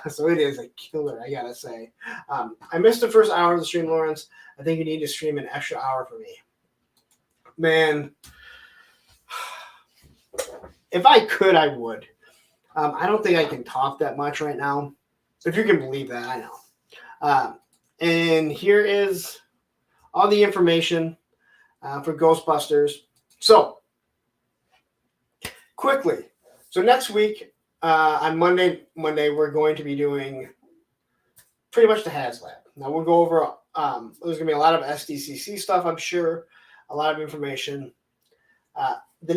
So it is a killer, I gotta say. I missed the first hour of the stream, Lawrence. I think you need to stream an extra hour for me. Man, if I could, I would. I don't think I can talk that much right now. If you can believe that, I know. And here is all the information for Ghostbusters. So, quickly. So next week, on Monday, we're going to be doing pretty much the HasLab. Now we'll go over, there's going to be a lot of SDCC stuff, I'm sure, a lot of information. The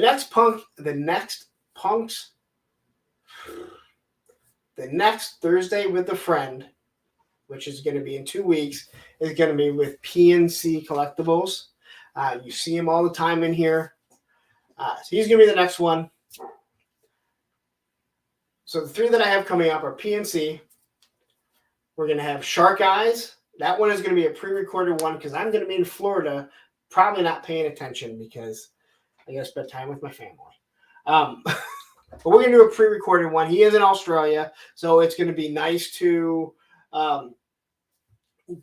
next Thursday with a friend, which is going to be in 2 weeks, is going to be with PNC Collectibles. You see him all the time in here. So he's going to be the next one. So the 3 that I have coming up are PNC. We're going to have Shark Eyes. That one is going to be a pre-recorded one because I'm going to be in Florida, probably not paying attention because I got to spend time with my family. But we're going to do a pre-recorded one. He is in Australia, so it's going to be nice to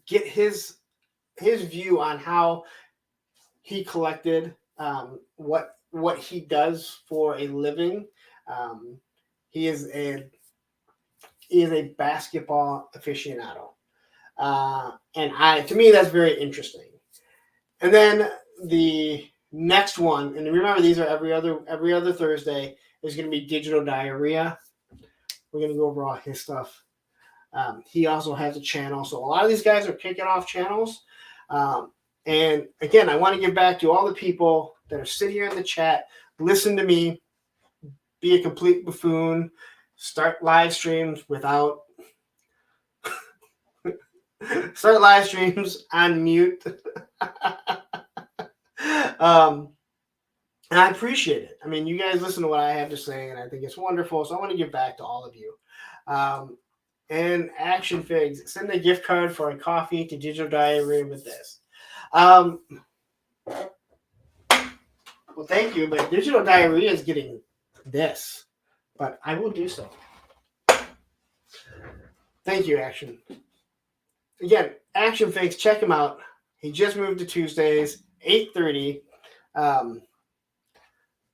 get his view on how he collected, what he does for a living. He is a basketball aficionado, and to me that's very interesting. And then the next one, and remember these are every other Thursday, is going to be Digital Diarrhea. We're going to go over all his stuff. He also has a channel, so a lot of these guys are kicking off channels. And again, I want to give back to all the people that are sitting here in the chat, listen to me, be a complete buffoon, start live streams on mute. And I appreciate it. I mean, you guys listen to what I have to say, and I think it's wonderful. So I want to give back to all of you. And Action Figs, send a gift card for a coffee to Digital Diarrhea with this. Well, thank you, but Digital Diarrhea is getting this, but I will do so. Thank you, Action. Again, Action Figs, check him out. He just moved to Tuesdays, 8:30.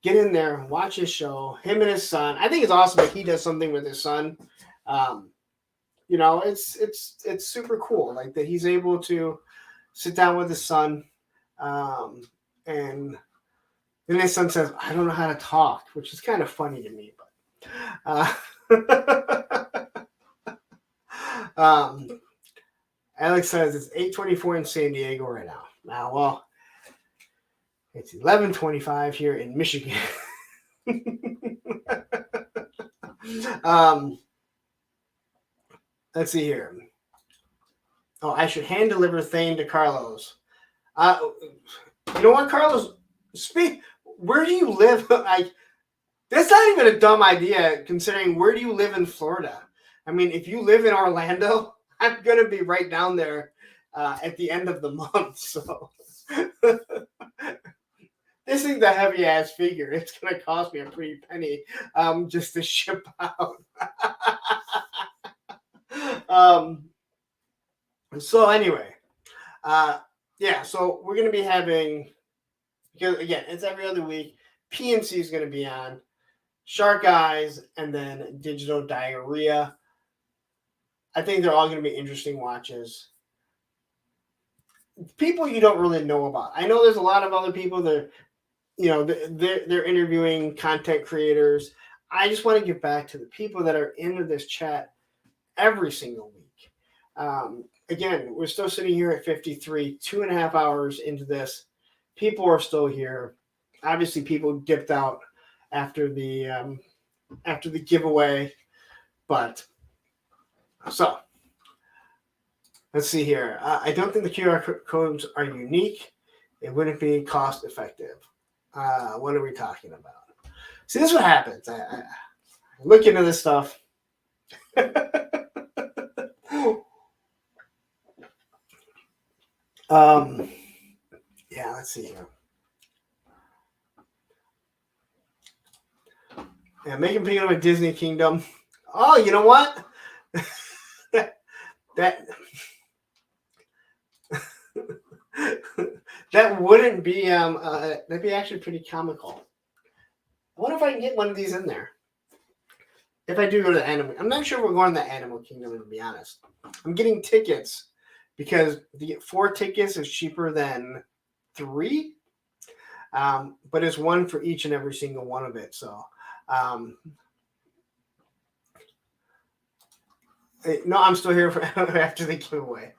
Get in there, watch his show. Him and his son. I think it's awesome that he does something with his son. It's super cool. Like that he's able to sit down with his son, and then his son says, "I don't know how to talk," which is kind of funny to me. But Alex says it's 8:24 in San Diego right now. Well, it's 11:25 here in Michigan. Let's see here. Oh, I should hand deliver Thane to Carlos. You know what, Carlos? Where do you live? That's not even a dumb idea, considering where do you live in Florida? I mean, if you live in Orlando, I'm gonna be right down there at the end of the month. So this thing's a heavy ass figure. It's gonna cost me a pretty penny just to ship out. So anyway, so we're going to be having, because again, it's every other week. PNC is going to be on, Shark Eyes, and then Digital Diarrhea. I think they're all going to be interesting watches. People you don't really know about. I know there's a lot of other people that, they're interviewing content creators. I just want to give back to the people that are into this chat every single week. Again, we're still sitting here at 53, 2.5 hours into this. People are still here. Obviously, people dipped out after the giveaway, but so let's see here. I don't think the QR codes are unique. It wouldn't be cost effective. What are we talking about? See, this is what happens. I look into this stuff. Yeah, let's see here. Yeah, make him think of a Disney Kingdom. Oh, you know what? that that wouldn't be that'd be actually pretty comical. I wonder if I can get one of these in there. If I do go to the animal, I'm not sure if we're going to the Animal Kingdom, to be honest. I'm getting tickets because to get 4 tickets is cheaper than 3. But it's one for each and every single one of it. So no, I'm still here for after the giveaway.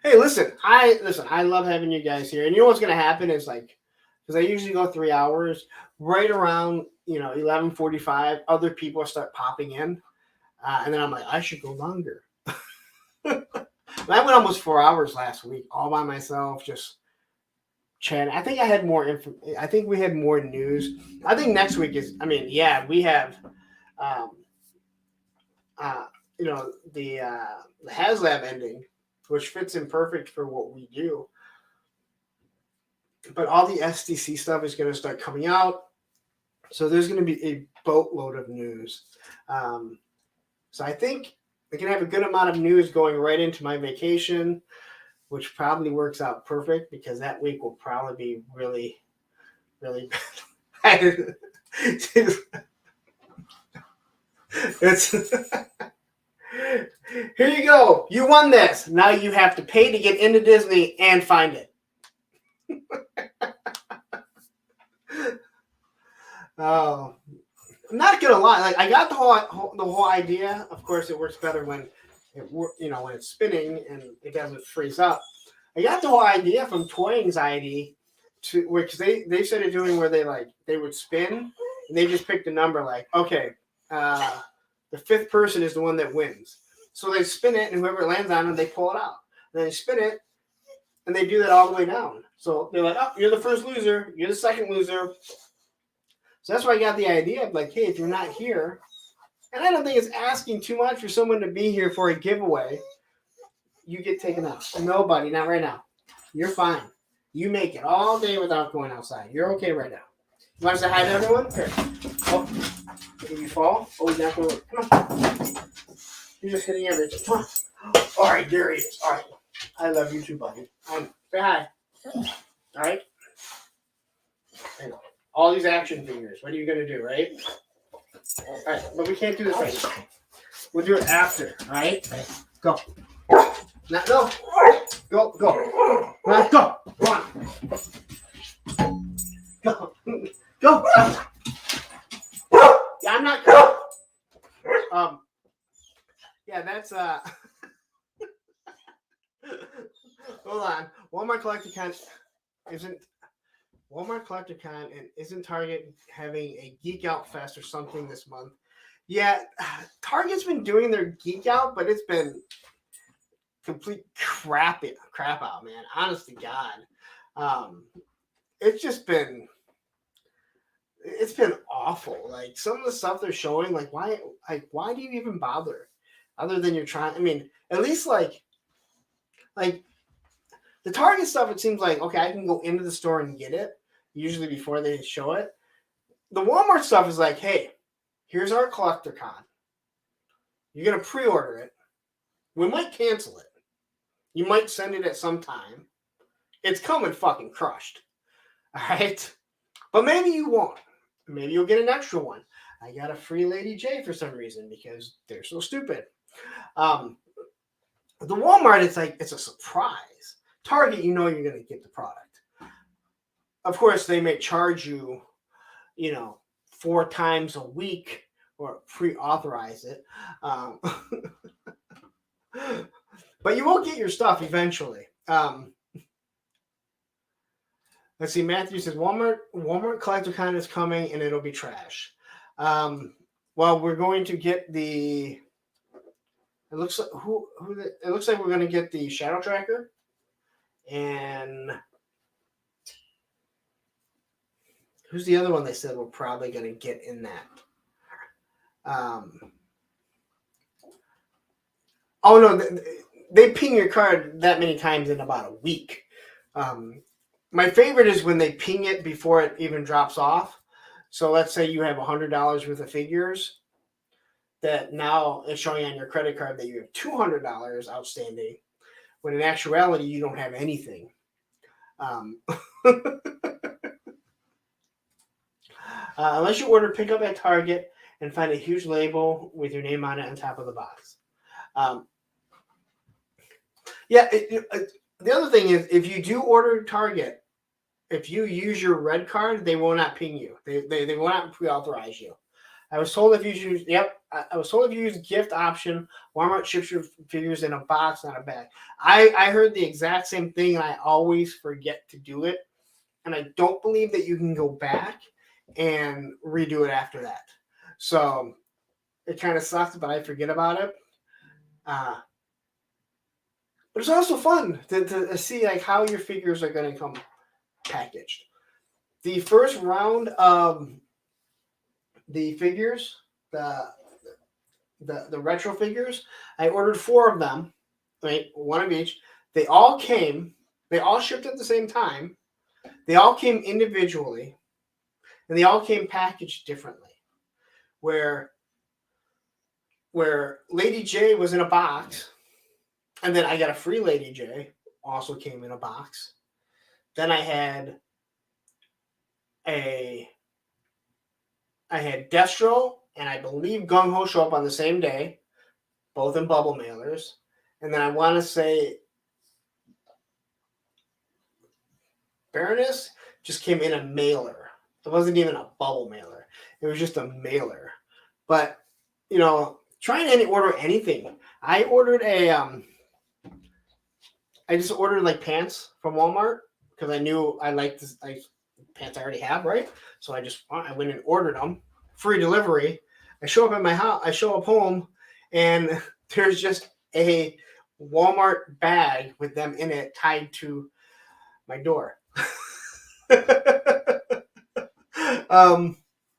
Hey, listen, I love having you guys here. And you know what's gonna happen is like, because I usually go 3 hours, right around 11:45, other people start popping in, and then I'm like, I should go longer. I went almost 4 hours last week, all by myself, just chatting. I think I had more info. I think we had more news. I think next week is. I mean, yeah, we have, the HasLab ending, which fits in perfect for what we do. But all the SDC stuff is going to start coming out. So there's going to be a boatload of news. So I think we can have a good amount of news going right into my vacation, which probably works out perfect because that week will probably be really, really bad. Here you go. You won this. Now you have to pay to get into Disney and find it. Oh, I'm not gonna lie. Like, I got the whole idea. Of course, it works better when when it's spinning and it doesn't freeze up. I got the whole idea from Toy Anxiety, to which they started doing where they would spin and they just picked a number like, okay, the 5th person is the one that wins. So they spin it and whoever lands on it, they pull it out. And then they spin it and they do that all the way down. So they're like, oh, you're the first loser. You're the second loser. So that's why I got the idea of like, hey, if you're not here, and I don't think it's asking too much for someone to be here for a giveaway, you get taken out. Nobody, not right now. You're fine. You make it all day without going outside. You're okay right now. You want to say hi to everyone? Here. Oh, did you fall? Oh, he's not going to. Come on. You're just hitting everything. Come on. All right, there he is. All right. I love you too, buddy. Say hi. All right. I know. All these action figures. What are you going to do, right? All right, but we can't do this right now. We'll do it after, all right? Go. Now, no. Go. Go. Go. Go. Go. Yeah, I'm not. Yeah, that's Hold on. Walmart Collecticon and isn't Target having a Geek Out Fest or something this month? Yeah, Target's been doing their Geek Out, but it's been complete crap out, man. Honest to God. It's just been awful. Like some of the stuff they're showing, like why do you even bother? Other than you're trying, I mean, at least like the Target stuff, it seems like, okay, I can go into the store and get it, usually before they show it. The Walmart stuff is like, hey, here's our CollectorCon. You're going to pre-order it. We might cancel it. You might send it at some time. It's coming fucking crushed. All right? But maybe you won't. Maybe you'll get an extra one. I got a free Lady J for some reason because they're so stupid. The Walmart, it's like, it's a surprise. Target, you're going to get the product. Of course, they may charge you, 4 times a week or pre-authorize it. But you will get your stuff eventually. Let's see. Matthew says Walmart Collector Con is coming and it'll be trash. Well, we're going to get the. It looks like it looks like we're going to get the Shadow Tracker, and who's the other one they said we're probably going to get in that? Oh no, they ping your card that many times in about a week. My favorite is when they ping it before it even drops off. So let's say you have $100 worth of figures that now is showing on your credit card that you have $200 outstanding, when in actuality you don't have anything. Unless you order pickup at Target and find a huge label with your name on it on top of the box. The other thing is, if you do order Target, if you use your red card, they will not ping you. They will not pre-authorize you. I was told if you use I was told if you use gift option, Walmart ships your figures in a box, not a bag. I heard the exact same thing, and I always forget to do it. And I don't believe that you can go back and redo it after that. So it kind of sucks, but I forget about it. But it's also fun to see like how your figures are going to come packaged. The first round of the figures, the retro figures, I ordered 4 of them, right? 1 of each. They all shipped at the same time. They all came individually, and they all came packaged differently. Where Lady J was in a box, and then I got a free Lady J, also came in a box. Then I had Destro and I believe Gung Ho show up on the same day, both in bubble mailers. And then I want to say Baroness just came in a mailer. It wasn't even a bubble mailer. It was just a mailer. But, trying to order anything. I ordered I just ordered like pants from Walmart because I knew I liked this pants I already have, right? So I went and ordered them. Free delivery. I show up at my house. I show up home, and there's just a Walmart bag with them in it tied to my door.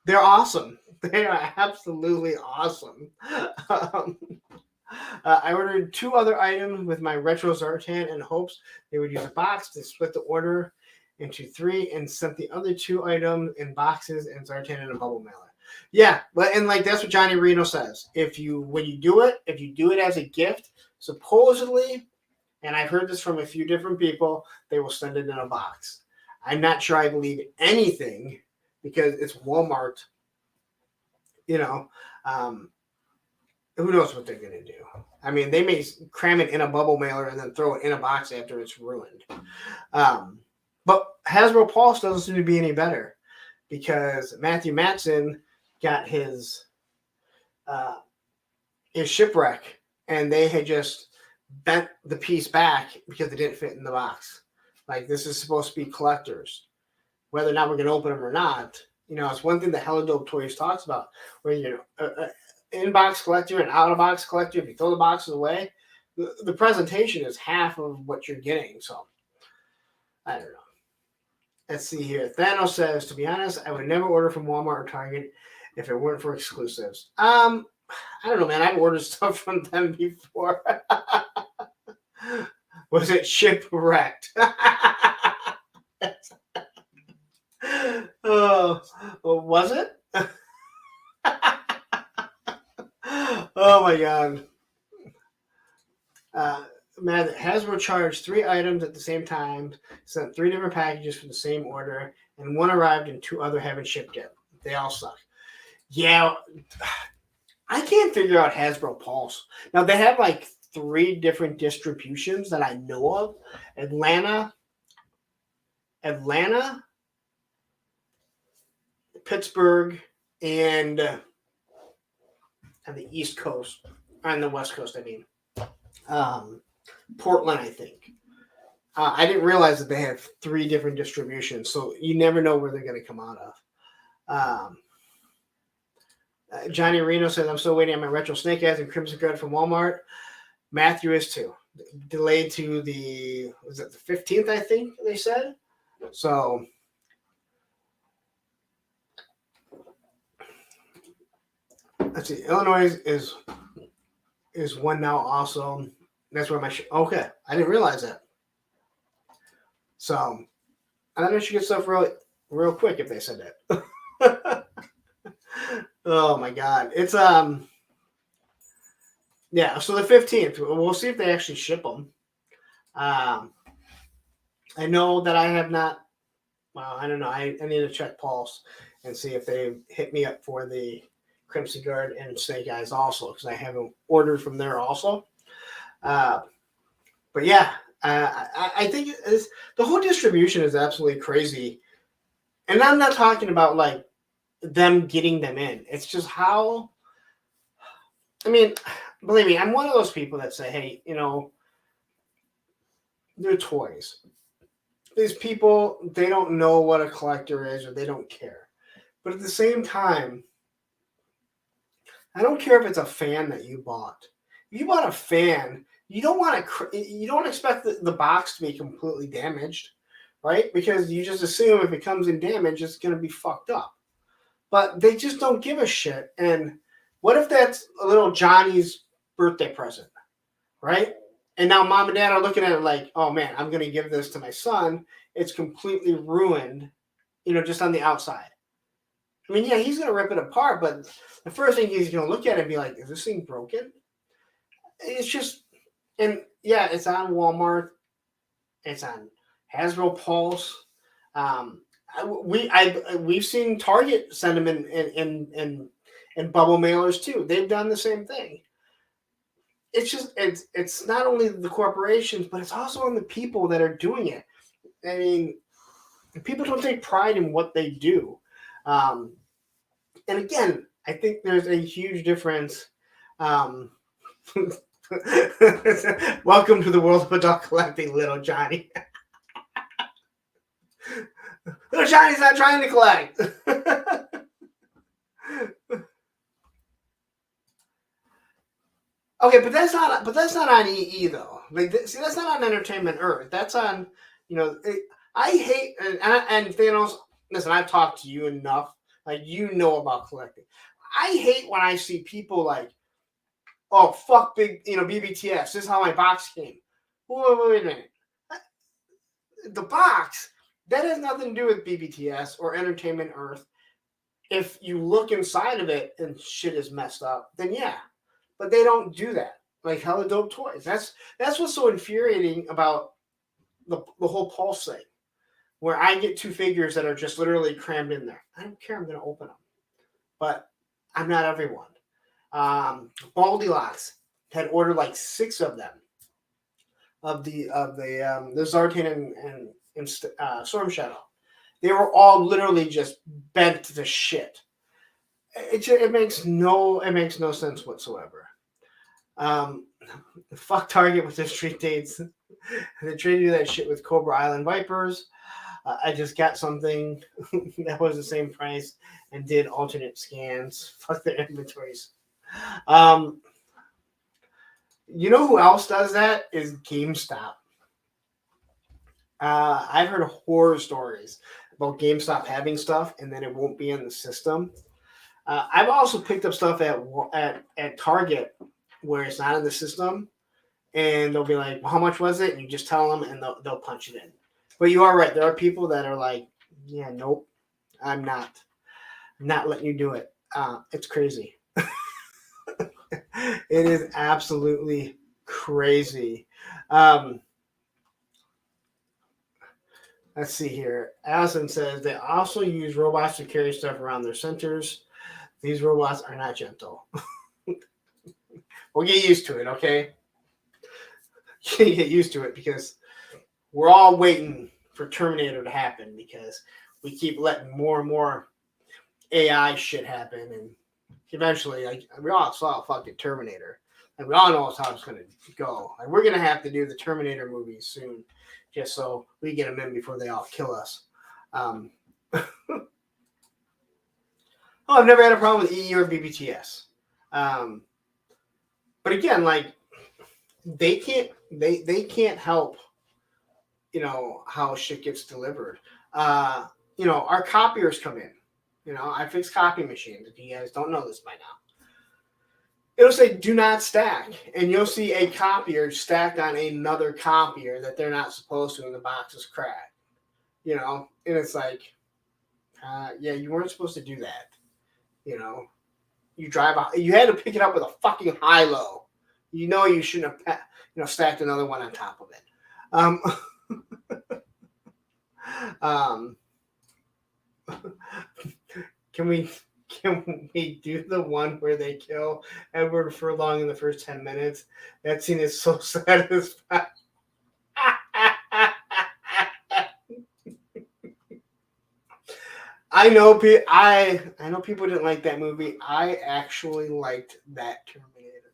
They're awesome. They are absolutely awesome. I ordered 2 other items with my retro Zartan in hopes they would use a box to split the order into 3, and sent the other 2 items in boxes and Zartan in a bubble mailer. Yeah, and that's what Johnny Reno says. When you do it as a gift, supposedly, and I've heard this from a few different people, they will send it in a box. I'm not sure I believe anything because it's Walmart. Who knows what they're going to do? I mean, they may cram it in a bubble mailer and then throw it in a box after it's ruined. But Hasbro Pulse doesn't seem to be any better because Matthew Matson got his shipwreck, and they had just bent the piece back because it didn't fit in the box. Like, this is supposed to be collectors. Whether or not we're going to open them or not, it's one thing that Hella Dope Toys talks about, where, in-box collector and out-of-box collector, if you throw the boxes away, the presentation is half of what you're getting. So, I don't know. Let's see here. Thanos says, to be honest, I would never order from Walmart or Target if it weren't for exclusives. I don't know, man. I've ordered stuff from them before. Was it shipwrecked? Oh, was it? Oh my God. Man, Hasbro charged 3 items at the same time, sent 3 different packages for the same order, and 1 arrived and 2 other haven't shipped yet. They all suck. Yeah, I can't figure out Hasbro Pulse. Now, they have like 3 different distributions that I know of. Atlanta, Pittsburgh, and on the East Coast, on the West Coast, I mean, Portland, I think. I didn't realize that they have 3 different distributions, so you never know where they're going to come out of. Johnny Reno says, I'm still waiting on my retro snake eyes and Crimson Guard from Walmart. Matthew is too. Delayed to the 15th, I think they said. So let's see. Illinois is one now also. That's where my okay. I didn't realize that. So I thought I should get stuff real quick if they said that. Oh my God. It's yeah, so the 15th. We'll see if they actually ship them. I know that I have not. Well, I don't know. I need to check Pulse and see if they hit me up for the Crimson Guard and Snake Eyes also, because I haven't ordered from there also. But yeah, I think the whole distribution is absolutely crazy. And I'm not talking about like them getting them in. It's just how, I mean, believe me, I'm one of those people that say, hey, you know, they're toys. These people, they don't know what a collector is or they don't care. But at the same time, I don't care if it's a fan that you bought. If you bought a fan, you don't expect the box to be completely damaged, right? Because you just assume if it comes in damaged, it's going to be fucked up. But they just don't give a shit. And what if that's a little Johnny's birthday present, right? And now mom and dad are looking at it like, oh man, I'm going to give this to my son. It's completely ruined, you know, just on the outside. I mean, yeah, he's going to rip it apart, but the first thing he's going to look at it and be like, is this thing broken? It's just, and yeah, it's on Walmart. It's on Hasbro Pulse. We've seen Target send them in bubble mailers too. They've done the same thing. It's just it's not only the corporations, but it's also on the people that are doing it. I mean, people don't take pride in what they do. And again, I think there's a huge difference. Welcome to the world of adult collecting, little Johnny. Little Johnny's not trying to collect. Okay, but that's not on EE though. Like, see, that's not on Entertainment Earth. That's on, you know. I hate and Thanos. Listen, I've talked to you enough. Like, you know about collecting. I hate when I see people like, oh fuck, big, you know, BBTS. This is how my box came. Wait a minute. The box, that has nothing to do with BBTS or Entertainment Earth. If you look inside of it and shit is messed up, then yeah. But they don't do that. Like Hella Dope Toys. That's what's so infuriating about the whole Pulse thing. Where I get 2 figures that are just literally crammed in there. I don't care. I'm going to open them. But I'm not everyone. Baldylocks had ordered like 6 of them. Of the Zartan and Storm Shadow. They were all literally just bent to shit. It makes no sense whatsoever. Fuck Target with their street dates. They traded you that shit with Cobra Island Vipers. I just got something that was the same price and did alternate scans. Fuck their inventories. You know who else does that? Is GameStop. I've heard horror stories about GameStop having stuff and then it won't be in the system. I've also picked up stuff at Target where it's not in the system, and they'll be like, well, how much was it? And you just tell them, and they'll punch it in. But you are right. There are people that are like, yeah, nope, I'm not letting you do it. It's crazy. It is absolutely crazy. Let's see here. Allison says they also use robots to carry stuff around their centers. These robots are not gentle. We'll get used to it, okay? Get used to it because we're all waiting for Terminator to happen because we keep letting more and more AI shit happen, and eventually, like, we all saw fucking Terminator, and we all know how it's gonna go. Like, we're gonna have to do the Terminator movies soon, just so we get them in before they all kill us. I've never had a problem with EE or BBTS. But again, like, they can't help, how shit gets delivered. Our copiers come in. I fix copy machines. If you guys don't know this by now, it'll say "do not stack," and you'll see a copier stacked on another copier that they're not supposed to, and the box is cracked. And it's like, yeah, you weren't supposed to do that. You had to pick it up with a fucking high-low. You shouldn't have, stacked another one on top of it. Can we do the one where they kill Edward Furlong in the first 10 minutes? That scene is so satisfying. I know people didn't like that movie. I actually liked that Terminator.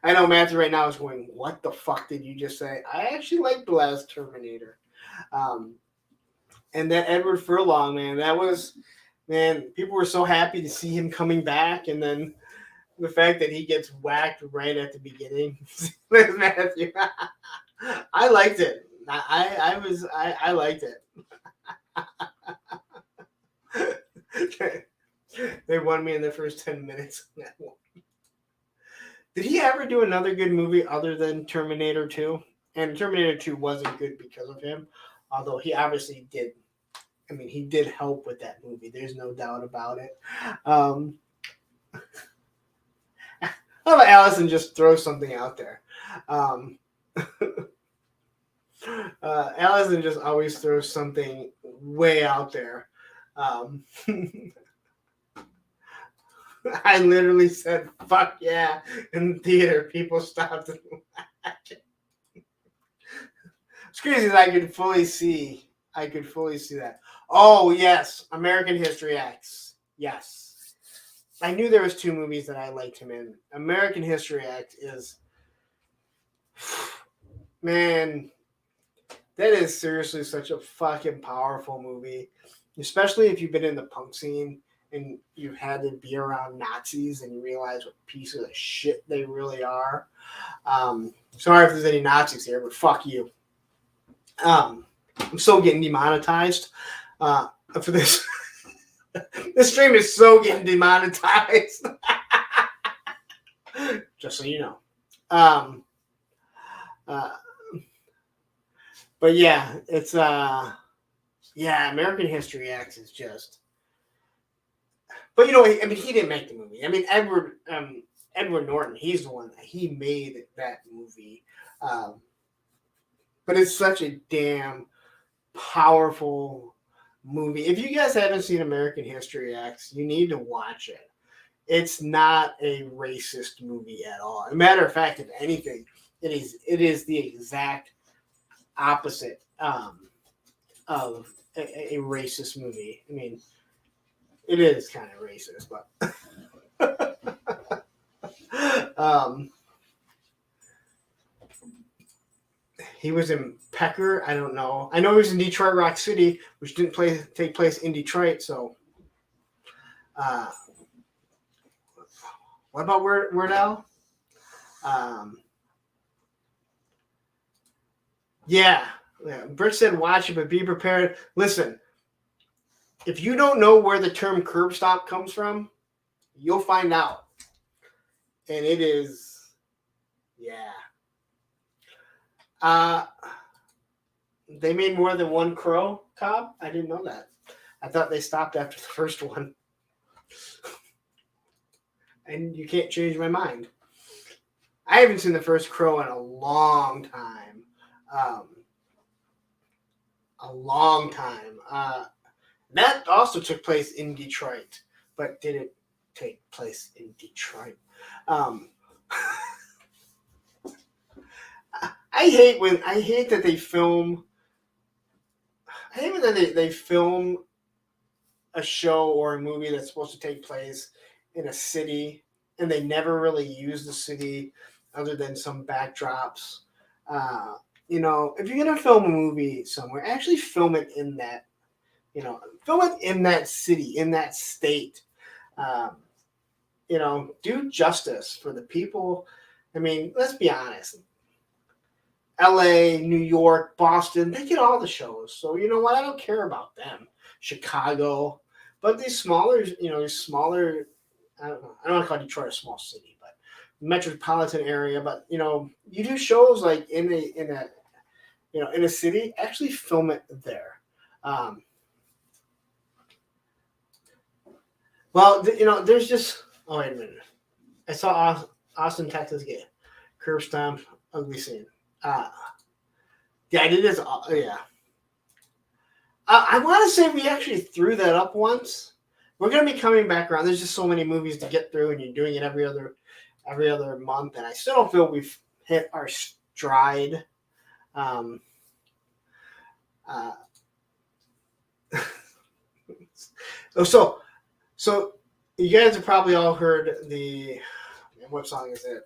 I know Matthew right now is going, "What the fuck did you just say?" I actually liked the last Terminator. And that Edward Furlong, man, people were so happy to see him coming back, and then the fact that he gets whacked right at the beginning. Matthew, I liked it. I liked it. They won me in the first 10 minutes. Did he ever do another good movie other than Terminator 2? And Terminator 2 wasn't good because of him, although he obviously did. I mean, he did help with that movie. There's no doubt about it. How about Allison just throw something out there? Allison just always throws something way out there. I literally said, "Fuck yeah," in the theater. People stopped and watched. It's crazy that I could fully see that. Oh, yes. American History X. Yes. I knew there was 2 movies that I liked him in. American History X is... Man, that is seriously such a fucking powerful movie. Especially if you've been in the punk scene and you've had to be around Nazis and you realize what pieces of shit they really are. Sorry if there's any Nazis here, but fuck you. I'm so getting demonetized for this. This stream is so getting demonetized. Just so you know. But yeah, it's American History X is just. But he didn't make the movie. I mean, Edward Norton, he's the one that he made that movie. But it's such a damn powerful movie. If you guys haven't seen American History X, you need to watch it. It's not a racist movie at all. As a matter of fact, if anything, it is the exact opposite of a racist movie. I mean, it is kind of racist, but he was in Pecker. I don't know. I know he was in Detroit Rock City, which didn't take place in Detroit. So, what about Weird Al? Yeah. Britt said watch it, but be prepared. Listen, if you don't know where the term curb stop comes from, you'll find out. And it is, yeah. They made more than one Crow cop? I didn't know that. I thought they stopped after the first one. And you can't change my mind. I haven't seen the first Crow in a long time. That also took place in Detroit, but didn't take place in Detroit. I hate that they film. I hate that they film a show or a movie that's supposed to take place in a city, and they never really use the city other than some backdrops. You know, if you're gonna film a movie somewhere, actually film it in that, you know, film it in that city, in that state. Um, you know, do justice for the people. I mean, let's be honest. LA, New York, Boston, they get all the shows. So you know what? I don't care about them. Chicago. But these smaller, you know, these smaller, I don't know, I don't want to call Detroit a small city, but metropolitan area. But you know, you do shows like in a you know, in a city, actually film it there. Well, you know, there's just, oh wait a minute. I saw Austin, Texas get curb stomped, ugly scene. Yeah, I did this. Yeah, I want to say we actually threw that up once. We're gonna be coming back around. There's just so many movies to get through, and you're doing it every other month, and I still don't feel we've hit our stride. Um, so you guys have probably all heard the, what song is it?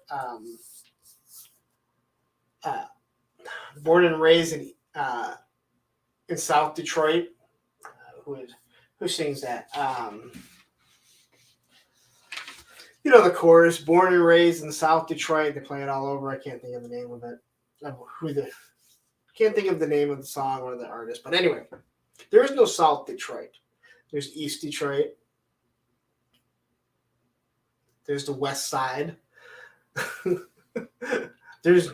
Born and raised in South Detroit. Who sings that? You know the chorus. Born and raised in South Detroit. They play it all over. I can't think of the name of it. Can't think of the name of the song or the artist. But anyway, there is no South Detroit. There's East Detroit. There's the West Side. there's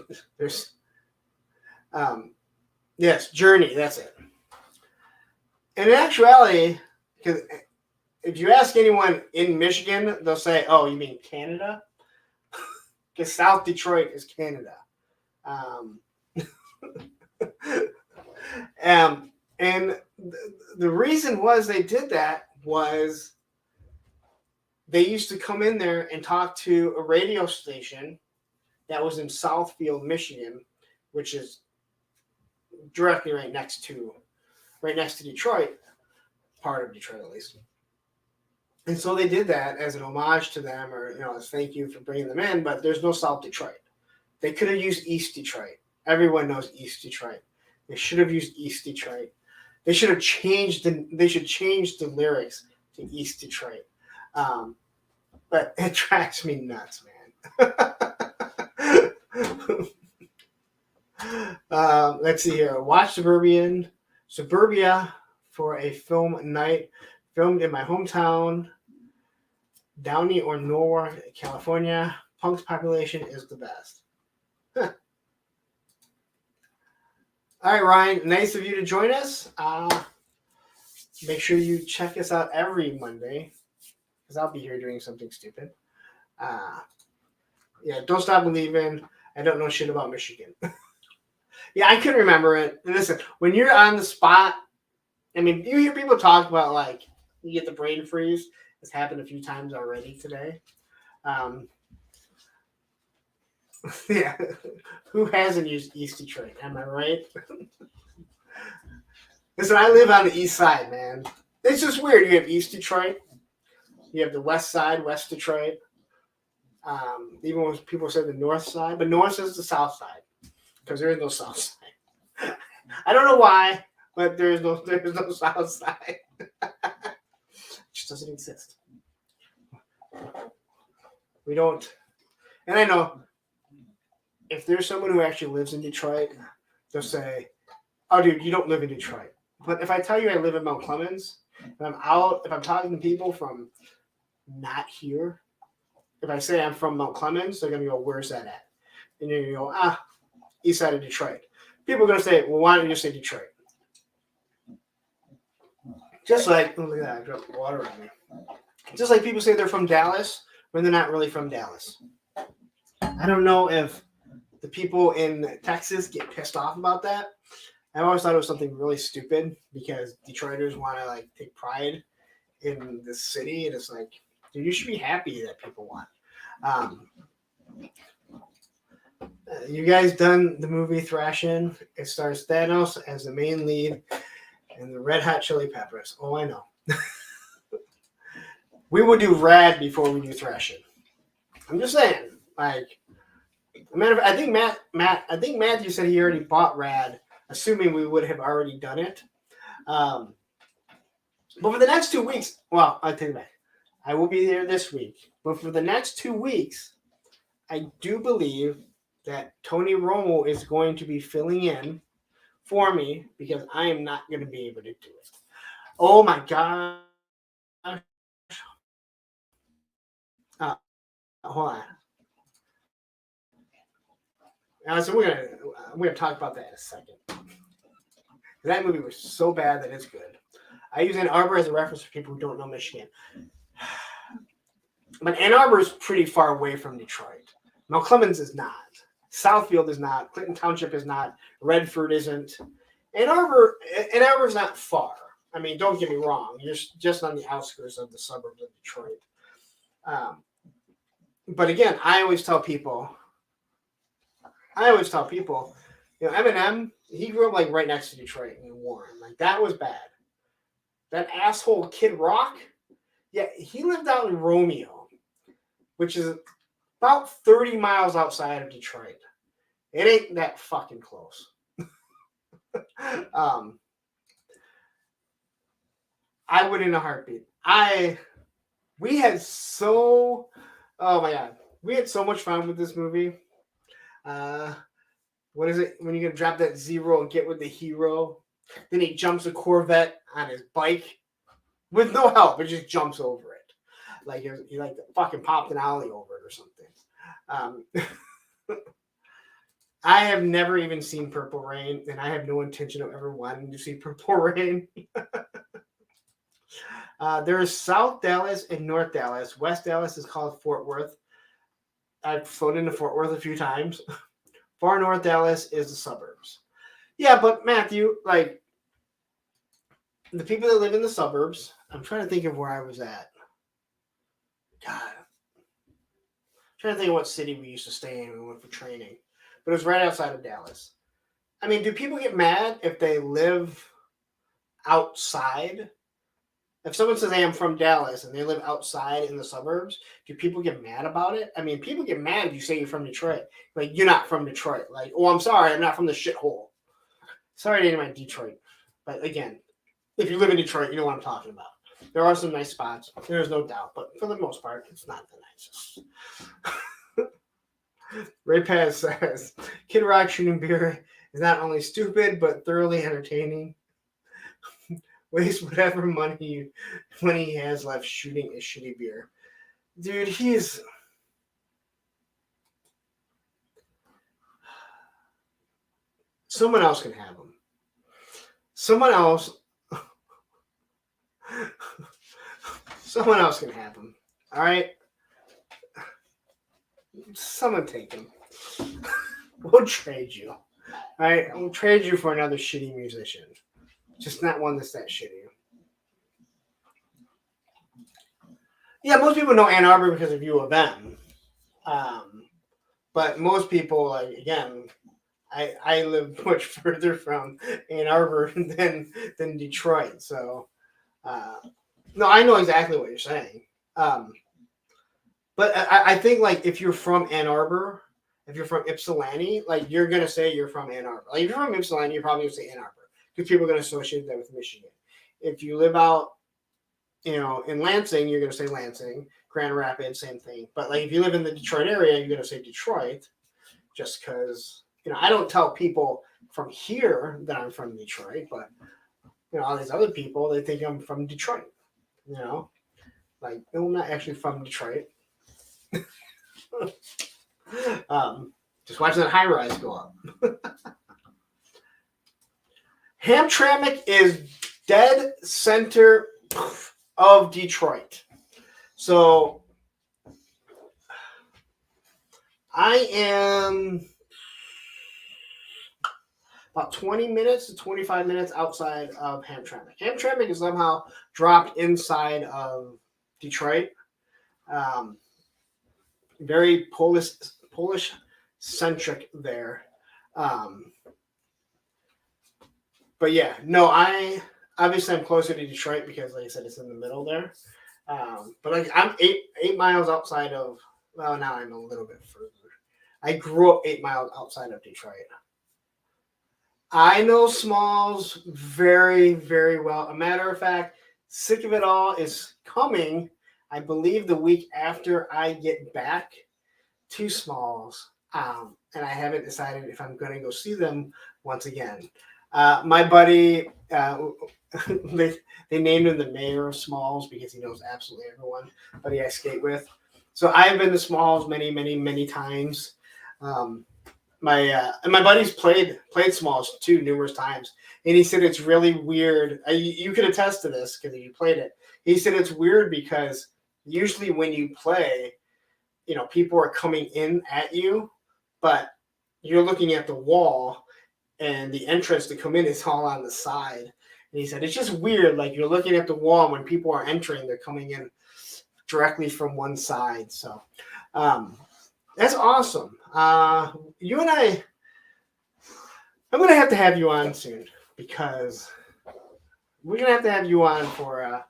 yes, Journey. That's it. And in actuality, because if you ask anyone in Michigan, they'll say, "Oh, you mean Canada?" Because South Detroit is Canada. And the reason was they did that was they used to come in there and talk to a radio station that was in Southfield, Michigan, which is directly right next to Detroit, part of Detroit at least. And so they did that as an homage to them, or, you know, as thank you for bringing them in. But there's no South Detroit. They could have used East Detroit. Everyone knows East Detroit. They should have used East Detroit. They should have changed They should change the lyrics to East Detroit. But it drives me nuts, man. Let's see here. Watch Suburbia for a film night. Filmed in my hometown, Downey or Norwalk, California. Punk's population is the best. Huh. All right, Ryan. Nice of you to join us. Make sure you check us out every Monday, because I'll be here doing something stupid. Yeah, don't stop believing. I don't know shit about Michigan. Yeah, I couldn't remember it. And listen, when you're on the spot, I mean, you hear people talk about, like, you get the brain freeze. It's happened a few times already today. Yeah. Who hasn't used East Detroit? Am I right? Listen, I live on the east side, man. It's just weird. You have East Detroit. You have the west side, West Detroit. Even when people say the north side. But north is the south side, because there is no south side. I don't know why, but there is no south side. Just doesn't exist. We don't. And I know if there's someone who actually lives in Detroit, they'll say, "Oh, dude, you don't live in Detroit." But if I tell you I live in Mount Clemens, if I'm talking to people from not here, if I say I'm from Mount Clemens, they're gonna go, "Where's that at?" And you're gonna go, east side of Detroit. People are gonna say, "Well, why don't you just say Detroit?" Just like, oh, look at that, I dropped water on me. Just like people say they're from Dallas when they're not really from Dallas. I don't know if the people in Texas get pissed off about that. I always thought it was something really stupid, because Detroiters want to, like, take pride in the city, and it's like, dude, you should be happy that people want. You guys done the movie Thrashin'? It stars Thanos as the main lead and the Red Hot Chili Peppers. Oh, I know. we would do rad before we do thrashing. I'm just saying, like, I think Matthew said he already bought rad, assuming we would have already done it. But for the next 2 weeks, well, I take it back. I will be there this week, but for the next 2 weeks, I do believe that Tony Romo is going to be filling in for me because I am not going to be able to do it. Oh my gosh. Hold on. So we're gonna talk about that in a second. That movie was so bad that it's good. I use Ann Arbor as a reference for people who don't know Michigan. But Ann Arbor is pretty far away from Detroit. Mount Clemens is not. Southfield is not. Clinton Township is not. Redford isn't. Ann Arbor is not far. I mean, don't get me wrong. You're just on the outskirts of the suburbs of Detroit. But again, I always tell people, you know, Eminem, he grew up like right next to Detroit in Warren. Like that was bad. That asshole Kid Rock, yeah, he lived out in Romeo, which is about 30 miles outside of Detroit. It ain't that fucking close. I would in a heartbeat. We had so much fun with this movie. What is it when you're gonna drop that zero and get with the hero? Then he jumps a Corvette on his bike with no help. It just jumps over it, like he like fucking popped an ollie over it or something. I have never even seen Purple Rain, and I have no intention of ever wanting to see Purple Rain. There is South Dallas and North Dallas. West Dallas is called Fort Worth. I've flown into Fort Worth a few times. Far North Dallas is the suburbs. Yeah, but Matthew, like, the people that live in the suburbs, I'm trying to think of where I was at. God. I'm trying to think of what city we used to stay in when we went for training. But it was right outside of Dallas. I mean, do people get mad if they live outside? If someone says, hey, I'm from Dallas, and they live outside in the suburbs, do people get mad about it? I mean, people get mad if you say you're from Detroit. Like, you're not from Detroit. Like, oh, I'm sorry, I'm not from the shithole. Sorry to anybody in Detroit. But again, if you live in Detroit, you know what I'm talking about. There are some nice spots. There's no doubt. But for the most part, it's not the nicest. Ray Paz says, Kid Rock shooting beer is not only stupid, but thoroughly entertaining. Waste whatever money he has left shooting a shitty beer. Dude, he's... Someone else can have him. Someone else can have him. All right? Someone take him. We'll trade you. All right? We'll trade you for another shitty musician. Just not one that's that shitty. Yeah, most people know Ann Arbor because of U of M. But most people, like, again, I live much further from Ann Arbor than Detroit. So, no, I know exactly what you're saying. But I think, like, if you're from Ann Arbor, if you're from Ypsilanti, like, you're going to say you're from Ann Arbor. Like, if you're from Ypsilanti, you're probably going to say Ann Arbor. Because people are going to associate that with Michigan. If you live out, you know, in Lansing, you're going to say Lansing. Grand Rapids, same thing. But like if you live in the Detroit area, you're going to say Detroit, just because, you know, I don't tell people from here that I'm from Detroit, but you know, all these other people, they think I'm from Detroit. You know, like, no, I'm not actually from Detroit. Just watching that high rise go up. Hamtramck is dead center of Detroit. So I am about 20 minutes to 25 minutes outside of Hamtramck. Hamtramck is somehow dropped inside of Detroit. Very Polish centric there. But yeah, no, I'm closer to Detroit because, like I said, it's in the middle there. But like I'm 8 miles outside of. Well, now I'm a little bit further. I grew up 8 miles outside of Detroit. I know Smalls very, very well. A matter of fact, Sick of It All is coming, I believe, the week after I get back to Smalls. And I haven't decided if I'm going to go see them once again. My buddy, they named him the mayor of Smalls because he knows absolutely everyone, buddy I skate with. So I have been to Smalls many, many, many times. And my buddy's played Smalls too numerous times, and he said it's really weird. You could attest to this because you played it. He said it's weird because usually when you play, people are coming in at you, but you're looking at the wall, and the entrance to come in is all on the side. And he said it's just weird, like you're looking at the wall, and when people are entering, they're coming in directly from one side. So that's awesome. You and I'm going to have you on soon because we're going to have you on for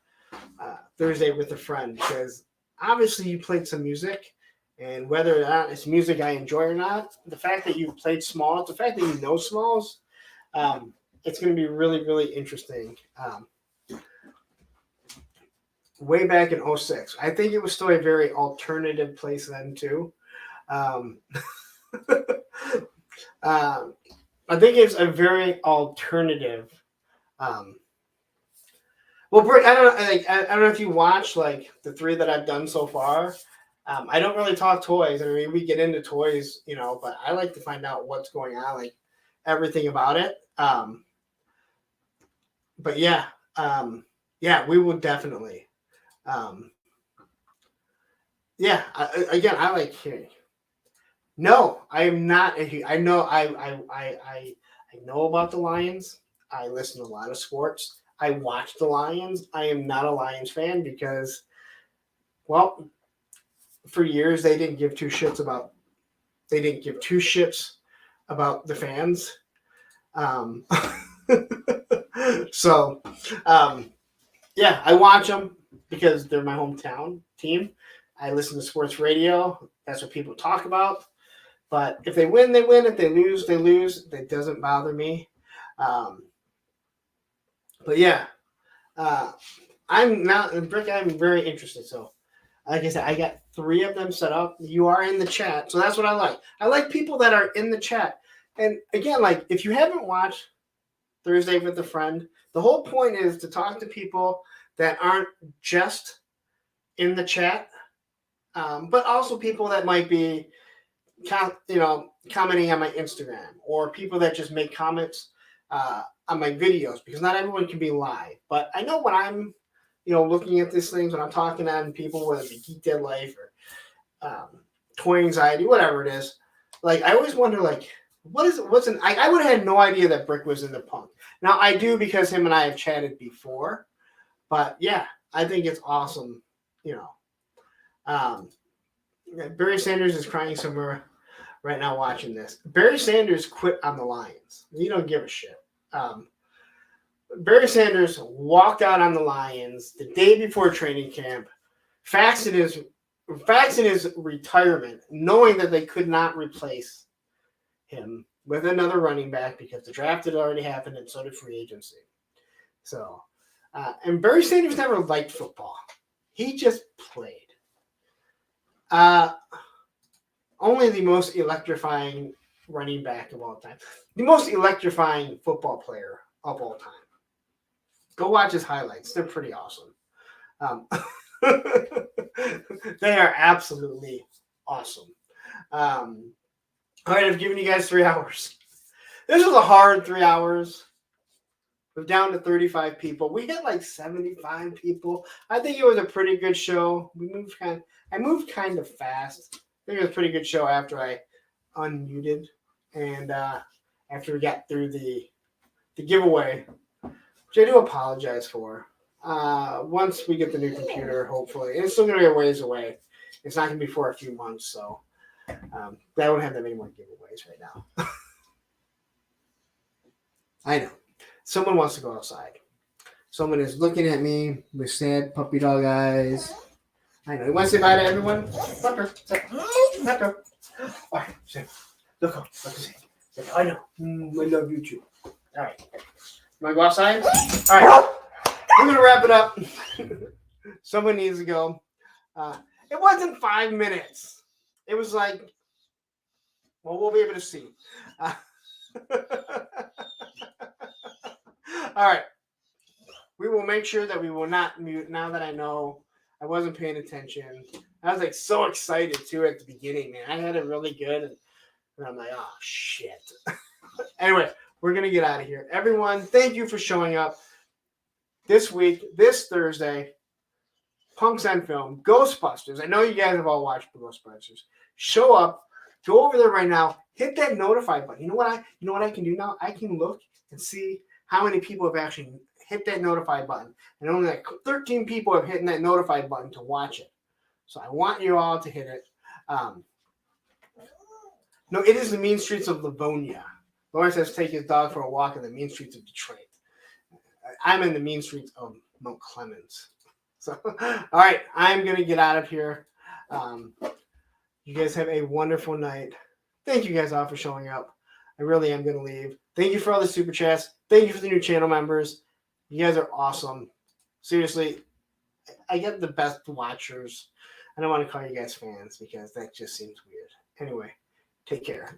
Thursday with a friend because obviously you played some music, and whether or not it's music I enjoy or not, the fact that you played Smalls, the fact that you know Smalls, it's going to be really, really interesting. Way back in 06, I think it was still a very alternative place then too. I think it's a very alternative. Well, Britt, I don't know if you watch like the 3 that I've done so far. I don't really talk toys. I mean, we get into toys, but I like to find out what's going on, like everything about it. But yeah, we will definitely. I like hearing. No, I am not. I know. I know about the Lions. I listen to a lot of sports. I watch the Lions. I am not a Lions fan because, well, for years they didn't give two shits about. They didn't give two shits about the fans. So, I watch them because they're my hometown team. I listen to sports radio. That's what people talk about. But if they win, they win. If they lose, they lose. That doesn't bother me. But yeah, I'm very interested. So, like I said, I got 3 of them set up. You are in the chat, so that's what I like. I like people that are in the chat. And again, like if you haven't watched Thursday with a Friend, the whole point is to talk to people that aren't just in the chat, but also people that might be, commenting on my Instagram, or people that just make comments on my videos, because not everyone can be live. But I know when I'm, looking at these things, when I'm talking on people, whether it be Geek Dead Life or Toy Anxiety, whatever it is, like I always wonder, like, I would have had no idea that Brick was into punk. Now I do because him and I have chatted before, but yeah, I think it's awesome, Barry Sanders is crying somewhere right now watching this. Barry Sanders quit on the Lions. You don't give a shit. Barry Sanders walked out on the Lions the day before training camp, faxing his retirement, knowing that they could not replace him with another running back because the draft had already happened and so did free agency. So, and Barry Sanders never liked football. He just played. Only the most electrifying running back of all time. The most electrifying football player of all time. Go watch his highlights. They're pretty awesome. They are absolutely awesome. All right, I've given you guys 3 hours. This was a hard 3 hours. We're down to 35 people. We got like 75 people. I think it was a pretty good show. I moved kind of fast. I think it was a pretty good show after I unmuted and after we got through the giveaway, which I do apologize for. Once we get the new computer, hopefully. And it's still going to be a ways away. It's not going to be for a few months, so I don't have that many more giveaways right now. I know. Someone wants to go outside. Someone is looking at me with sad puppy dog eyes. I know. You want to say bye to everyone? Tucker. Tucker. All right. Say, look up. I know. I love you too. All right. You want to go outside? All right. We're going to wrap it up. Someone needs to go. It wasn't 5 minutes. It was like, well, we'll be able to see. All right. We will make sure that we will not mute now that I know I wasn't paying attention. I was like so excited too at the beginning, man. I had it really good. And I'm like, oh, shit. Anyway, we're going to get out of here. Everyone, thank you for showing up this week, this Thursday. Punks on Film, Ghostbusters. I know you guys have all watched Ghostbusters. Show up, go over there right now, hit that notify button. You know what I can do now? I can look and see how many people have actually hit that notify button. And only like 13 people have hit that notify button to watch it. So I want you all to hit it. No, it is the mean streets of Livonia. Lawrence has to take his dog for a walk in the mean streets of Detroit. I'm in the mean streets of Mount Clemens. So, all right, I'm going to get out of here. You guys have a wonderful night. Thank you guys all for showing up. I really am going to leave. Thank you for all the super chats. Thank you for the new channel members. You guys are awesome. Seriously, I get the best watchers. I don't want to call you guys fans because that just seems weird. Anyway, take care.